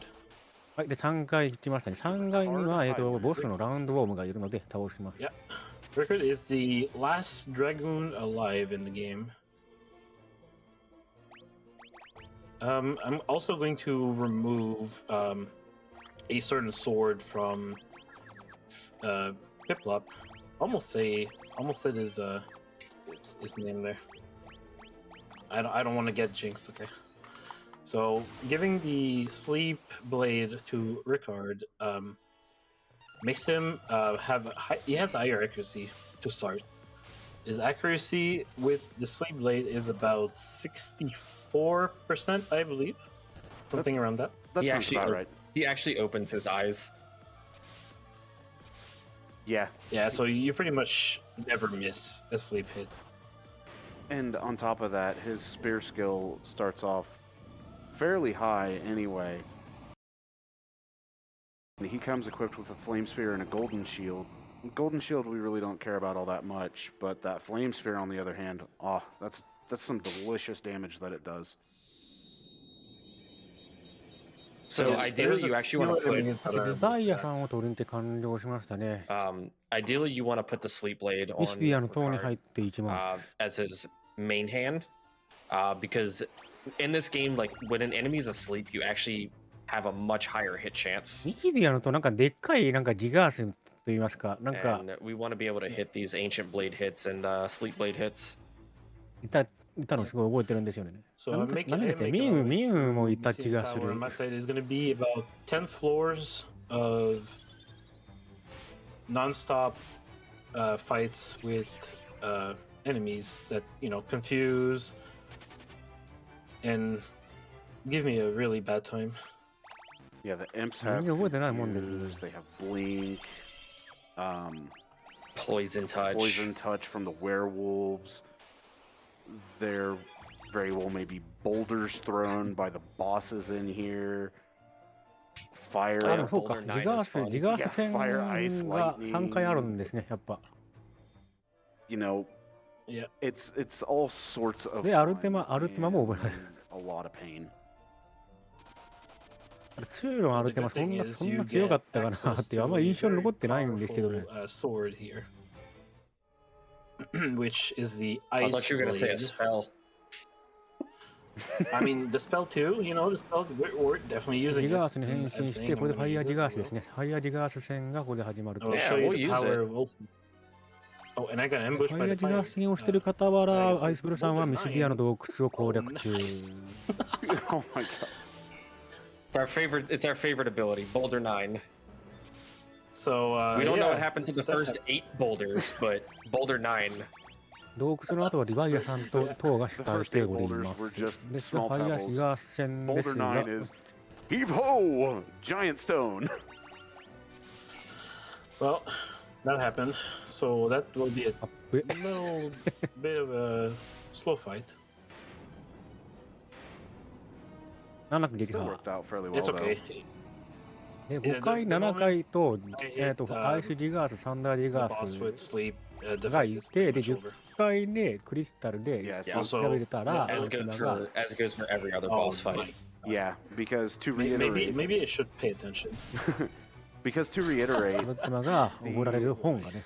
はい、で、3階行きましたね。3階には、ボスのラウンドウォームがいるので倒します。
Yeah. Rickard is the last dragoon alive in the game. I'm also going to remove a certain sword from Piplup. Almost said his name there. I don't want to get jinxed. Okay. So giving the sleep blade to Rickard makes him he has higher accuracy to start. His accuracy with the sleep blade is about 64%, I believe, something around that.
That
He
sounds
actually
about right.
He actually opens his eyes.
Yeah.
Yeah, so you pretty much never miss a sleep hit.
And on top of that, his spear skill starts off fairly high anyway. And he comes equipped with a flame spear and a golden shield. Golden shield we really don't care about all that much, but that flame spear on the other hand, that's some delicious damage that it does.
So
Yes,
ideally,
there's a
you actually want to
few
put.
enemies that
リ
are
ヴァイア
like
さ
that.
んを取りに行って完了しましたね。
Ideally, you want to put the sleep blade
ミシ
on
ディアの塔に
Ricard,
入っていきます
as his main hand, because in this game, like when an enemy is asleep, you actually have a much higher hit chance.
ミシディアの塔なんかでっかいなんかジガースと言いますか、なんか
And we want to be able to hit these ancient blade hits and sleep blade hits.
いたのすごい覚えてるんですよね。
So
なん
I'm
か
making
何だっけ、ミンウもいた気がする。
on my side is going to be about 10 floors of non-stop fights with enemies that confuse and give me a really bad time.
Yeah, the imps have
全然覚えてないもんです。
confuse, they have blink,
Poison touch.
poison touch from the werewolves. There very well may be boulders thrown by the bosses in here.
あ、で
Fire,
もそうか、
Boulder
ジ
Nine
ガ
is fun.
ース戦
Yeah, fire, ice,
が
lightning.
3回あるんですね、やっぱ。
you know,
Yeah.
it's all sorts of
で、アルテマ
fun
も覚えない
and。a lot of pain.
2のアルテマそんな強かったかなっていうあんまり印象に残ってないんですけどね。
sword here, which is the
I
ice
thought you were gonna say a
blade.
spell.
I mean, the spell too. The spell we're definitely
ジ
using
ガー
it.
スに変
I'm
身し
saying
て、これ
I'm
でファ
gonna
イヤー
use
ジ
it,
ガー
I
スです
will.
ね。ファイヤージガース戦がここで始まると。
I will
Yeah,
show you
we'll
the
use
power
it.
of ultimate. Oh, and I got
フ
ambushed
ァイ
by
ヤー
the
ジガ
fire.
ースに押してる傍ら、アイスブルーさんは
Boulder
ミシディアの洞窟を攻略
Oh,
中。
nice.
oh my god.
It's our favorite. It's our favorite ability, Boulder 9.
So
We don't know what
yeah,
happened to the
it's that-
first 8 boulders, but Boulder 9.
洞窟の後はリヴァイアさんと塔が
The
控え
first
て
8
おり
boulders
ま
were
す。
just
ですが、
small
ファイヤージ
pebbles.
ガース戦です
Boulder
が、
9 is Heave ho! Giant stone.
Well, that happened. So that will be a
アップ
little bit of a slow fight.
難なく撃
Still
破
worked out fairly well
It's
though.
okay.
で
Yeah,
5回
the
7
moment
回と,、
I hit,
アイスジガースサンダージ
The
ガ
boss
ー
would
ス
sleep. The
が
fight
い
is
て
pretty
で
much
10
over.
回でクリスタルで
Yeah,
調
so
べれたら
yeah,
As
アルティ
goes
マ
for
が
as goes for every other
Oh,
boss fight.
my.
Yeah, because to
Maybe
reiterate,
maybe I should pay attention.
because to reiterate,
アルティマが覚えられる本がね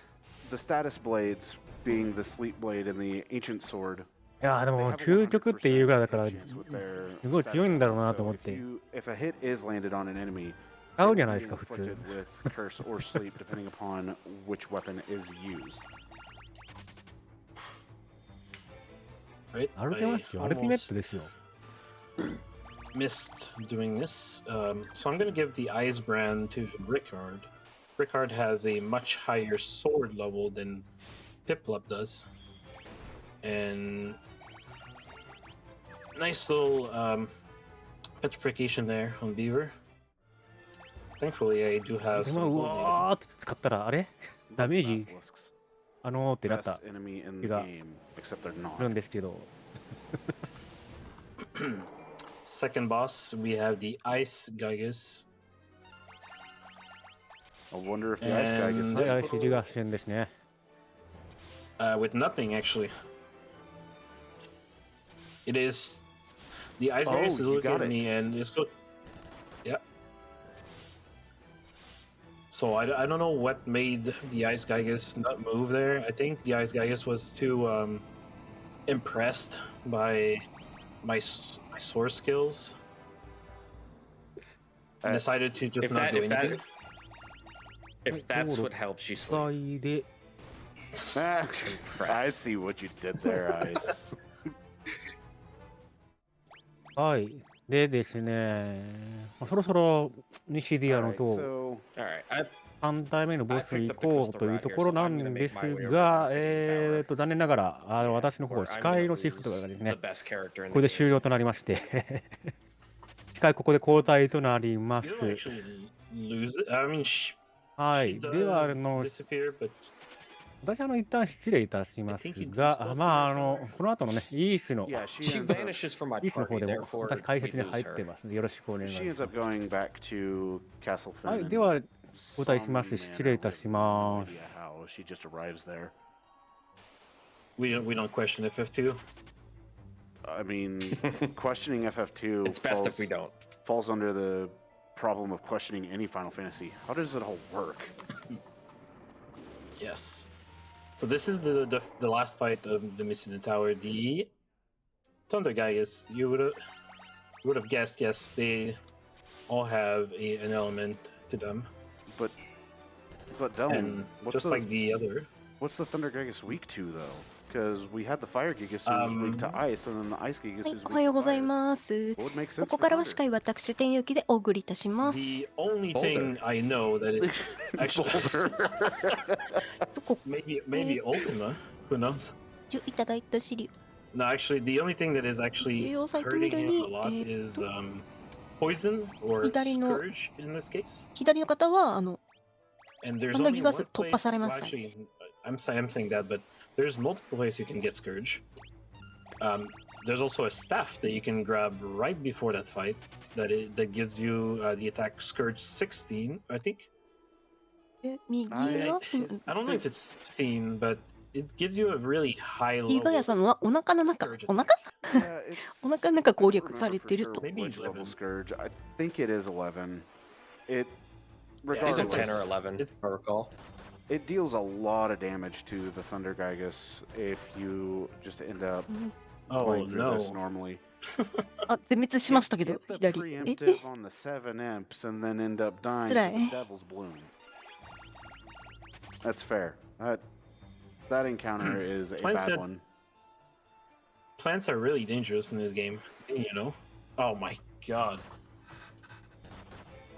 the status blades being the sleep blade and the ancient sword.
いやーで
They
も
have a
究極っていうぐらいだから
100% chance with their
すごい強いんだろうな
status
と思っ
levels.
て
So if a hit is landed on an enemy,
使
it
うじゃ
will
ない
be
ですか普通
inflicted with curse or sleep depending upon which weapon is used.
Right?
アルティマですよアルティメットですよ
Missed doing this. So I'm going to give the Eyes brand to Rickard. Rickard has a much higher sword level than Piplup does. And nice little petrification there on Beaver. Thankfully, I do
で
have
も
some
う
gold
わーって使ったらあれ ダメージ
Basilisks,
ってなっ
best
た
enemy in the
got-
game, except they're
る
not.
んですけど
Second boss, we have the Ice Gigas.
I wonder if the ice guy gets
And-
はいアイスジガース戦ですね
With nothing, actually. It is the Ice
Oh,
Gigas is
you
looking
got
at
it.
me, and it's so. Yeah. So I don't know what made the Ice Gigas not move there. I think the Ice Gigas was too impressed by my sword skills. And decided to just
If
not
that
do
if that
anything.
if that's what helps you
5
sleep.
回で
Ah, I see what you did there, Ice.
はいでですねそろそろ西ディアの
Alright,
と
so
All right,
3体目のボス
I
に
picked
行
up the
こうという
crystal
ところなんですが、残念ながら私の方、視界のシフトがですね、
the best character in
これで
the
終
game.
了となりまして視界ここで交代となりま
You
す
don't。actually lose it. I mean,
は
she
い。では、
does disappear, but
私一旦失礼いたします
I think you
が
still、
まあ、
see her somewhere.
この後のね、イースの、
yeah,
She
ends up,
vanishes from my
イースの方
party,
でも
therefore
私解
we
説に入
lose
って
her.
ますので、よろしくお願いし
she
ま
ends
す
up。going back to Castle Finn.
はい。
in
では、交
some
代します。
manner
失礼いたし
with
ま
no
す。
idea how she just arrives there.
we don't question FF2.
I mean, questioning FF2
It's best if we don't.
falls under the problem of questioning any Final Fantasy. How does it all work?
Yes. So this is the last fight of the Missing Tower. The Thunder Gaius, you would have guessed. Yes, they all have an element to them,
But Deln,
and
what's
just
the,
like the other.
what's the Thunder Gigas weak to though? Because we had the Fire Gigas who's weak to ice, and then the Ice Gigas
はい
who's
お
weak
はよう
to
ござい
fire.
ます。
What would make sense
ここ
for
からは司
Thunder?
会私天ゆきでお送りいたします。
The only
Boulder.
thing I know that is actually
Boulder.
こ
maybe Ultima. Who knows?
ちいただいた資料
No, actually, the only thing that is actually
一応サイト
hurting
見る
him
に
a lot
えー
is poison or
左の
scourge in this case.
左の方は
And there's
そんな
only
ギガス
one
突破
place.
されま
Well,
した
actually, I'm saying that, but there's multiple ways you can get scourge. There's also a staff that you can grab right before that fight that gives you the attack scourge 16, I think.
で右
I-
は
I don't know if it's 16, but it gives you a really high
ギガ
level.
ヤさんはお腹の中
Scourge
お腹
Yeah, it's,
お腹の中
I
攻
don't
略
remember
され
for
てる
sure
と
Maybe
which level
11.
Scourge. I think it is 11. It,
Yeah,
Is it
Regardless.
10 or 11?
It-
if I recall.
it deals a lot of damage to the Thunder Gigas if you just end up
Oh
playing through this
no.
normally.
あ全滅しましたけど
Get the
左え
preemptive on the 7 imps and then end up dying to the
Right.
Devil's Bloom. That's fair. That encounter is a
Plan
bad
said-
one.
Plants are really dangerous in this game, you know? Oh my god.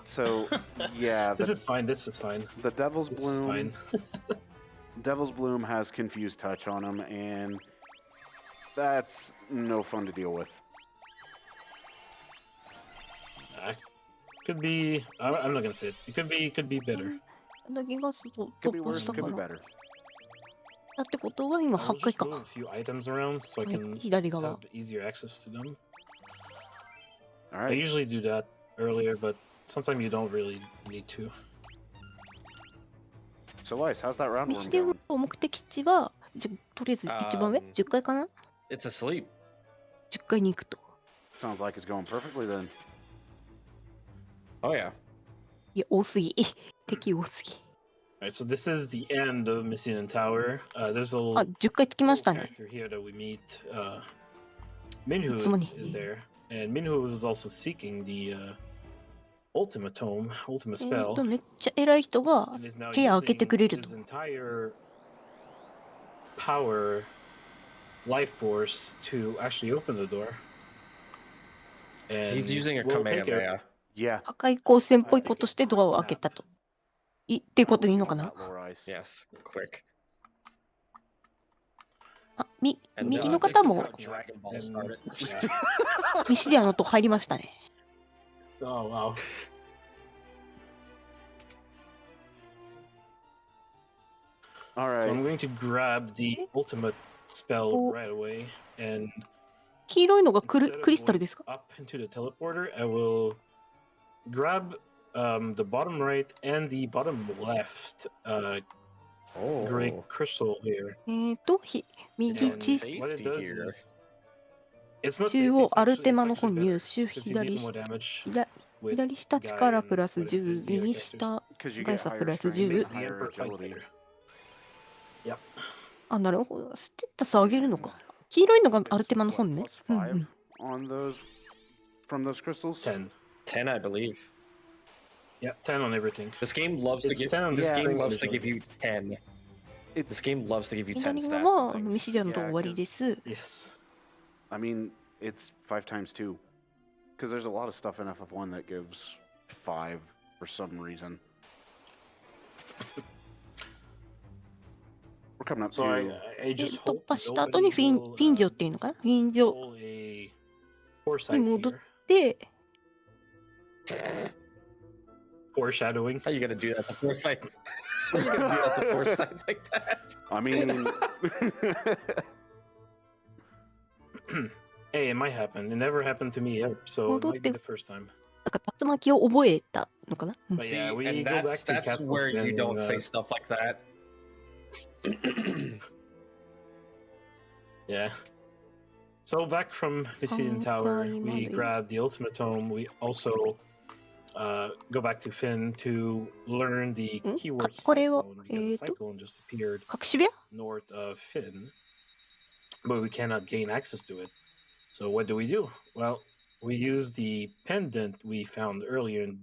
So yeah,
This is fine, this is fine.
the Devil's
This is
Bloom.
fine.
Devil's Bloom has confused touch on him, and that's no fun to deal with.
could be. I'm not gonna say it. It could be better.
なぎが突
Could be
破
worse,
した
could
か
be
ら。
better.
だってことは今
I will
8回
just
か。
move a few items around so I
はい
can
左側
have。easier access to them.
All
I
right.
usually do that earlier, but sometimes you don't really need to.
So, Lice, how's that roundworm
西で
going?
の目的地は、とりあえず一番上、10階かな
It's asleep.
?10 階に行くと。
Sounds like it's going perfectly then.
Oh yeah.
いや、多すぎ。敵多すぎ。
Alright, so this is the end of Missing Tower. There's a
あ、
little
10階着きましたね。
character here that we meet. Minhu
It's money.
is there, and Minhu is also seeking the ultimate tome, ultimate spell.
めっちゃ偉い人が
And is now
部屋開けて
using
くれると。
his entire power, life force to actually open the door. And
He's using a
we'll
command,
take it.
yeah.
Yeah.
破壊光線っぽいことしてドアを開けたと。っていうことでいいのかな
Lower ice.
Yes. Quick.
あ、
And
右の
this
方
is
も
how Dragon Ball
And-
started.
Yeah.
西でと入りましたね。
Oh wow.
All
So I'm
right.
going to grab the ultimate spell
Oh.
right away, and
黄色いのがク
instead of
リスタル
going
ですか
up into the teleporter, I will grab the bottom right and the bottom left gray
Oh.
crystal here.
右
And
地
what it
Safety
does
here.
is it's not
中
safety,
央
it's
アル
actually,
テ
it's
マの
actually
本
better
入手
because you
左
deal more damage
左
with
下
Guy
力
and
プラス
what it-
10
the other
右
characters.
下
Because you
Guy
get higher
Plus
strength,
Juve.
Makes the
higher
Emperor fight
agility.
better. Yep.
あ、なるほど。ステータス上げるのか。黄色いのが
It's
アルテマの
what,
本ね。
plus
うんう
5
ん。
on those from those crystals.
10.
10, I believe.
Yeah, 10 on everything.
This game loves to
It's
give.
10 on
This
the
game
spring
loves to
usually.
give you 10. This
It's.
game loves to give you 10
左
stats.
側は
and things.
西でと終わりです。
Yes.
I mean, it's 5 times 2. Because there's a lot of stuff in FF1 that gives 5 for some reason. We're coming up
So
to.
I
で
just
突
hope
破した後に
nobody
フ
will
ィンジョっていうのかなフィンジョ
pull a foresight
に戻っ
here.
て、
Foreshadowing.
How you gonna do that to foresight? How you gonna do that to foresight like that?
I mean.
Hey, it might happen. It never happened to me ever, so it might be the first time.
なんか竜巻を覚えたのかな、うん
But
See,
yeah, we
and
go back
that's
to
that's
Castle
where you
Finn
don't
and,
say stuff like that.
Yeah. So back from Obsidian Tower, we
3
grab the ultimate tome. We also go back to Finn to learn the keyword
これを
cyclone because the cyclone just appeared
隠し部屋
north of Finn, but we cannot gain access to it. So what do? Well, we use the pendant we found earlier in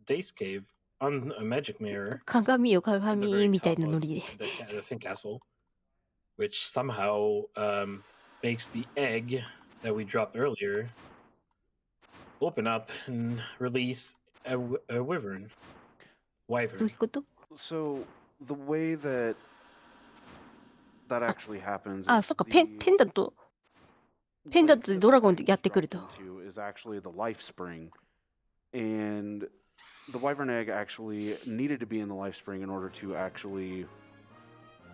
Dace Cave on a magic mirror
鏡よ
at the
鏡
very
みたい
top
な
of
ノリで
the Finn Castle, which somehow makes the egg that we dropped earlier open up and release a wyvern.
どうい
Wyvern.
うこと
So, the way that actually happens.
あ、
is
そっか、
the-
ペンダント
the
ペンダント
lake
で
that
ドラゴン
the
でやってくる
egg
と
dropped into is actually the life spring. And the wyvern egg actually needed to be in the life spring in order to actually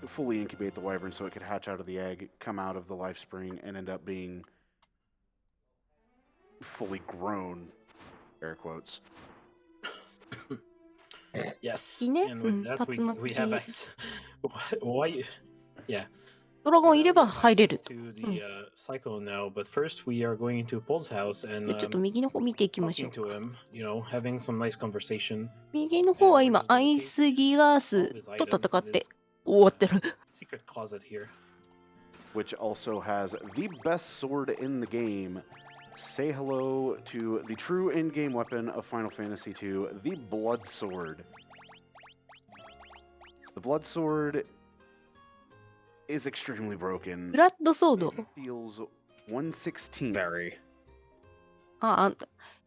fully incubate the wyvern so it could hatch out of the egg, come out of the life spring, and end up being fully grown. Air quotes.
Yes.
Ine?
And with that, we have
Tatsumaki.
access. Why? Yeah.
ドラゴンいれ
We
ば
have
入れる
access
と。
to the cyclone now, but first we are going to Paul's house
で
and
ちょっと右の方見ていきましょ
talking
う
to
か。
him, having some nice conversation.
右の方は今、アイスギガース
All his
と
items
戦っ
in
て
his
終わってる。
secret closet here.
Which also has the best sword in the game. Say hello to the true in-game weapon of Final Fantasy II, the Blood Sword. The Blood Sword is extremely broken.
ブラッドソード。
It deals 1/16.
Very.
あ、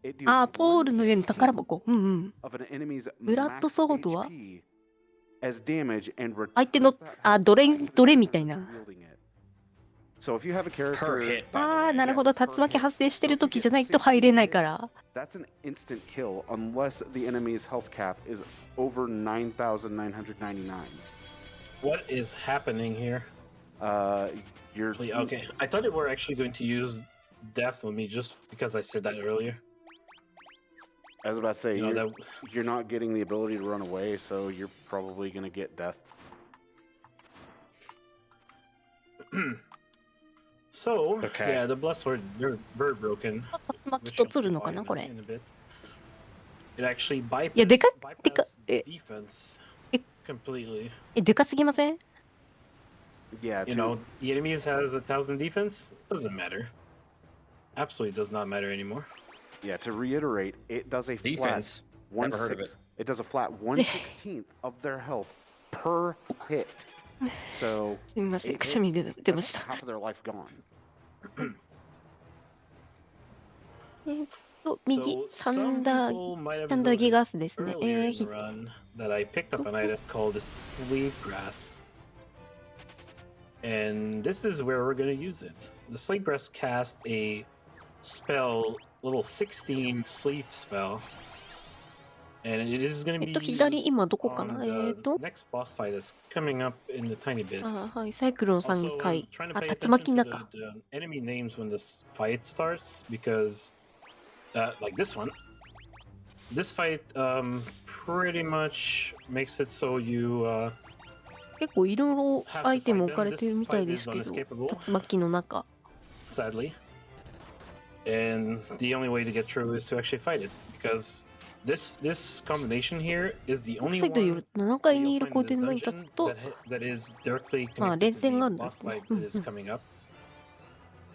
It deals
あ、ポールの上の
1/16
宝箱。うんうん。
of an enemy's
ブラッド
max
ソードは
HP as damage and
相手の
returns that
あ、
health
奴
back to the
隷みたい
person
な。
wielding it. So if you have a
Per
character,
hit. by the
ああ、
way.
なるほど。竜巻発生してる時じゃないと入れないから。
that's an instant kill unless the enemy's health cap is over 9,999.
What is happening here?
You're
Okay, I thought they were actually going to use death on me just because I said that earlier.
I was about to say,
You know,
you're,
that
you're not getting the ability to run away, so you're probably going to get death.
So,
Okay.
yeah, the blood sword, they're very broken.
竜巻
which
と
you'll
つる
see
のか
why
な
in
こ
a,
れ。
in a bit. It actually
いや、でかっ、てか、
bypass defense
え、
completely.
でかすぎません？
Yeah,
You know, the enemies has 1,000 defense. Doesn't matter. Absolutely does not matter anymore.
yeah. To reiterate, it does a
Defense.
flat
Never heard of it.
It does a flat 1/16 of their health per hit. So
すみません。
8
くしゃみ
hits,
出ま
that's
した。
half of their life gone.
右、
So
サン
some
ダー、
people might have
サンダーギガー
noticed
スですね。
earlier in the run that I picked up an item called the sleep grass. And this is where we're going to use it. The sleep grass cast a spell, little 16 sleep spell. And it is going to be
左、
used
今どこかな
on the next boss fight that's coming up in the tiny bit.
あはい、サイクロン
Also,
3回
trying。to
あ、
pay
竜
attention
巻
to
の
the,
中。
the enemy names when this fight starts because, like this one, this fight pretty much makes it so you
結構いろいろ
have
ア
to
イテム
fight
置か
them.
れてる
This
みたい
fight
で
is
すけど、
unescapable,
竜巻の中。
sadly. And the only way to get through is to actually fight it because this combination here is the
国
only
際とい
one
う7階
that
に
you'll
いる
find
コー
in
テ
this
ンの前に立
dungeon
つと、
that is directly
まあ
connected
連
to
戦があ
the
るんで
boss
すね。
fight
うん
that
う
is
ん。
coming up,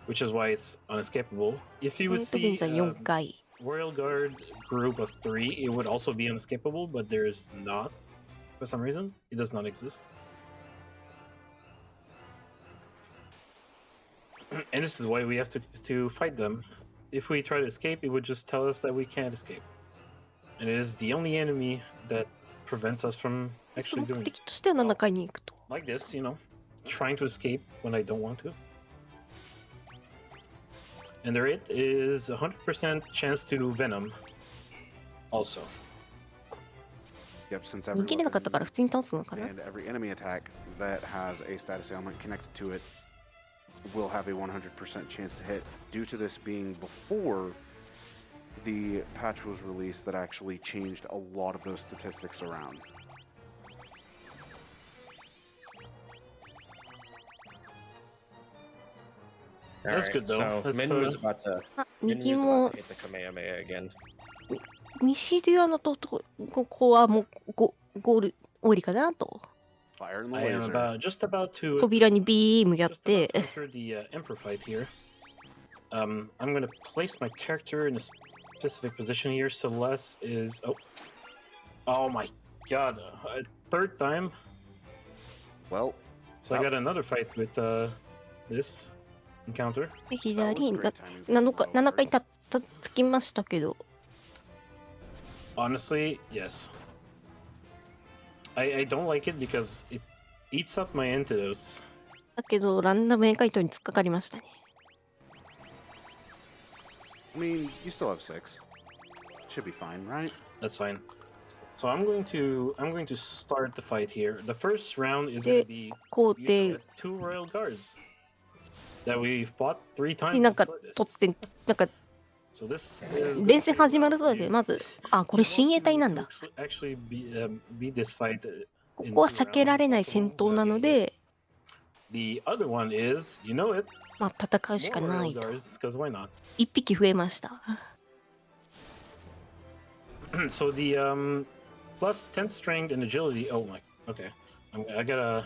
which is why it's unescapable. If you would
現
see
在4回。
Royal Guard group of 3, it would also be unescapable, but there's not. For some reason, it does not exist. And this is why we have to fight them. If we try to escape, it would just tell us that we can't escape. And it is the only enemy that prevents us from
その
actually
目
doing
的としては7階に行くと。
like this, you know, trying to escape when I don't want to. And there it is 100% chance to Venom. Also.
Yep, since
逃
every
げれなかったから
weapon
普通に倒すのかな。
and every enemy attack that has a status ailment connected to it will have a 100% chance to hit. Due to this being before the patch was released that actually changed a lot of those statistics around.
That's
Alright,
good, though.
So
That's,
Minwoo is about to
あ、
Minwoo
右
is
も
about to hit the Kamehameha again.
西側のとここはもうゴール終わりかなと。
Fire and the
I am
laser.
just about to
扉にビームやっ
just about
て
to enter the Emperor fight here. I'm going to place my character in a specific position here. Celeste is oh my god, third time.
Well,
So I got another fight with this encounter.
で
that
左
was
な
great timing for
7
the
回
royal
7回
guards.
つきましたけど、
Honestly, yes. I don't like it because it eats up my antidotes.
だけどランダムエンカイトに突っかかりましたね。
I mean, you still have 6. Should be fine, right?
That's fine. So I'm going to start the fight here. The first round is going to be
こう
you
で
know, 2 royal guards that we've fought 3 times
なんか
before
取
this.
ってなんか
So this is
連戦始まるそうで、まずあこれ
you
親衛
want
隊
to-
なんだ。
to actually beat this fight
こ
in
こは
2
避けられない
rounds.
戦闘なの
Also,
で、
the other one is, you know it,
まあ戦うし
more
かな
royal
いと。
guards because why not?
1匹増えました。
So the plus 10 strength and agility. Oh my. Okay, I gotta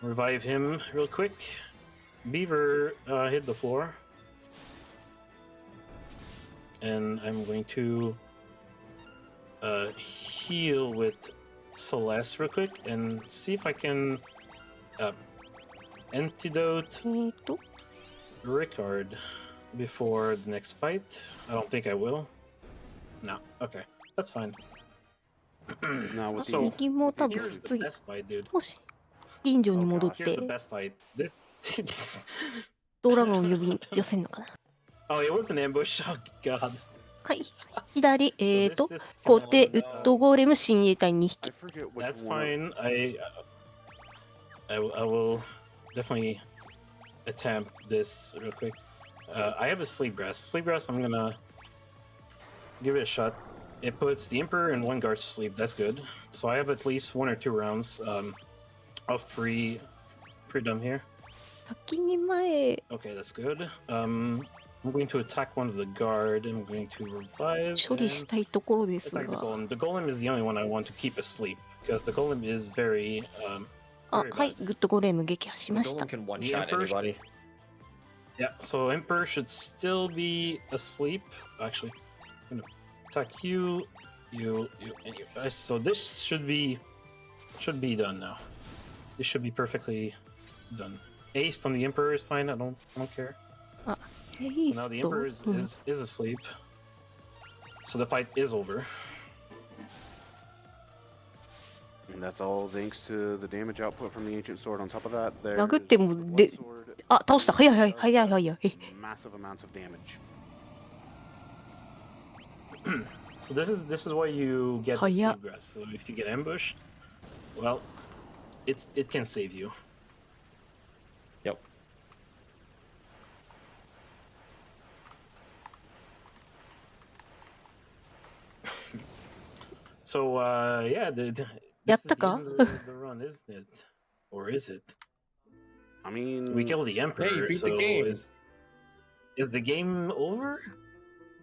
revive him real quick. Beaver hit the floor, and I'm going to heal with Celeste real quick and see if I can antidote
と
Ricard before the next fight. I don't think I will. No. Okay. That's fine.
Now with
So,
the
右も多分
Here's the
次
best fight, dude.
もし近所に
Oh,
戻っ
gosh.
Here's
て
the best fight. This.
ドラゴンを寄せんのかな。
Oh, it was an ambush. Oh god.
はい。左、
So this is
後
kind
手、
of,
ウッドゴーレム、親衛隊2
I
匹。
forget which
That's
one.
fine. I will definitely attempt this real quick. I have a sleep grass. Sleep grass. I'm gonna give it a shot. It puts the Emperor and one guard to sleep. That's good. So I have at least 1 or 2 rounds of freedom here.
先に前、
Okay, that's good. I'm going to attack one of the guard. I'm going to revive
処理
and
したいところです
attack the
が。
golem. The golem is the only one I want to keep asleep because the golem is very
あ、
very
はい、
bad.
グッドゴーレム撃破し
The
ました
golem。can one
The
shot
Emperor-
anybody.
Yeah, so Emperor should still be asleep. Actually, I'm gonna attack you, and you. So this should be done now. This should be perfectly done. Aced on the Emperor is fine. I don't care.
ヘ
So
イ
now the
スト、
Emperor
うん
is asleep. So the fight is over.
And that's all thanks to the damage output from the ancient sword. On top of that, there's
殴っても
the
で
blood sword.
あ、倒した。早い早い
Does
早い早い。え
massive amounts of damage.
So this is why you get the
Hiya.
sleep grass. So if you get ambushed, well, it can save you.
Yep.
So yeah, this is the
Yattaka?
end of the run, isn't it? Or is it?
I mean,
We killed the Emperor,
beat the
so
game.
is the game over?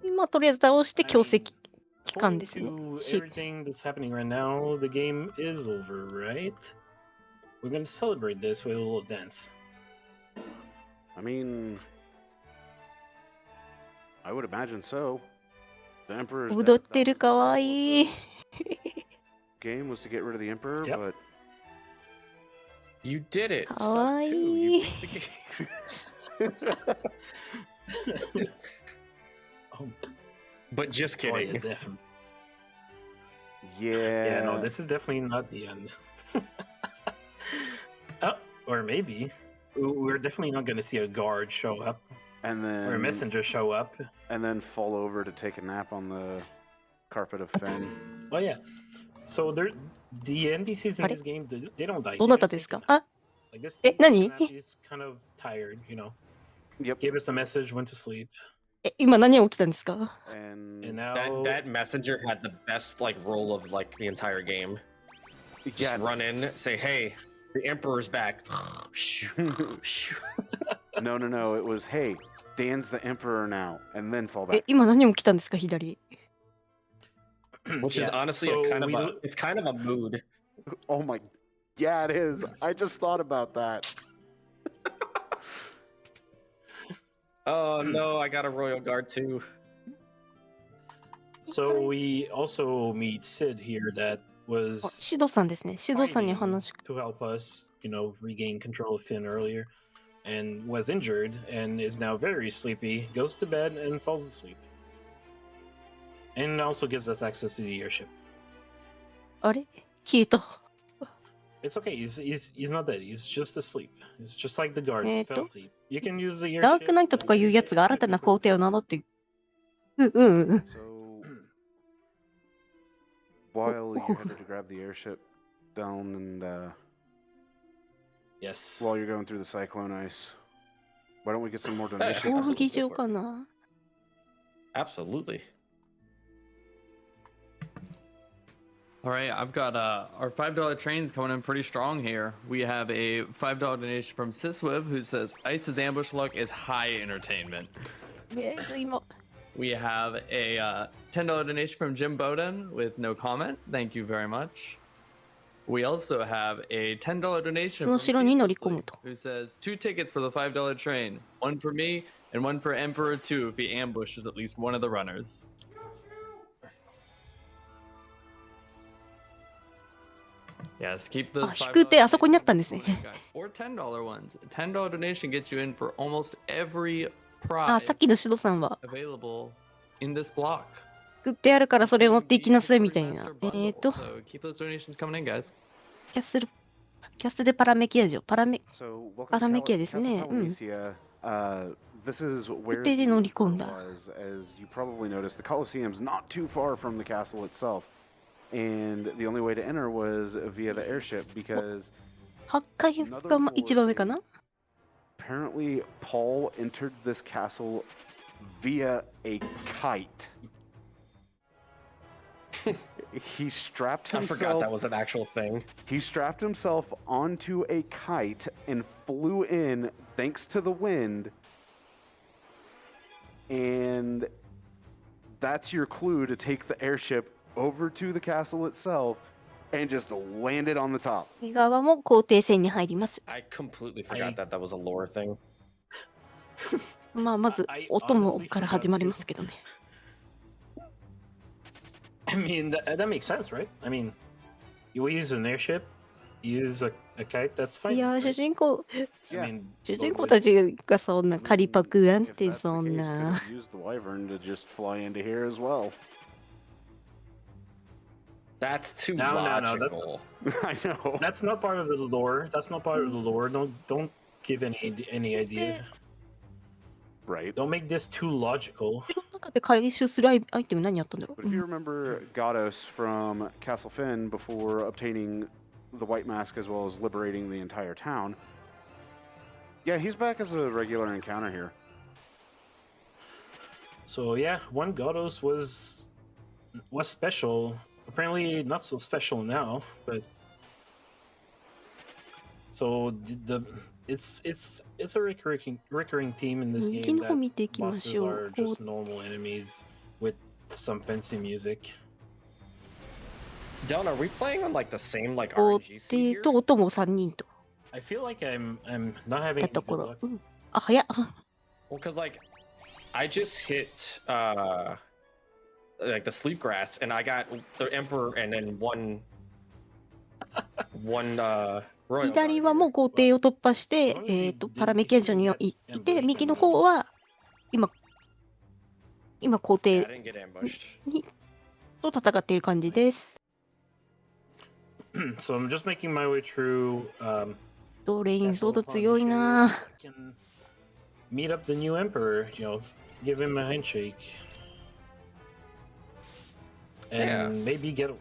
今とりあえず倒して
I
強制
mean,
期間
according
ですね。
to
し
everything that's happening right now, the game is over, right? We're gonna celebrate this with a little dance.
I mean, I would imagine so. The Emperor's
踊っ
death,
て
that
る
was
か
the
わ
goal
いい。
of the game was to get rid of the Emperor,
Yep.
but
You did it.
Kawaii.
Suck two. You beat the game.
Oh,
But just
oh, yeah,
kidding.
definitely.
yeah,
Yeah, no, this is definitely not the end. Oh, or maybe we're definitely not gonna see a guard show up
and
or a
then
messenger show up.
and then fall over to take a nap on the carpet of Fen.
Oh yeah. So the NPCs in
あれ
this game they don't die.
ど
They
なた
just
です
take a
か
nap.
あ、
Like this.
え、何
He's kind of tired, you know.
Yep.
Gave us a message, went to sleep,
え、今何が起きたんですか
And
and now
That messenger had the best like role of like the entire game. Just
yeah,
run in, say, "Hey, the Emperor's back."
no. It was hey, Dan's the Emperor now, and then fall
え
back.
今何起きたんですか左
Which is
Yeah,
honestly
so
a kind of
we
a,
don't-
it's kind of a mood.
Oh my, yeah, it is. I just thought about that.
Oh no, I got a royal guard too.
So we also meet Sid here that
あ
was
シドさんですね。シドさんに
fighting
話
to help us, you know, regain control of Finn earlier, and was injured and is now very sleepy. Goes to bed and falls asleep, and also gives us access to the airship.
あれ消えた。
It's okay. He's not dead. He's just asleep. It's just like the guard fell asleep. You can use the
ダー
airship.
クナイトとかいうやつが新たな皇帝を名乗ってうんうんうん。
So while you're headed to grab the airship down and
Yes.
while you're going through the cyclone ice, why don't we get some more donations?
闘技場かな
Absolutely.
All right, I've got our $5 trains coming in pretty strong here. We have a $5 donation from Siswiv who says Ice's ambush luck is high entertainment.
今
We have a $10 donation from Jim Bowden with no comment. Thank you very much. We also have a $10 donation
その
from
城に乗り
C.
込むと。
who says 2 tickets for the $5 train, one for me and one for Emperor 2 if he ambushes at least one of the runners. Yes, keep those
あ、引く手あそこにあったんですね。
or $10 ones. $10 donation gets you in for almost every
あ、
prize
さっきのシドさんは
available in this block.
作ってあるからそれ持っていきなさいみたいな。
So keep those donations coming in, guys.
キャッスルキャスルパラメキア城、
So, welcome to
Paramecia ですね。
Castle Palamecia. This is where
予定で
the
乗り
emperor
込んだ。
was. As you probably noticed, the Colosseum's not too far from the castle itself, and the only way to enter was via the airship because
8階が一番上かな。
apparently Paul entered this castle via a kite. He strapped
I forgot that
himself.
was an actual thing.
He strapped himself onto a kite and flew in thanks to the wind. And that's your clue to take the airship over to the castle itself and just land it on the top.
右側も皇帝戦に入ります。
I completely forgot that that was a lore thing.
まあまず
I
お供
honestly
から始まりますけどね。
I mean, that makes sense, right? I mean, you use an airship, you use a kite, that's
い
fine.
やー、
right?
主人公
I mean,
主人公たちがそんな仮パクなん
If
て
that's the
そん
case, could
な
have used the wyvern to just fly into here as well.
That's too
No, no, no, that-
logical.
I know.
that's not part of the lore. That's not part of the lore. Don't give any idea.
Right.
Don't make this too logical.
その中で回収するアイテム何やったんだろう、
But if you remember Godos from Castle Finn before obtaining the White Mask as well as liberating the entire town, yeah, he's back as a regular encounter here.
So yeah, one Godos was special. Apparently not so special now, but so it's a recurring theme in this
人
game
気の方
that
見ていきま
bosses
しょ
are
う。こ
just normal enemies with some fancy music.
Deln, are we playing on like the same like
皇
RNG
帝
seed
と
here?
お供3人と
I feel like I'm not having
や
any
った
good
頃、
luck.
うん、あ、早っ。
Well, because like I just hit like the sleep grass and I got the emperor and then one royal
左
guard
はもう
here.
皇帝を突破して、
As long as you
パラメキア城に
didn't
い
get
いて、
ambushed
右の
and
方は今皇
Yeah,
帝
I didn't get ambushed.
と戦っている感じです。
So I'm just making my way through
ドレインソー
Castle
ド
upon
強い
Michelle
な
so I can meet up the new emperor, give him a handshake. And
Yeah.
maybe get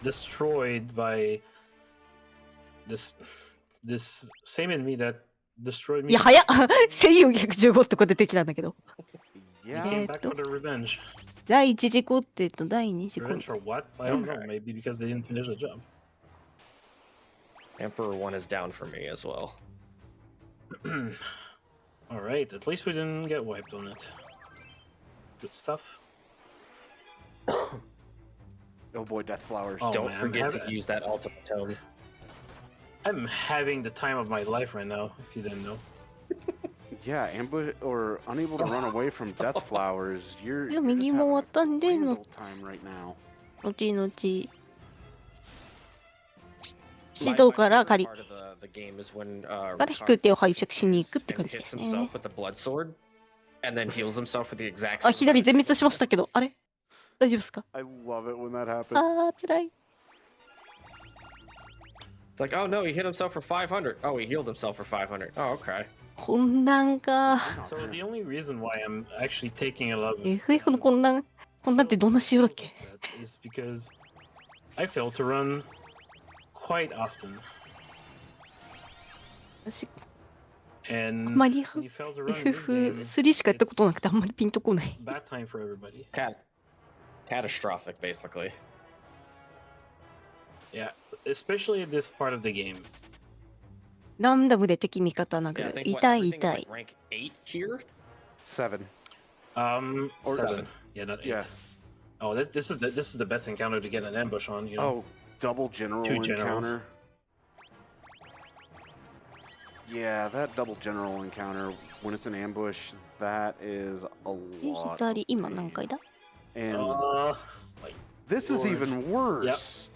destroyed by this same enemy that destroyed
い
me.
や、早っ。1415ってこ出てきたんだけど。
He
Yeah.
came back for the revenge.
第1次皇帝と第2次皇
Revenge
帝。
for what? I don't know. Maybe because they didn't finish the job.
Emperor 1 is down for me as well.
All right. At least we didn't get wiped on it. Good stuff.
Oh boy, Death Flowers.
Oh,
Don't
man,
forget
have-
to use that ultimate tome.
I'm having the time of my life right now. If you didn't know.
Yeah, ambush or unable to run away from Death Flowers. You're
いや、
just
右も終わっ
having
た
a
んで、
grand old time right now.
後々
My-
指導
my
から
favorite
借り
part of the game is when
から引く手を拝借しに行くって感
and
じで
hits
すね。
himself with the blood sword and then heals himself with the exact
あ、
same
左全滅しましたけど、あれ大丈夫ですか？
I love it when that happens.
あー、辛い。
It's like, oh no, he hit himself for 500. Oh, he healed himself for 500. Oh, okay.
混乱か。
So the only reason why I'm actually taking a lot of
FF の混乱ってどんな仕様だっけ？
is because I fail to run quite often,
私、
and
あんまり
when you fail to run in this game,
FF3 しかやったことなくてあんまりピンとこない。
bad time for everybody.
Catastrophic, basically.
Yeah, especially at this part of the game.
ランダムで敵味方殴
Yeah, I
る。
think what,
痛い
everything is
痛い
like。rank 8 here.
7.
Or
Seven.
Yeah, not 8.
Yeah.
Oh, this is the best encounter to get an ambush on.
Oh, double general
Two generals.
encounter. Yeah, that double general encounter when it's an ambush, that is a lot.
左、今何回だ？
And
Like
this is
Lord.
even worse.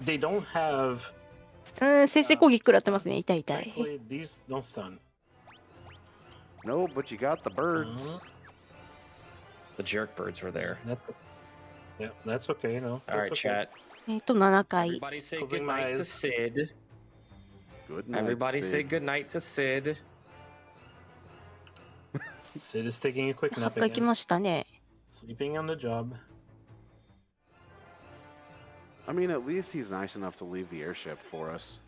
they don't have.
先制攻撃食らってますね。痛い痛い。
Thankfully, these don't stun.
No, but you got the birds.
The jerk birds were there.
That's yeah, that's okay. No.
All right,
that's okay.
chat.
7回。
Everybody say
Closing
good
my
night to
eyes.
Sid.
Good night,
Everybody say
Sid.
good night to Sid.
Sid is taking a quick
8
nap
回来
again.
ましたね。
Sleeping on the job.
I mean, at least he's nice enough to leave the airship for us.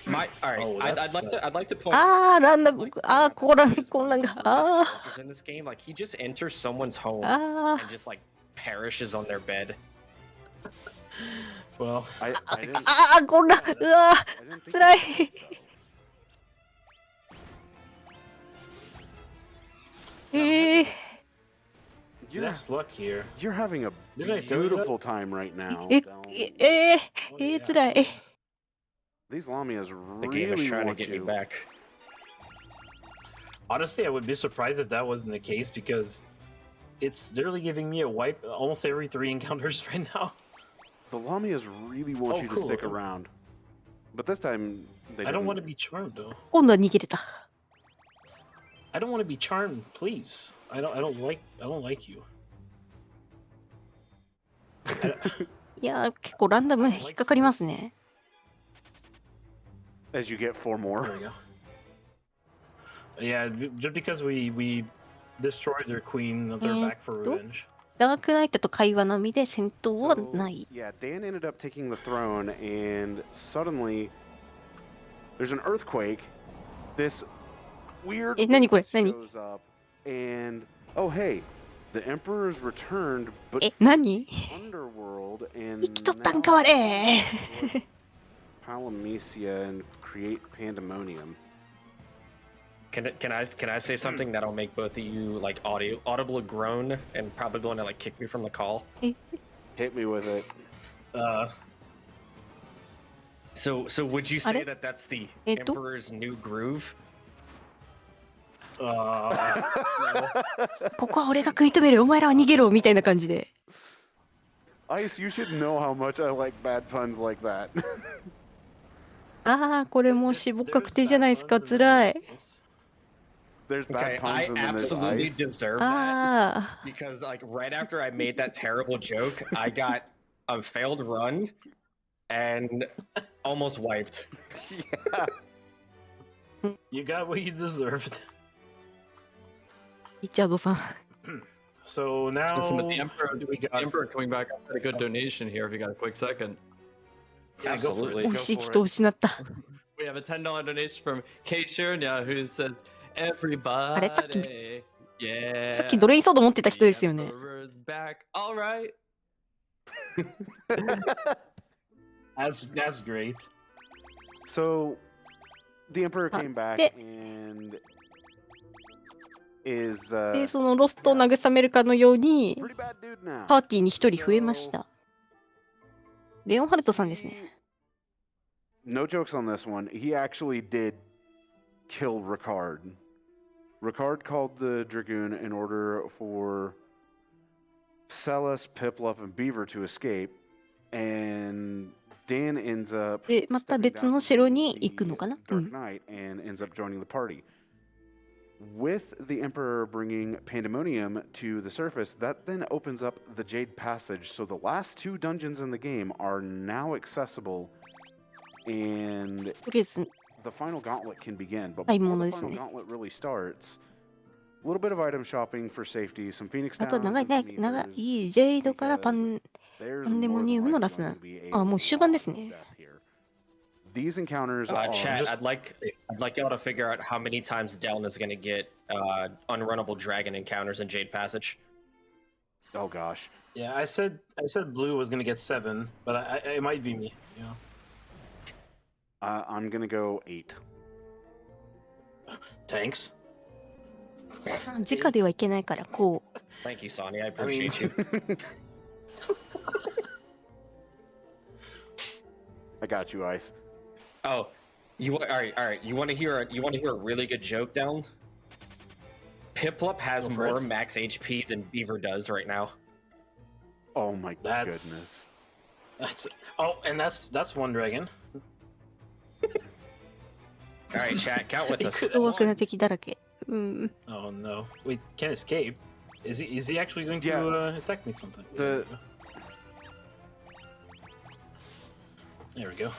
All right,
Oh,
I'd
that's,
like to point.
あー、ランダム
like,。
あー、混乱が。あ
Is in this game, like he just enters someone's home
ー、あ
and just like perishes on their bed.
Well,
I
ー、
didn't.
あー、混乱。うわ
I didn't think
ー、つらい。
he did, though.
え
best luck here.
You're having a
Did I tell you that?
beautiful time right now.
え、
Del.
Oh, yeah.
つらい。
These Lamias
The game is
really
trying to
want
get me
you.
back.
Honestly, I would be surprised if that wasn't the case because it's literally giving me a wipe almost every 3 encounters right now.
The Lamias really want
Oh,
you to
cool.
stick around. But this time, they
I don't
didn't.
want to be charmed though.
今度は逃げれた。
I don't want to be charmed, please. I don't like you.
いやー、結構ランダム引っかかりますね。
As you get 4
There
more.
we go. Yeah, just because we destroyed their queen, they're back for revenge.
ダークナイトと会話のみで戦闘は
So,
ない。
yeah, Dan ended up taking the throne, and suddenly there's an earthquake. This weird
え、何これ
wolf
何
shows up, and oh hey, the Emperor's returned, but
え、何
Underworld
生
and
きとったんかわれ
Palamecia and create pandemonium.
Can I say something that'll make both of you like audible groan and probably going to like kick me from the call?
Hit me with it.
So would you say
あれ？
that that's the
えっと？
Emperor's new groove?
ここは俺が食い止める、お前らは逃げろみたいな感じで。
Ice, you should know how much I like bad puns like that.
ああ、これもう死亡確定じゃないですか、つらい。
There's bad
Okay, I
puns and then there's
absolutely
ice.
deserve that
ああ、
because like right after I made that terrible joke, I got a failed run and almost wiped.
You got what you deserved.
リチャードさん。
So now
Listen, but the Emperor,
we
the
got
Emperor coming back, I got a good donation here if you got a quick second.
Yeah, go for it.
Absolutely.
惜しい人を失った。
We have a $10 donation from Kate Shernia who says, Everybody,
あれ、さっき
yeah.
さっきドレインソード持ってた人ですよね。
The Emperor's back. All right.
that's great.
So, the Emperor came back
de-
and is
で、そのロストを慰めるかのように、
pretty bad dude now.
パーティーに一人増えました。レオンハルトさんですね。
No jokes on this one. He actually did kill Ricard. Ricard called the Dragoon in order for Celes, Piplup, and Beaver to escape, and Dan ends up
で、また
stepping
別
down
の
from
城に
the
行くのかな、
Dark Knight and ends up joining the party. With the Emperor bringing Pandemonium to the surface, that then opens up the Jade Passage. So the last 2 dungeons in the game are now accessible, and
とりあえず、
the final gauntlet can begin. But
買い
before
物
the
です
final
ね。
gauntlet really starts, a little bit of item shopping for safety, some Phoenix
あと
Downs
長い
and some
長
ethers,
いジェイドからパ
because there's
ンデモ
more
ニウ
than
ムの
likely
ラス
going
ナ
to be a
あ、もう終盤です
lot of
ね。
death here. These encounters
Chat,
are
I'd like y'all to figure out how many times Deln is gonna get unrunnable dragon encounters in Jade Passage.
oh gosh.
Yeah, I said blue was gonna get 7, but it might be me. You know.
I'm gonna go 8.
Thanks.
直ではいけないから、こう。
Thank you, Sonny. I
I mean,
appreciate you.
I got you, Ice.
Oh, all right. You want to hear a really good joke, Deln? Piplup has
Go for
more
it.
max HP than Beaver does right now.
Oh my
That's-
goodness.
that's one dragon.
All right, chat, count with
He
us.
could-
凶悪な敵だらけ。うん。
Oh no! Wait, can't escape. Is he actually going to
Yeah.
attack me something?
The-
There we go.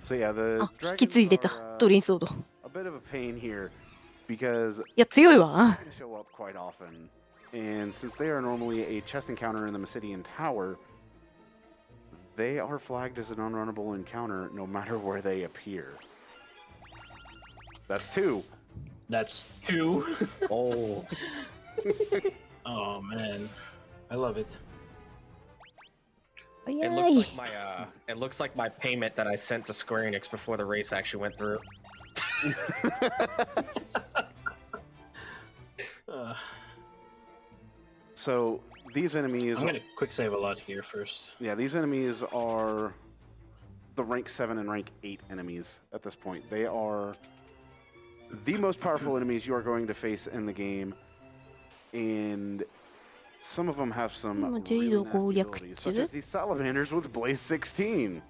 So yeah, the
あ、引き継いでた
dragons are,
トリンソード。い
a bit of a pain here because
や、強いわ。
they're going to show up quite often. And since they are normally a chest encounter in the Massidian Tower, they are flagged as an unrunnable encounter no matter where they appear. That's 2.
That's 2.
Oh.
Oh man, I love it.
Ay,
It
ay.
looks like my it looks like my payment that I sent to Square Enix before the race actually went through.
So these enemies,
I'm gonna quick save a lot here first.
yeah, these enemies are the rank 7 and rank 8 enemies at this point. They are the most powerful enemies you are going to face in the game, and some of them have some
Ima
really
Jadeを
nasty
攻略
abilities,
す
such
る
as these salamanders with Blaze 16.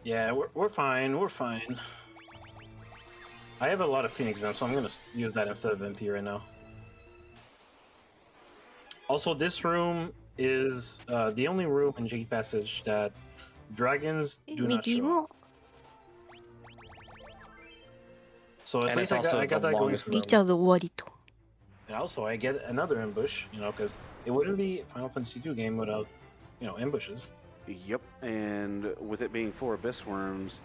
Yeah, we're fine. We're fine. I have a lot of Phoenix now, so I'm gonna use that instead of MP right now. Also, this room is the only room in Jiggy Passage that dragons do not
右
show.
も
So at
And
least
it's also
I got
the
that going
longest
for
リ
me.
チャード終わりと。
And also, I get another ambush, you know, because it wouldn't be a Final Fantasy II game without, you know, ambushes.
Yep, and with it being 4 Abyss Worms,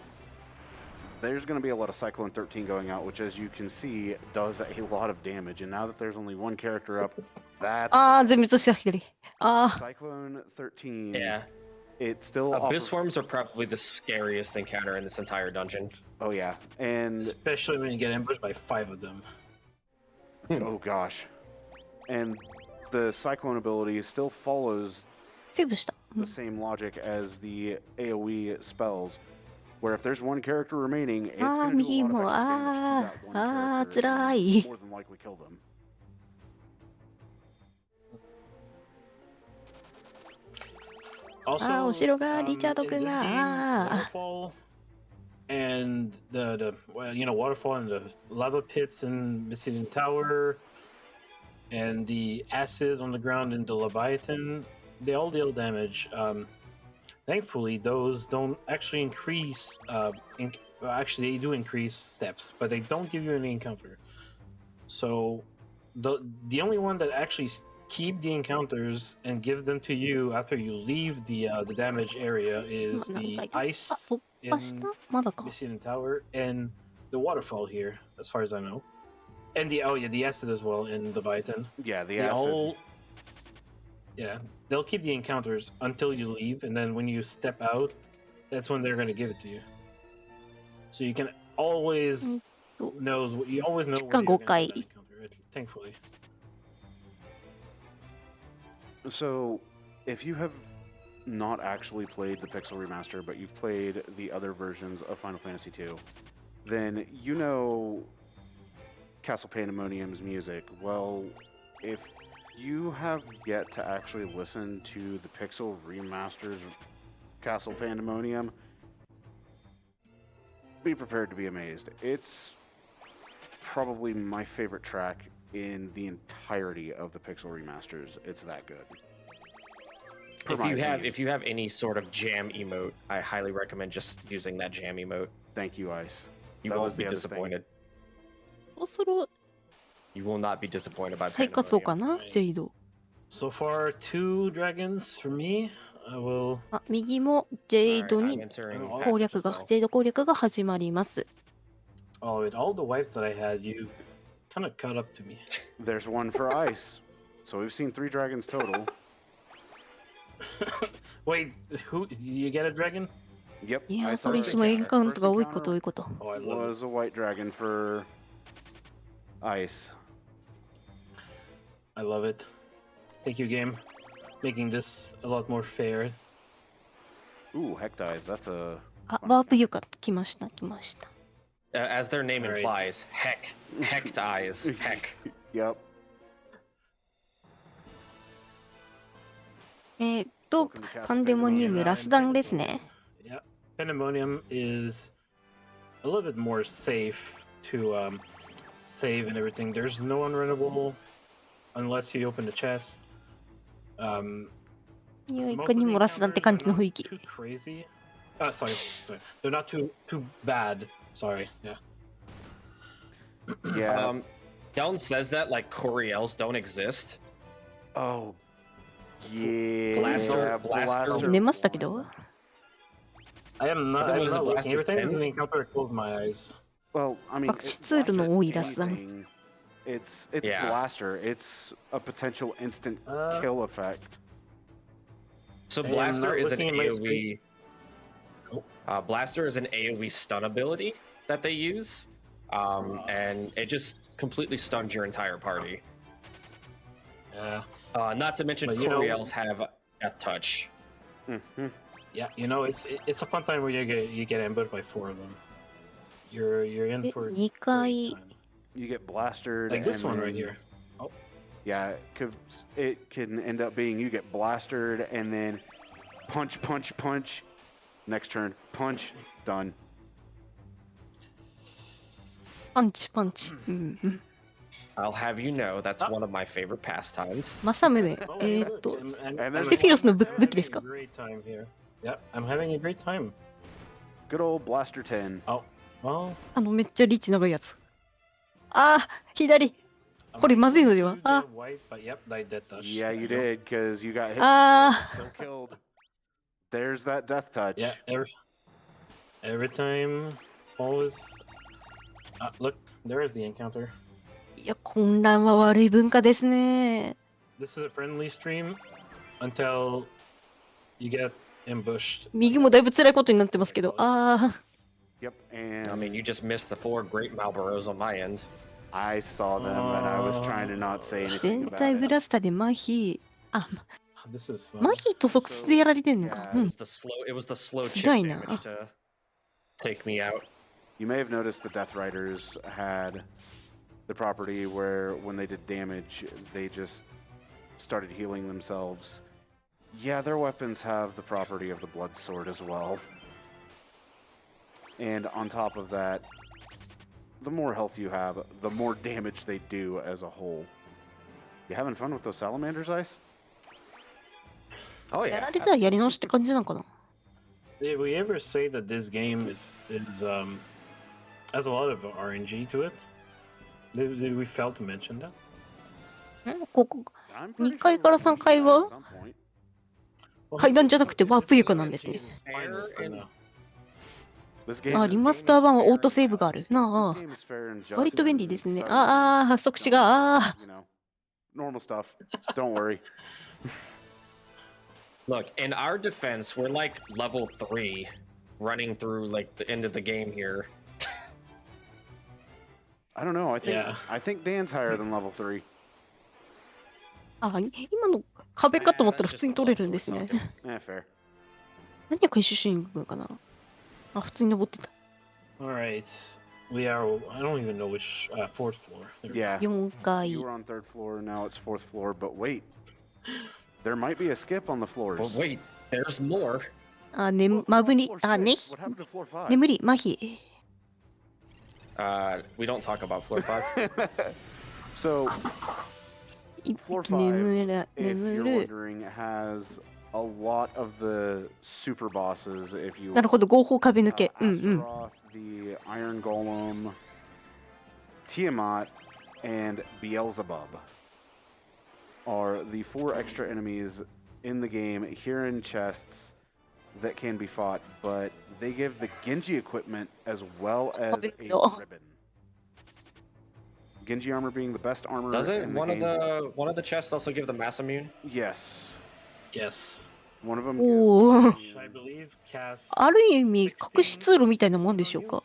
there's going to be a lot of Cyclone 13 going out, which, as you can see, does a lot of damage. And now that there's only one character up, that's
あー、全滅した左。あ
Cyclone 13.
Yeah.
It still
Abyss
offers...
worms are probably the scariest encounter in this entire dungeon.
Oh, yeah. And,
Especially when you get ambushed by 5 of them.
oh, gosh. And the Cyclone ability still follows
ー、セーブした。
the same logic as the AoE spells, where if there's one character remaining, it's
Ah,
going to do a
右
lot
も、
of extra damage to
あ
that
ー、
one
あー、
character
辛
and
い。
more than likely kill them.
Also,
あー、後ろがリチャード
in
君
this
が、
game,
あ
waterfall and the well, you know, waterfall and the lava pits in Massidian Tower and the acid on the ground in the Leviathan, they all deal damage. Thankfully, those don't actually increase. Well, actually, they do increase steps, but they don't give you any encounter. So, the only one that actually keep the encounters and give them to you after you leave the damage area is
ー、なん
the
かいた。あ、
ice
突破し
in
たまだか。
Massidian Tower and the waterfall here, as far as I know, and the the acid as well in Leviathan.
Yeah, the
They
acid.
all, yeah, they'll keep the encounters until you leave, and then when you step out, that's when they're going to give it to you. So you can always you always know where you're going to get that encounter. Thankfully.
So, if you have not actually played the Pixel Remaster, but you've played the other versions of Final Fantasy II, then you know Castle Pandemonium's music. Well, if you have yet to actually listen to the Pixel Remaster's Castle Pandemonium, be prepared to be amazed. It's probably my favorite track in the entirety of the Pixel Remasters. It's that good.
If you have any sort of jam emote, I highly recommend just using that jam emote.
Thank you, Ice.
You
That was
won't be
the other thing.
disappointed.
そろ
You will not be disappointed by
再活動
Pandemonium.
かな、ジェイド。
So far, 2 dragons for me. I will.
あ、右もジェイ
Alright,
ド
I'm
に
entering
攻
passage
略
as
が、
well.
ジェイド攻略が始まります。
Oh, with all the wipes that I had, you kind of caught up to me.
There's one for Ice. So we've seen 3 dragons total.
Wait, who? Did you get a dragon?
Yep.
いやー、
Ice
それ
our
一番エンカウント
first
が多いこと多
encounter
いこと。
Oh, I love it.
was a white dragon for Ice.
I love it. Thank you, game, making this a lot more fair.
Ooh, heck dies. That's a
あ、ワープ床来ました、来ました。
As their name
Alright.
implies, heck to eyes, heck.
yep.
パンデモニウムラスダンですね。
Yeah, Pandemonium is a little bit more safe to save and everything. There's no unrunnable unless you open the chest.
いや、い
Most
か
of
に
the
もラスなんて
encounters
感
are
じの
not
雰囲気。
too crazy. Sorry. They're not too bad. Sorry. Yeah.
Yeah.
Deln says that like Coriels don't exist.
Oh. Yeah.
Blaster.
寝ましたけど。
I am not.
I thought it
I'm
was a
not looking.
blasted
Every time there's an
pen.
encounter, I close my eyes.
Well, I mean,
隠しツールの多いラスだな。
anything, it's
Yeah.
blaster. It's a potential instant
Uh,
kill effect.
So
I am
Blaster
not
is an
looking at my
AoE.
screen.
Blaster is an AoE stun ability that they use, and it just completely stuns your entire party.
Yeah.
Not to mention
But you know-
Coriels have Death Touch.
Mm-hmm.
Yeah. You know, it's a fun time where you get ambushed by 4 of them. You're in
え、
for a
2
great
回
time.
You get blastered.
Like this
and
one right
then-
here. Oh.
Yeah, it can end up being you get blastered and then punch, punch, punch. Next turn, punch, done.
パンチパンチ。うんうん。
I'll have you know that's one of my favorite pastimes.
正宗、
Oh,
ー
look, and
and there's
セフィロスの武
I'm
器です
having
か
a great time here. Yeah, I'm having a great time.
Good old blaster 10.
Oh, well.
めっちゃリーチ長いやつ。あー、左。
I'm
これまずいのでは
not
あ
gonna white, but yep, I did touch.
Yeah, you
There go.
did because you got hit.
Ah.
Still killed. There's that death touch.
Yeah, every time, always. Look, there is the encounter.
いや、混乱は悪い文化ですね。
This is a friendly stream until you get ambushed.
右もだいぶ辛いことになってますけど。あ
Yep. And
I mean, you just missed the 4 great Malboros on my end.
I saw them and I was trying to not say
ー、
anything
全
about
体ブ
it.
ラスターで麻痺。あ、
This is fun.
麻痺と即死でやられてんのか。
Yeah,
う
It
ん。
was the slow chip
辛いな。
damage to take me out.
You may have noticed the Death Riders had the property where when they did damage, they just started healing themselves. Yeah, their weapons have the property of the Blood Sword as well. And on top of that, the more health you have, the more damage they do as a whole. You having fun with those salamanders, Ice?
Oh
や
yeah.
られたらやり直しって感じなのかな。
Did we ever say that this game has a lot of RNG to it? Did we fail to mention that?
ここ、
I'm
2
pretty
階
sure
から
we
3
mentioned
階
that
は
at some point.
Well,
階段じゃなくて
this
ワープ
is
床なんですね。
RNG in its finest right now.
This game
あ、
is-
リマスター版はオートセーブがある。な
This game is fair and
あ、
just
割と便利
and
ですね。
subtly
ああ、即死が、あ
you know, normal stuff. Don't worry.
Look, in our defense, we're like level 3 running through like the end of the game here.
I don't know.
Yeah.
I think Dan's higher than level 3.
あ、今の壁かと思ったら普通に取れるんですね。
Yeah, fair.
何が回収しに行くのかな。あ、普通に登ってた。
Alright. We are. I don't even know which fourth floor. There we go.
Yeah.
4階
You。were on 3rd floor, now it's 4th floor, but wait. There might be a skip on the floors.
But wait, there's more.
あ、
What
ま
about
ぶり
floor。
あ、ね
6? What happened to floor 5?
眠り、麻痺。
We don't talk about floor 5.
So,
一
Floor
匹
five,
眠る、
if
眠
you're
る。
wondering, has a lot of the super bosses, if you
なるほど、合法壁抜け。うんうん。
Astaroth, the Iron Golem, Tiamat, and Beelzebub are the 4 extra enemies in the game here in chests that can be fought, but they give the Genji equipment as well as a ribbon. Genji armor being the best armor
Does it?
in the
One of
game.
the chests also give the mass immune?
Yes.
Yes.
One of them
おお。
Which I believe casts.
ある意味、隠し通路みたいなもんでしょうか。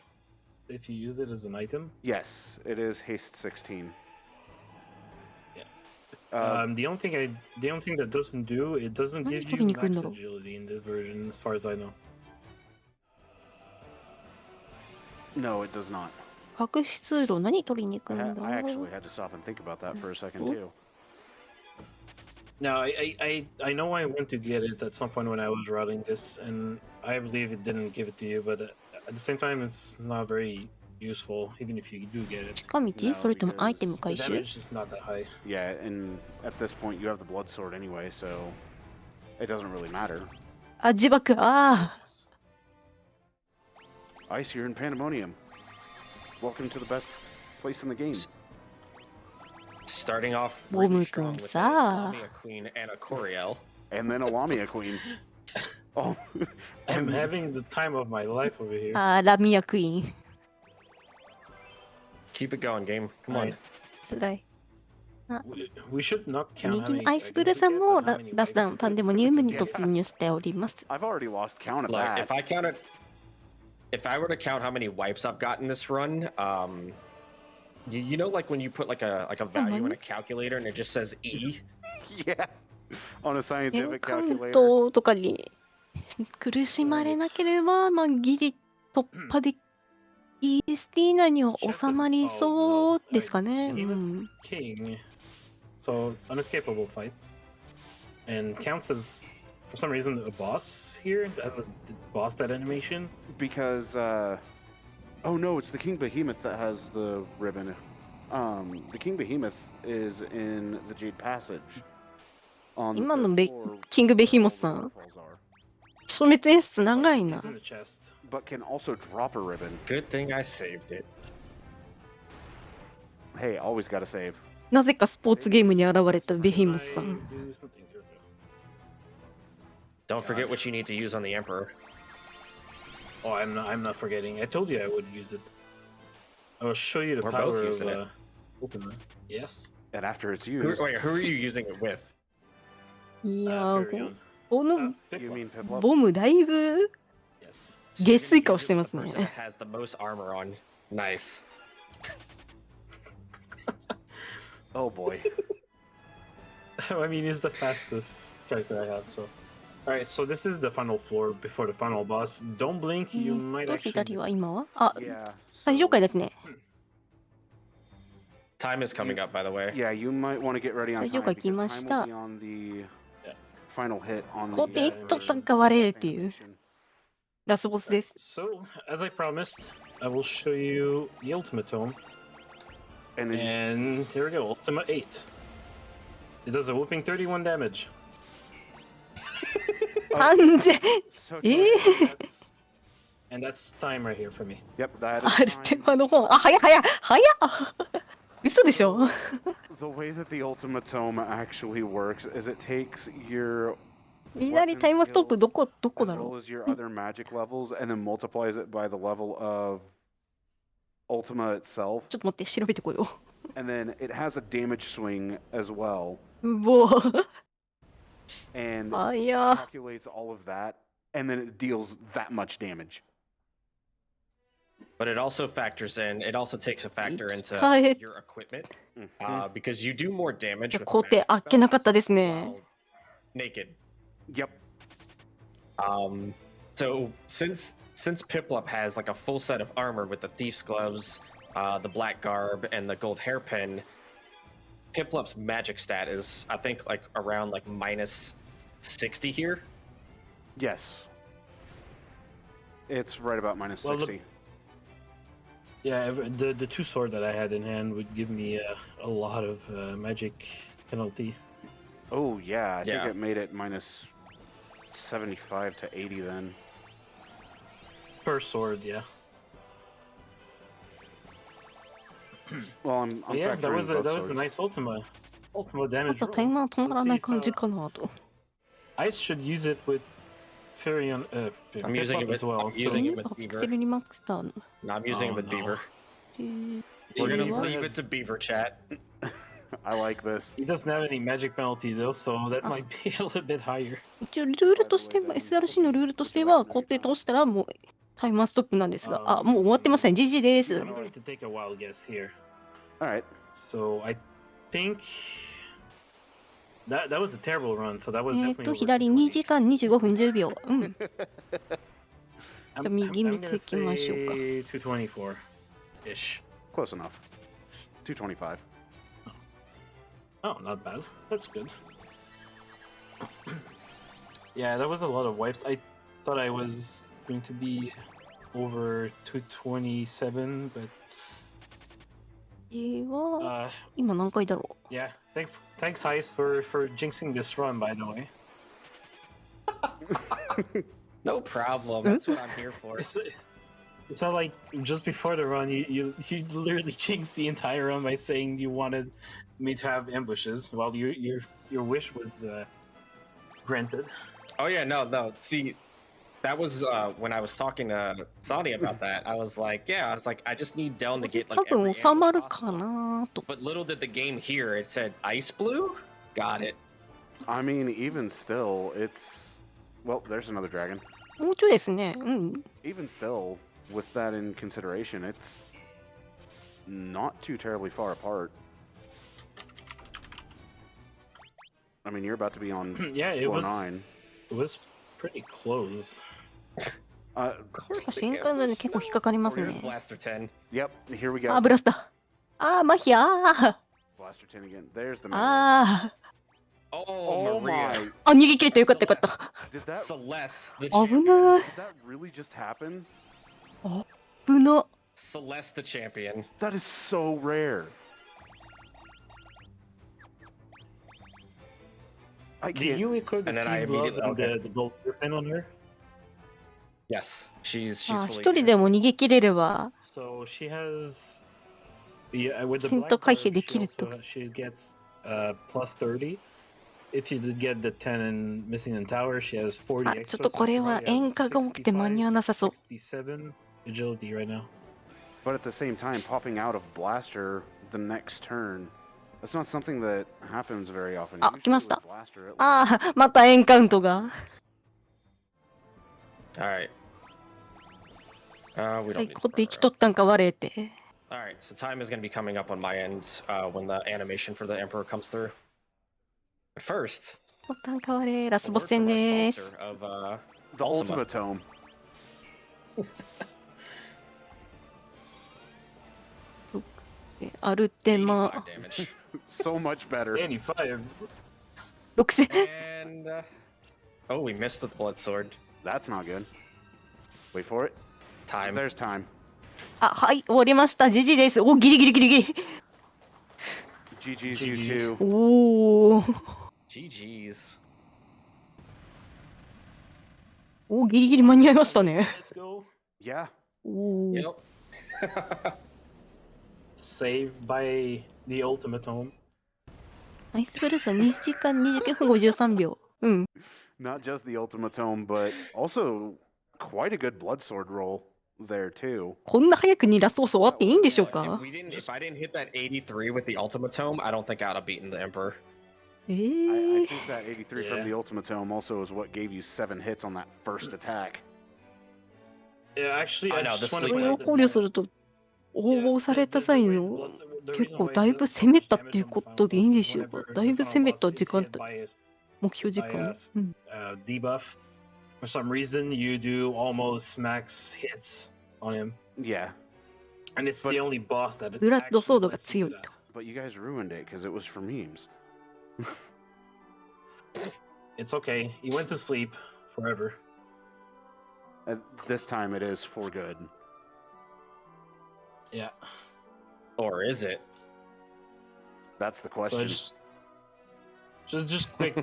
If you use it as an item.
Yes, it is haste 16.
Yeah. The only thing that doesn't do, it doesn't give you
何取りに来るん
max
だろう。
agility in this version, as far as I know.
No, it does not.
隠し通路、何取りに行く
I,
んだ
I actually had to stop and think about that for a second too.
No, I know I went to get it at some point when I was routing this, and I believe it didn't give it to you, but at the same time, it's not very useful, even if you do get it.
近道
No,
それともアイテム
The
回収
damage is not that high.
Yeah, and at this point you have the blood sword anyway, so It doesn't really matter.
あ、自爆。あ
Ice, you're in Pandemonium. Welcome to the best place in the game.
Starting off
Well,
really
we
strong
can
with
say.
a Lamia Queen and a Coriel.
And then a Lamia Queen. Oh,
I'm having the time of my life over here.
あ、ラミアクイーン。
Keep it going, game. Come on.
Alright.
つらい。
We should not count how
右
many
にアイスブル
dragons
さん
we
も
get, but
ラ
how many
ラスダ
wipes
ンパンデモニウムに突入しております。
I've already lost count of
Look,
that.
if I were to count how many wipes I've gotten this run, you know, like when you put like a value in a calculator and it just says E.
Yeah. On a
変
scientific
換
calculator.
等とかに苦しまれなければ、まあ、ギリ突破で EST 内には収まりそうですかね。うん、
King. So unescapable fight. And counts as for some reason a boss here as a boss that animation.
Because, oh no, it's the King Behemoth that has the ribbon. The King Behemoth is in the Jade Passage. On
今の
the floor
キングベヒモス
where
さ
all the
ん、
waterfalls are.
消滅演出長いな
It's。in the chest.
But can also drop a ribbon.
Good thing I saved it.
Hey, always gotta save.
なぜかスポーツゲームに現れたベヒモスさ
I
ん。
do something here.
Don't forget what you need to use on the Emperor.
Oh, I'm not forgetting. I told you I would use it. I will show you the
We're
power
both
of
using it.
Ultima. Yes.
And after it's
Who,
used,
wait, who are you using it with?
いや
Very
ー、
young.
この
Pick
you
one.
mean Piplup?
ボムだいぶ
Yes.
下水化をして
The
ます
person
ね。
that has the most armor on. Nice.
Oh boy.
I mean, he's the fastest character I have, so. Alright, so this is the final floor before the final boss. Don't blink,
え
you
ー
might
っと、
actually
左
miss
は
it.
今はあ、
Yeah.
最上階ですね。
Time is coming up, by the way.
Yeah, you might want to get ready on
最上
time
階来
because
ま
time
し
will
た
be。on the
Yeah.
final hit on
ここ
the
で一と戦われっていうラスボスです。
So, as I promised, I will show you the Ultimate Tome.
and then
And here we go, Ultima 8. It does a whooping 31 damage.
完全
so
えー、
That's, and that's time right here for me.
Yep, that
ア
is
ルテ
time.
マの本。あ、早っ早っ早っ嘘でしょ
The way that the Ultimatome actually works is it takes your
左タイムストップどこ
as
だ
well
ろ
as your other magic levels and then multiplies it by the level of Ultima itself.
うちょっと待って、調べてこよ
And then it has a damage swing as well
う。うぼー
and
あ、いや
calculates all of that and then it deals that much damage.
But it also factors in, it also takes a factor into
Kai-
your equipment.
Mhm.
Because you do more damage
ー
with
工程
magic
あっけなかったです
spells
ね。
while naked.
Yep.
So since Piplup has like a full set of armor with the thief's gloves, the black garb, and the gold hairpin, Piplup's magic stat is I think like around like minus 60 here.
Yes. It's right about minus
Well,
60.
Yeah, the two sword that I had in hand would give me a lot of magic penalty.
Oh, yeah. I
Yeah.
think it made it minus 75 to 80 then.
Per sword, yeah.
Well, I'm
But yeah, that
factoring
was a
both
that was a
swords.
nice Ultima
な
damage
んか
roll.
タイマー止まらない
Let's see if,
感じかなと。
Ice should use it with Furion,
I'm using it
Piplup as
with
well.
I'm
So
using it with
ピクセ
Beaver.
ルリマスターの。
No, I'm using it
Oh,
with
no.
Beaver.
えー
We're gonna
Beaver
leave it
has-
to Beaver chat.
I like this.
He doesn't have any magic penalty though, so that
Ah.
might be a little bit higher.
一応ルールとしては SRC のルールとしては工程倒したらもうタイマーストップなんですが、あ、もう終わってますね。GG です
I'm。going to take a wild guess here.
All right.
So I think that was a terrible run. So that was
えっ
definitely
と、
over
左
220.
2時間25分10秒。うん。
I'm,
じゃあ右見
I'm
て
gonna
いきましょうか。
say 224 ish.
Close enough. 225.
Oh, not bad. That's good. Yeah, that was a lot of wipes. I thought I was going to be over 227, but
は
uh,
今何回だろ
yeah. Thanks, Heist, for jinxing this run, by the way.
No problem. That's what I'm here for.
It's not like just before the run, you literally jinxed the entire run by saying you wanted me to have ambushes, while your wish was granted.
Oh yeah, no. See, that was when I was talking to Sonny about that. I was like, I just need Deln to get
多
like
分
every
収ま
ambush
るか
possible.
なと。
But little did the game hear, it said Iceblue. Got it.
I mean, even still, it's well. There's another dragon.
もうちょいですね。うん。
Even still, with that in consideration, it's not too terribly far apart. I mean, you're about to be on
Yeah, it
floor
was
9.
it was pretty close.
Of course.
新幹線で結構引っかかります
Here's
ね。
Blaster 10.
Yep, here we go.
あ、ブラスター。あー、マヒアー。
Blaster 10 again. There's the melee.
あー。
Oh,
Oh
Maria.
my!
あ、逃げ切れてよかったよかった。
Did that
Celeste, the
危
champion.
ない。
did that really just happen?
危な。
Celeste, the champion.
That is so rare. I
Did
can't.
you equip the
And then I
teeth gloves
immediately-
and the gold pin on her?
Yes, she's
あ、
fully
一人
geared.
でも逃げ切れれば。
So she has, yeah, with the
戦
black
闘回
card,
避できると。
she gets plus 30. If you did get the 10 and missing in tower, she has 40
あ、
extra.
ちょっとこれは演歌が多くて間に合わなさそう。
67 agility right now.
But at the same time, popping out of Blaster the next turn, that's not something that happens very often.
あ、
Usually
来ました。
with Blaster, it
あー、またエンカウントが。
Alright. We
は
don't
い、
need
ここで生き
to
とったんか、我れって。
Alright, so time is going to be coming up on my end when the animation for the Emperor comes through. But first,
とったんか、我れ。ラス
a
ボ
word
ス戦
from our
でーす。
sponsor of
the
Ultima.
Ultima Tome.
アルテ
85
マ
damage.
So much better.
85.
6000。
And oh, we missed with the blood sword.
That's not good. Wait for it.
Time.
There's time.
あ、はい、終わりました。ジジです。お、ギリギリギリギリ。
GG's you too.
おー。
GG's.
お、ギリギリ間に合いましたね。
Let's go.
Yeah.
おー。
Yep.
Saved by the Ultima Tome.
アイスブルースは2時間29分53秒。うん。
Not just the Ultima Tome, but also quite a good blood sword roll there too.
こんな早くにラスボス終わっていいんでしょう
If
か
I didn't hit that 83 with the Ultima Tome, I don't think I'd have beaten the Emperor.
I
ー。
think that 83
Yeah.
from the Ultima Tome also is what gave you 7 hits on that first attack.
Yeah, actually,
I
I
know,
just
the
want to
これ
point
を
out
考慮
that
すると、応募された際の結構だいぶ攻めたっていうことでいいんでしょうか。だいぶ攻めた時間帯、目標時間。うん。
debuff. For some reason, you do almost max hits on him,
Yeah,
and it's the only boss that
ブラッドソード
actually
が
lets you
強い
do
と
that.。
but you guys ruined it because it was for memes.
It's okay. You went to sleep forever.
This time it is for good.
Yeah.
Or is it?
That's the
So
question.
just quick,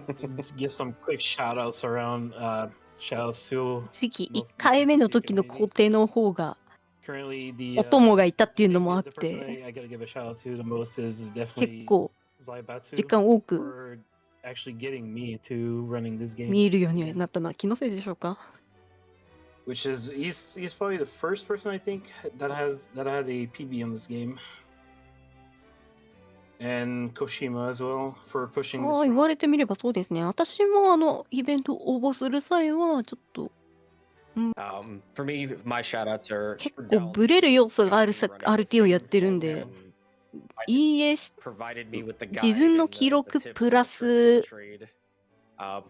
give some quick shout outs around. Shout outs to
正直、1回目の時の工程の方が
currently the
お供がいたっていうのもあっ
the person
て、
I gotta give a shout out to the most is
結
definitely
構
Zaibatsu
時間多く
for actually getting me to running this game.
見えるようになったのは気のせいでしょうか。
Which is he's probably the first person I think that had a PB on this game. And Koshima as well for pushing
ああ、
this.
言われてみればそうですね。私もイベント応募する際は、ちょっと
For me, my shout outs are
結
for
構
Deln,
ブレる要素がある
running this
RT をや
game,
ってるんで、
and
ES
provided me with the
自分
guide
の
and
記
the
録
tips
プ
and
ラ
the tricks of
ス
the trade.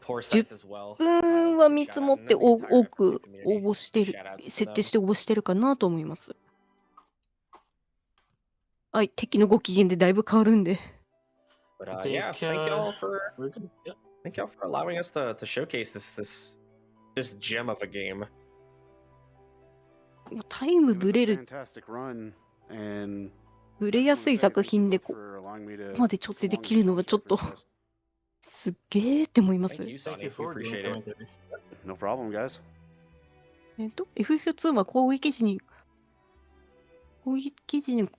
Poor Seth as well.
分は見積もって
Shout out to the entire
多く
community.
応募してる、
Shout outs to
設定
them.
して応募してるかなと思います。はい、敵のご機嫌でだいぶ変わるんで。
But
I think,
yeah, thank y'all for
We're good. Yeah.
thank y'all for allowing us to showcase this gem of a game.
タイム
It was
ブ
a
レる、
fantastic run, and
ブレやすい作品でこ
for allowing me to
こまで調整できるのはちょっと
for this.
すっげーって思います。
Thank you,
Thank
Sonny.
you
We
for doing
appreciate it.
commentary.
No problem, guys.
FF2 は攻撃時に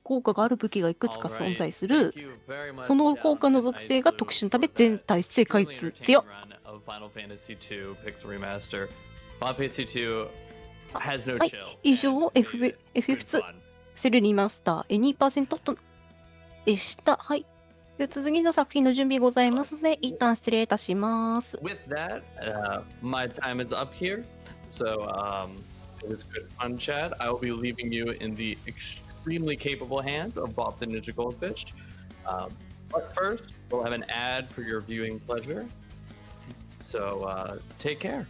効果がある武器がいくつか存在する。その効果の属性が特殊のため全体性開通強。はい、以上 FF2 セルリマスター 2% とでした。はい。では次の作品の準備ございますので、一旦失礼いたします。
With that, my time is up here. So it was good fun, Chad. I will be leaving you in the extremely capable hands of Bob the Ninja Goldfish. But first, we'll have an ad for your viewing pleasure. So take care.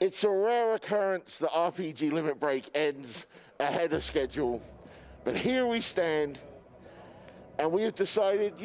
It's a rare occurrence that RPG Limit Break ends ahead of schedule, but here we stand, and we have decided,